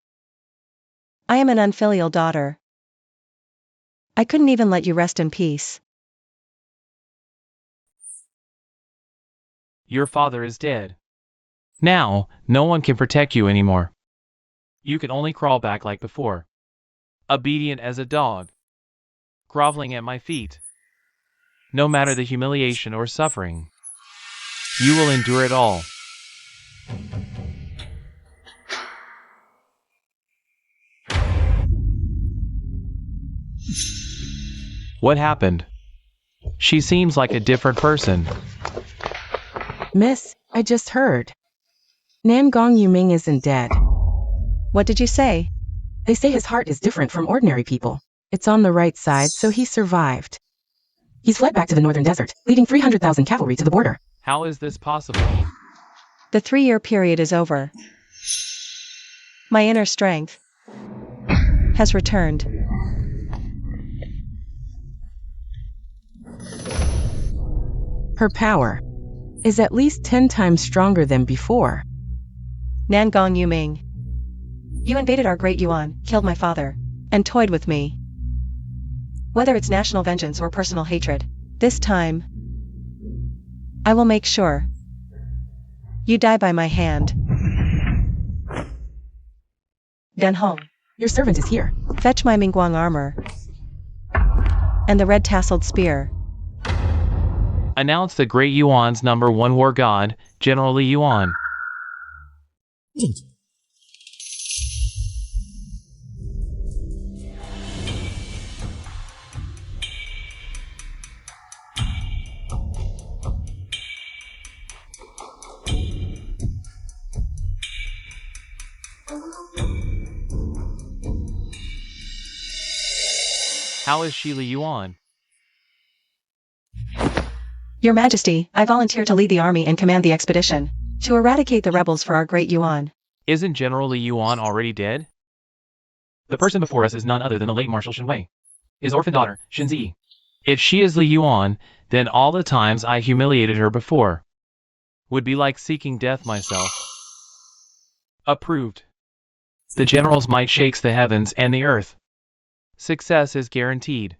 I am an unfilial daughter. I couldn't even let you rest in peace. Your father is dead. Now, no one can protect you anymore. You can only crawl back like before. Obedient as a dog. Groveling at my feet. No matter the humiliation or suffering. You will endure it all. What happened? She seems like a different person. Miss, I just heard. Nangong Yuming isn't dead. What did you say? They say his heart is different from ordinary people. It's on the right side, so he survived. He's fled back to the northern desert, leading 300,000 cavalry to the border. How is this possible? The 3-year period is over. My inner strength has returned. Her power is at least 10 times stronger than before. Nangong Yuming. You invaded our great Yuan, killed my father, and toyed with me. Whether it's national vengeance or personal hatred, this time, I will make sure you die by my hand. Den Hong, Your servant is here. fetch my Mingguang armor and the red tasseled spear. Announce the Great Yuan's #1 war god, General Li Yuan. How is she Li Yuan? Your Majesty, I volunteer to lead the army and command the expedition to eradicate the rebels for our great Yuan. Isn't General Li Yuan already dead? The person before us is none other than the late Marshal Shenwei, his orphan daughter, Shenzi. If she is Li Yuan, then all the times I humiliated her before would be like seeking death myself. Approved. The general's might shakes the heavens and the earth. Success is guaranteed.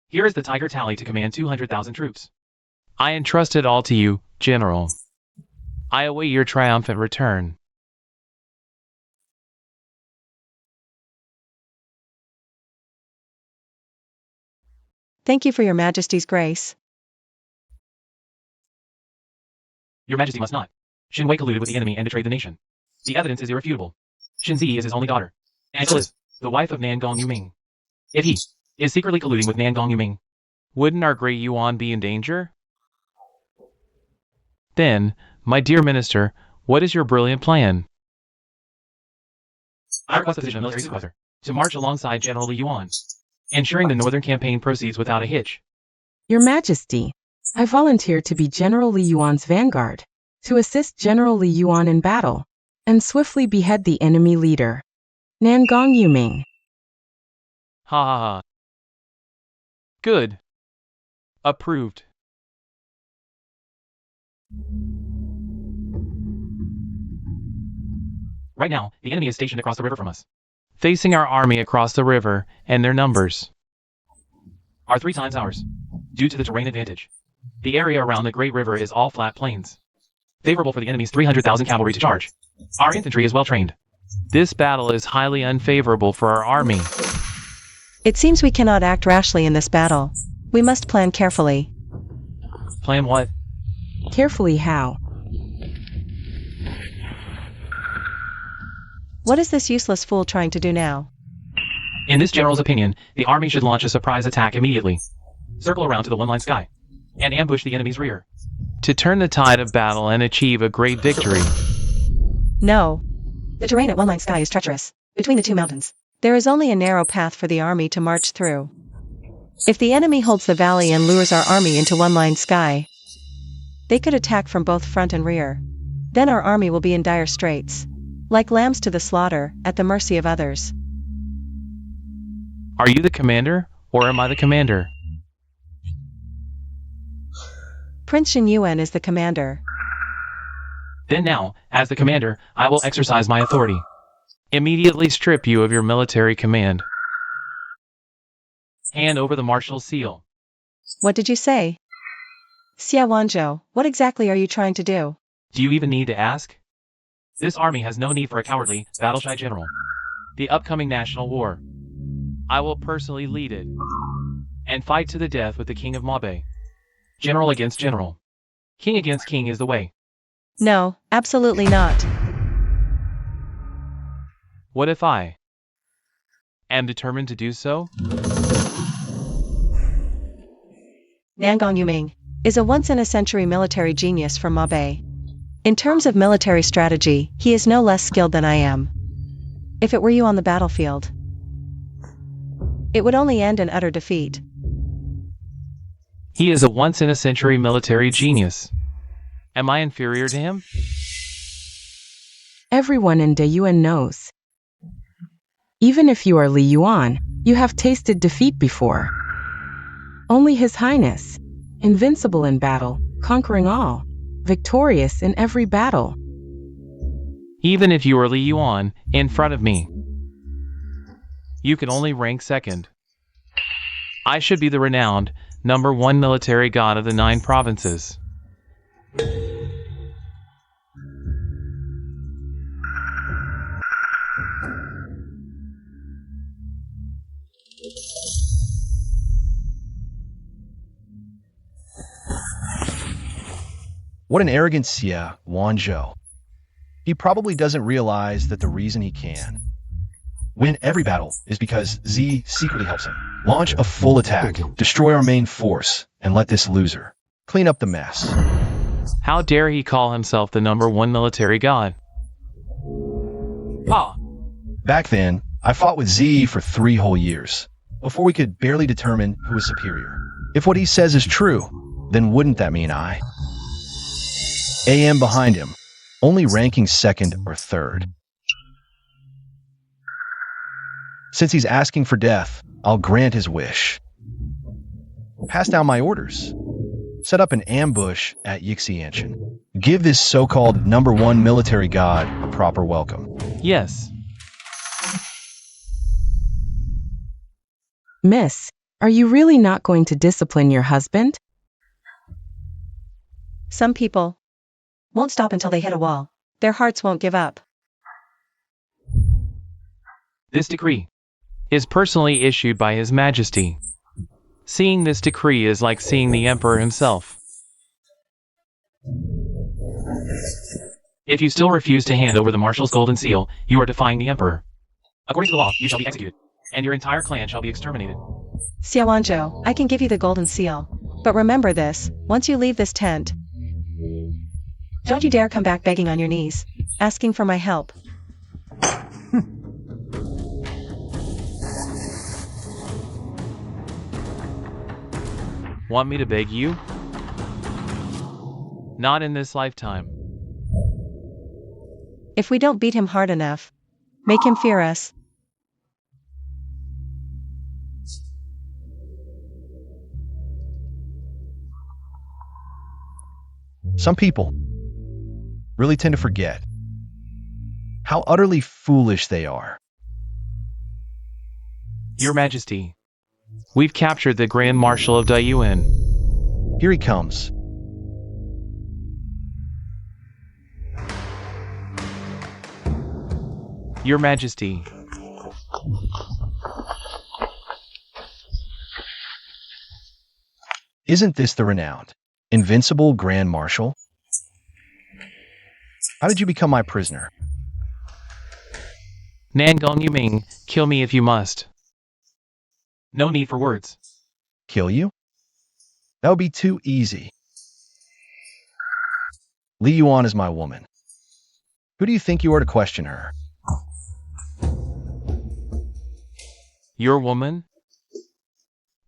Here is the Tiger Tally to command 200,000 troops. I entrust it all to you, General. I await your triumphant return. Thank you for your Majesty's grace. Your Majesty must not. Shenwei colluded with the enemy and betrayed the nation. The evidence is irrefutable. Shenzi is his only daughter, and she is the wife of Nangong Yuming. If he is secretly colluding with Nangong Yuming, wouldn't our great Yuan be in danger? Then, my dear minister, what is your brilliant plan? I request the position of military supervisor to march alongside General Li Yuan, ensuring the northern campaign proceeds without a hitch. Your Majesty, I volunteer to be General Li Yuan's vanguard, to assist General Li Yuan in battle, and swiftly behead the enemy leader, Nangong Yuming. Ha ha ha. Good. Approved. Right now, the enemy is stationed across the river from us, facing our army across the river, and their numbers are 3 times ours, due to the terrain advantage. The area around the Great River is all flat plains, favorable for the enemy's 300,000 cavalry to charge. Our infantry is well trained. This battle is highly unfavorable for our army. It seems we cannot act rashly in this battle. We must plan carefully. Plan what? Carefully how? What is this useless fool trying to do now? In this general's opinion, the army should launch a surprise attack immediately, circle around to the one-line sky, and ambush the enemy's rear, to turn the tide of battle and achieve a great victory. No. The terrain at one line sky is treacherous, between the 2 mountains. There is only a narrow path for the army to march through. If the enemy holds the valley and lures our army into one line sky, they could attack from both front and rear. Then our army will be in dire straits, like lambs to the slaughter, at the mercy of others. Are you the commander, or am I the commander? Prince Shen Yuan is the commander. Then now, as the commander, I will exercise my authority. Immediately strip you of your military command. Hand over the marshal's seal. What did you say? Xia Wanzhou, what exactly are you trying to do? Do you even need to ask? This army has no need for a cowardly, battle-shy general. The upcoming national war, I will personally lead it, and fight to the death with the king of Mabe. General against general. King against king is the way. No, absolutely not. What if I am determined to do so? Nangong Yuming is a once-in-a-century military genius from Mabe. In terms of military strategy, he is no less skilled than I am. If it were you on the battlefield, it would only end in utter defeat. He is a once-in-a-century military genius. Am I inferior to him? Everyone in Dayuan knows. Even if you are Li Yuan, you have tasted defeat before. Only His Highness, invincible in battle, conquering all, victorious in every battle. Even if you are Li Yuan in front of me, you can only rank second. I should be the renowned #1 military god of the 9 provinces. What an arrogant Xia Wanzhou. He probably doesn't realize that the reason he can win every battle is because Z secretly helps him. Launch a full attack, destroy our main force, and let this loser clean up the mess. How dare he call himself the #1 military god? Ah, Back then, I fought with Z for 3 whole years, before we could barely determine who was superior. If what he says is true, then wouldn't that mean I am behind him, only ranking 2nd or 3rd? Since he's asking for death, I'll grant his wish. Pass down my orders. Set up an ambush at Yixianshan. Give this so-called #1 military god a proper welcome. yes. Miss, are you really not going to discipline your husband? Some people won't stop until they hit a wall. Their hearts won't give up. This decree is personally issued by His Majesty. Seeing this decree is like seeing the Emperor himself. If you still refuse to hand over the Marshal's golden seal, you are defying the Emperor. According to the law, you shall be executed, and your entire clan shall be exterminated. Xia Wanzhou, I can give you the golden seal. But remember this, once you leave this tent, don't you dare come back begging on your knees, asking for my help. Want me to beg you? Not in this lifetime. If we don't beat him hard enough, make him fear us. Some people really tend to forget how utterly foolish they are. Your Majesty, we've captured the Grand Marshal of Dayuan. Here he comes. Your Majesty. Isn't this the renowned, invincible Grand Marshal? How did you become my prisoner? Nangong Yuming, kill me if you must. No need for words. Kill you? That would be too easy. Li Yuan is my woman. Who do you think you are to question her? Your woman?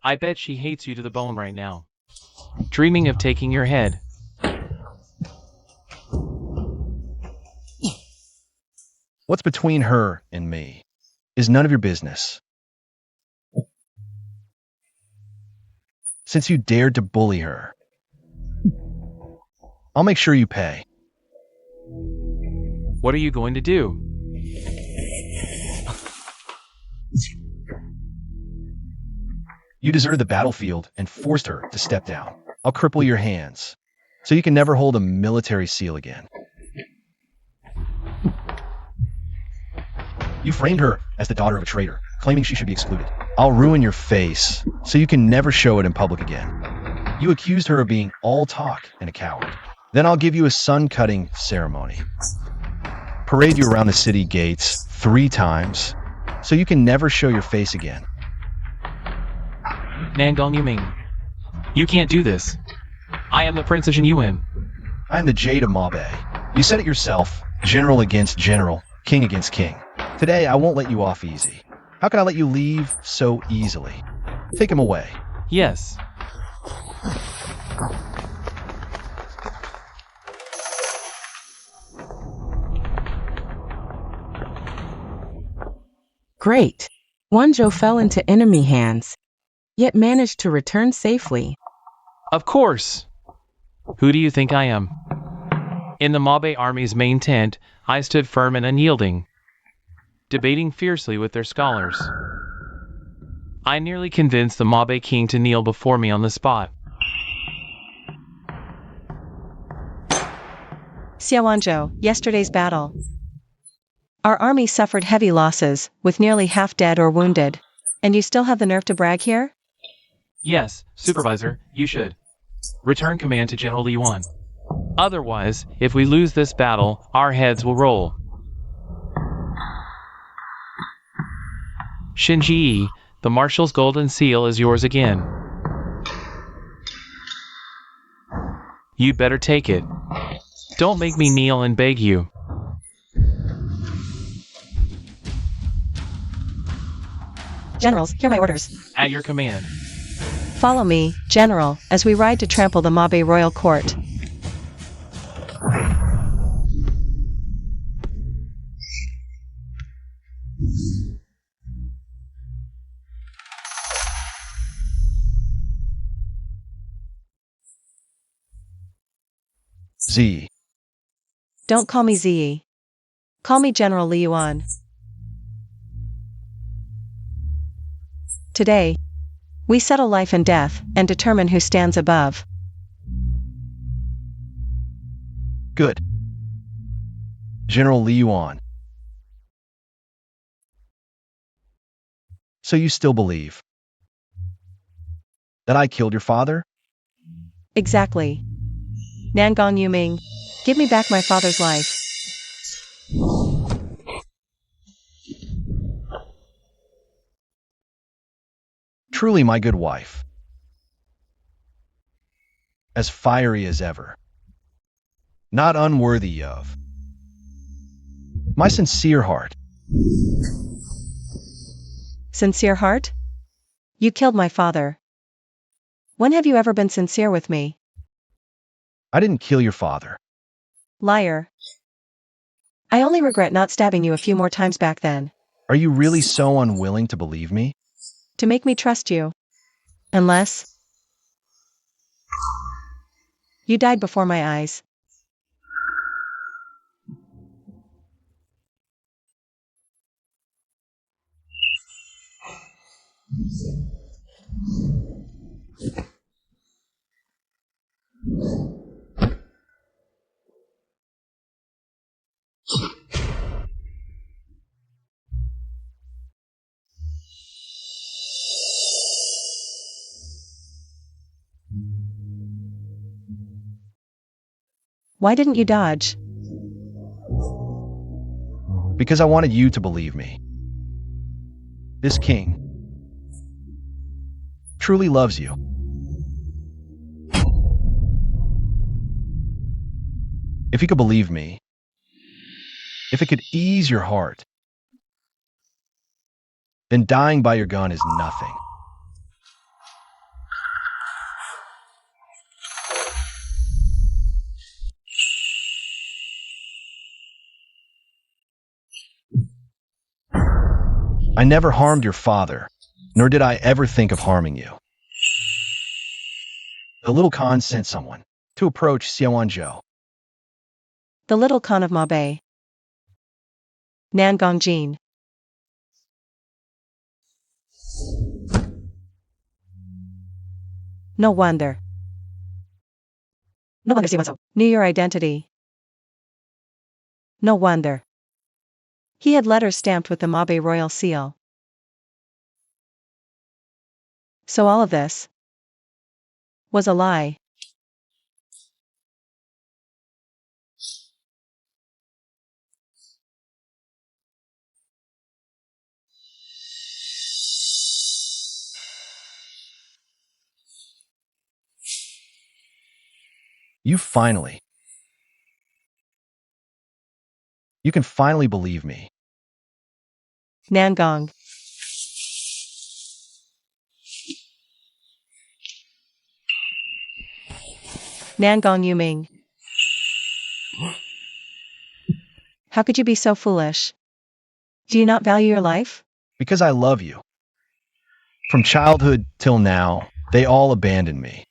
I bet she hates you to the bone right now. Dreaming of taking your head. What's between her and me is none of your business. Since you dared to bully her, I'll make sure you pay. What are you going to do? You deserted the battlefield and forced her to step down. I'll cripple your hands, so you can never hold a military seal again. You framed her as the daughter of a traitor, claiming she should be excluded. I'll ruin your face, so you can never show it in public again. You accused her of being all talk and a coward. Then I'll give you a sun-cutting ceremony. Parade you around the city gates 3 times, so you can never show your face again. Nangong Yuming. You can't do this. I am the Princess Yuan. I am the Jade of Mabe. You said it yourself, general against general, king against king. Today, I won't let you off easy. How can I let you leave so easily? Take him away. Yes. Great. Wanzhou fell into enemy hands, yet managed to return safely. Of course. Who do you think I am? In the Mabe army's main tent, I stood firm and unyielding, debating fiercely with their scholars. I nearly convinced the Mabe king to kneel before me on the spot. Xiaowanzhou, yesterday's battle. Our army suffered heavy losses, with nearly half dead or wounded. And you still have the nerve to brag here? Yes, Supervisor, you should. Return command to General Li Yuan. Otherwise, if we lose this battle, our heads will roll. Shinji, the Marshal's golden seal is yours again. You'd better take it. Don't make me kneel and beg you. Generals, hear my orders. At your command. Follow me, General, as we ride to trample the Mabe royal court. Z. Don't call me Zi. Call me General Li Yuan. Today, we settle life and death, and determine who stands above. Good. General Li Yuan. So you still believe that I killed your father? Exactly. Nangong Yuming, give me back my father's life. Truly my good wife. As fiery as ever. Not unworthy of my sincere heart. Sincere heart? You killed my father. When have you ever been sincere with me? I didn't kill your father. Liar. I only regret not stabbing you a few more times back then. Are you really so unwilling to believe me? To make me trust you. Unless you died before my eyes. Why didn't you dodge? Because I wanted you to believe me. This king truly loves you. If you could believe me, if it could ease your heart, then dying by your gun is nothing. I never harmed your father, nor did I ever think of harming you. The little Khan sent someone to approach Xiaowanzhou. The little Khan of Mabe. Nangong Jin. No wonder. No wonder Xiaowanzhou knew your identity. No wonder. He had letters stamped with the Mabe royal seal. So all of this was a lie. You finally. You can finally believe me. Nangong. Nangong Yuming. How could you be so foolish? Do you not value your life? Because I love you. From childhood till now, they all abandoned me,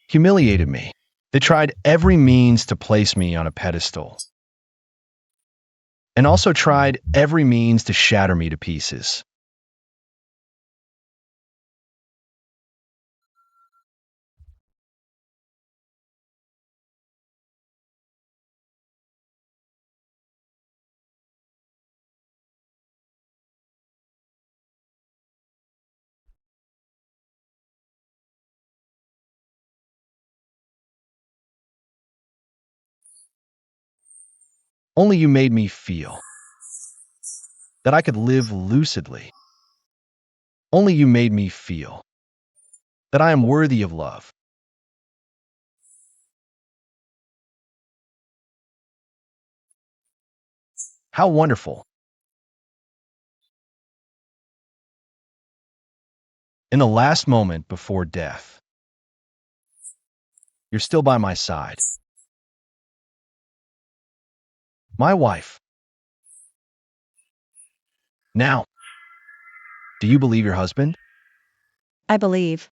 humiliated me. They tried every means to place me on a pedestal, and also tried every means to shatter me to pieces. Only you made me feel that I could live lucidly. Only you made me feel that I am worthy of love. How wonderful. In the last moment before death, you're still by my side. My wife. Now, do you believe your husband? I believe.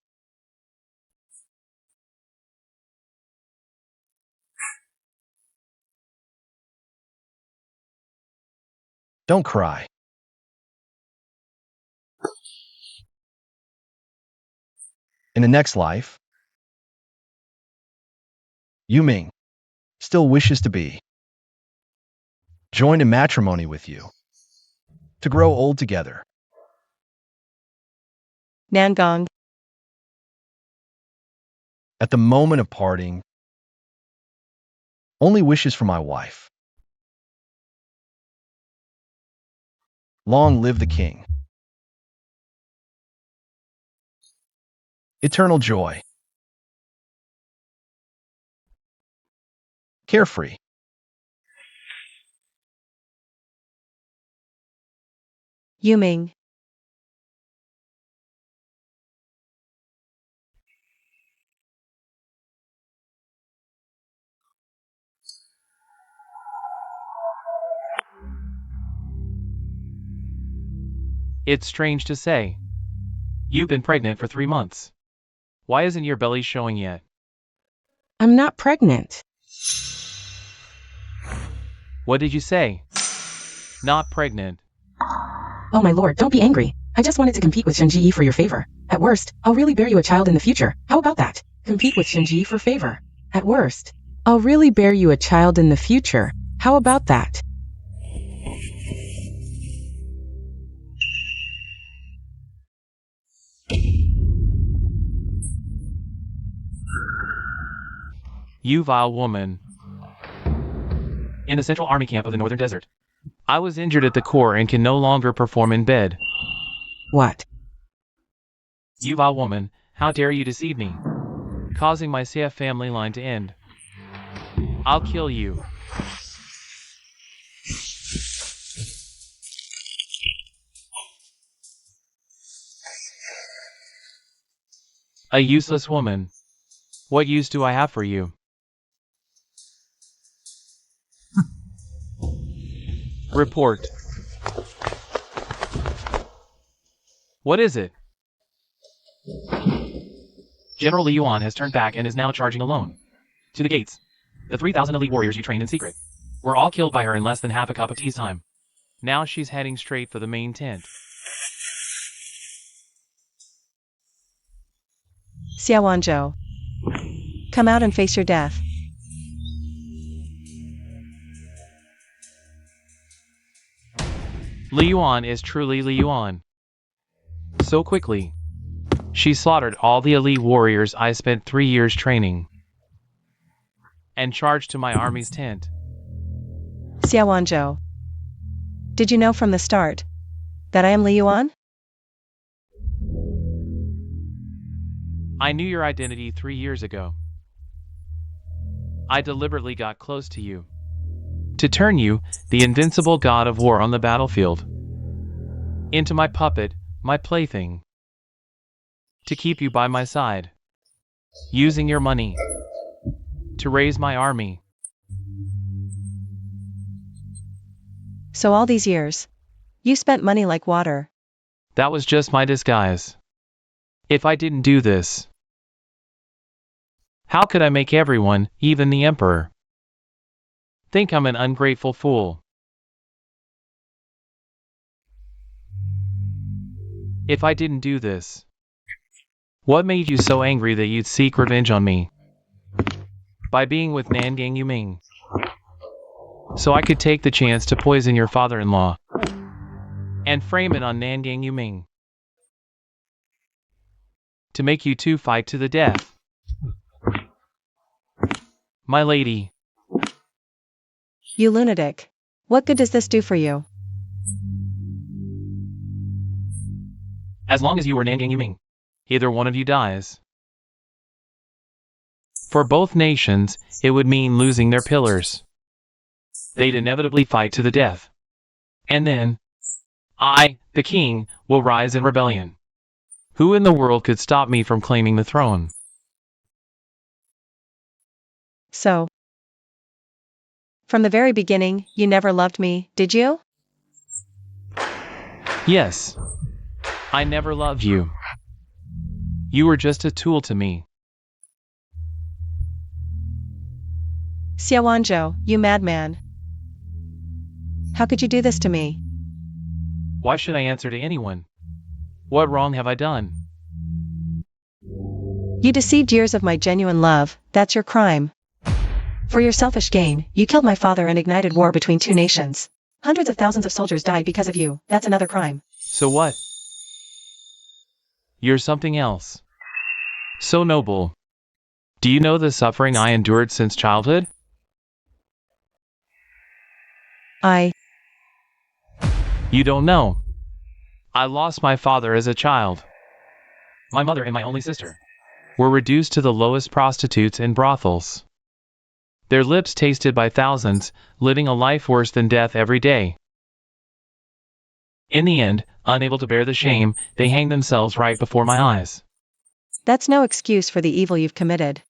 Don't cry. In the next life, Yu Ming still wishes to be joined in matrimony with you, to grow old together. Nangong. At the moment of parting, only wishes for my wife. Long live the king. Eternal joy. Carefree. Yuming. It's strange to say. You've been pregnant for 3 months. Why isn't your belly showing yet? I'm not pregnant. What did you say? Not pregnant. Oh my lord, don't be angry. I just wanted to compete with Shinji for your favor. At worst, I'll really bear you a child in the future. How about that? Compete with Shinji for favor. At worst, I'll really bear you a child in the future. How about that? You vile woman. In the Central Army camp of the Northern Desert. I was injured at the core and can no longer perform in bed. What? You vile woman, how dare you deceive me? Causing my safe family line to end. I'll kill you. A useless woman. What use do I have for you? Report. What is it? General Li Yuan has turned back and is now charging alone. To the gates. The 3,000 elite warriors you trained in secret were all killed by her in less than half a cup of tea's time. Now she's heading straight for the main tent. Xiaowanzhou. Come out and face your death. Li Yuan is truly Li Yuan. So quickly. She slaughtered all the elite warriors I spent 3 years training. And charged to my army's tent. Xiaowanzhou. Did you know from the start that I am Li Yuan? I knew your identity 3 years ago. I deliberately got close to you. To turn you, the invincible god of war on the battlefield, into my puppet, my plaything. To keep you by my side. Using your money. To raise my army. So all these years, you spent money like water. That was just my disguise. If I didn't do this, how could I make everyone, even the emperor, think I'm an ungrateful fool? If I didn't do this, what made you so angry that you'd seek revenge on me? By being with Nangang Yuming. So I could take the chance to poison your father-in-law and frame it on Nangang Yuming. To make you two fight to the death. My lady. You lunatic. What good does this do for you? As long as you are Nangang Yuming, either one of you dies. For both nations, it would mean losing their pillars. They'd inevitably fight to the death. And then, I, the king, will rise in rebellion. Who in the world could stop me from claiming the throne? So, from the very beginning, you never loved me, did you? Yes. I never loved you. You were just a tool to me. Xiaowanzhou, you madman. How could you do this to me? Why should I answer to anyone? What wrong have I done? You deceived years of my genuine love, that's your crime. For your selfish gain, you killed my father and ignited war between two nations. Hundreds of thousands of soldiers died because of you, that's another crime. So what? You're something else. So noble. Do you know the suffering I endured since childhood? You don't know. I lost my father as a child. My mother and my only sister were reduced to the lowest prostitutes in brothels. Their lips tasted by thousands, living a life worse than death every day. In the end, unable to bear the shame, they hanged themselves right before my eyes. That's no excuse for the evil you've committed.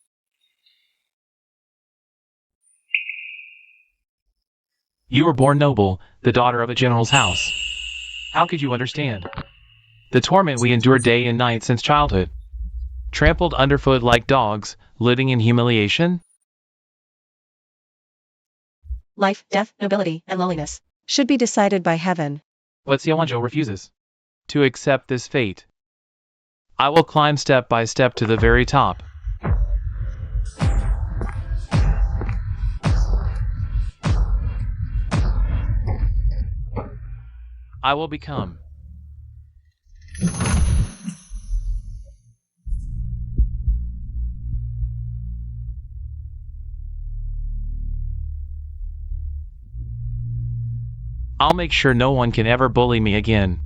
You were born noble, the daughter of a general's house. How could you understand the torment we endured day and night since childhood? Trampled underfoot like dogs, living in humiliation? Life, death, nobility, and lowliness should be decided by heaven. But Xiaowanzhou refuses to accept this fate. I will climb step by step to the very top. I will become I'll make sure no one can ever bully me again.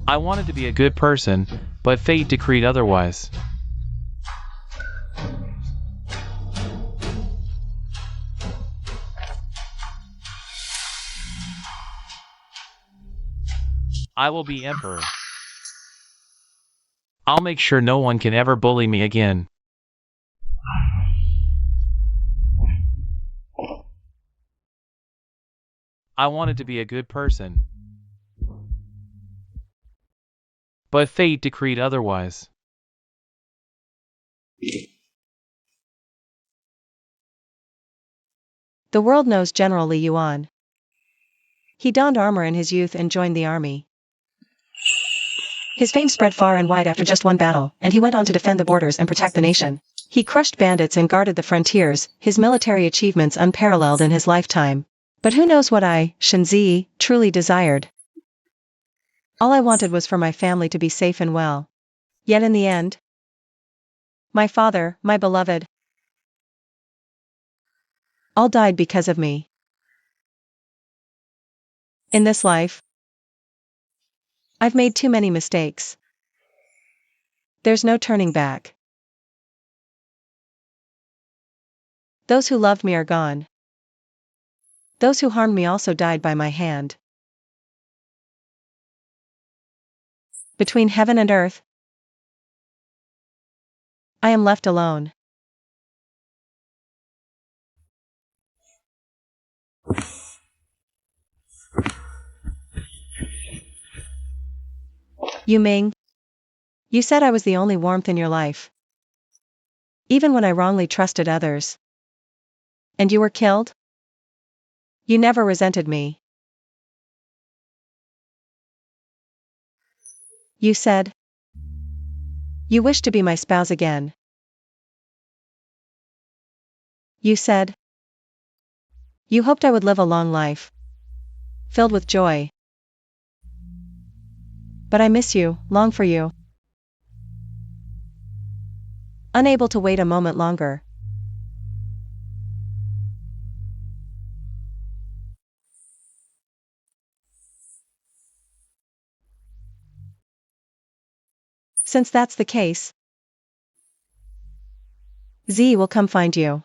I wanted to be a good person, but fate decreed otherwise. I will be emperor. I'll make sure no one can ever bully me again. I wanted to be a good person, but fate decreed otherwise. The world knows General Li Yuan. He donned armor in his youth and joined the army. His fame spread far and wide after just one battle, and he went on to defend the borders and protect the nation. He crushed bandits and guarded the frontiers, his military achievements unparalleled in his lifetime. But who knows what I, Shenzi, truly desired? All I wanted was for my family to be safe and well. Yet in the end, my father, my beloved, all died because of me. In this life, I've made too many mistakes. There's no turning back. Those who loved me are gone. Those who harmed me also died by my hand. Between heaven and earth, I am left alone. You Ming, you said I was the only warmth in your life. Even when I wrongly trusted others. And you were killed? You never resented me. You said you wished to be my spouse again. You said you hoped I would live a long life, filled with joy. But I miss you, long for you. Unable to wait a moment longer. Since that's the case, Z will come find you.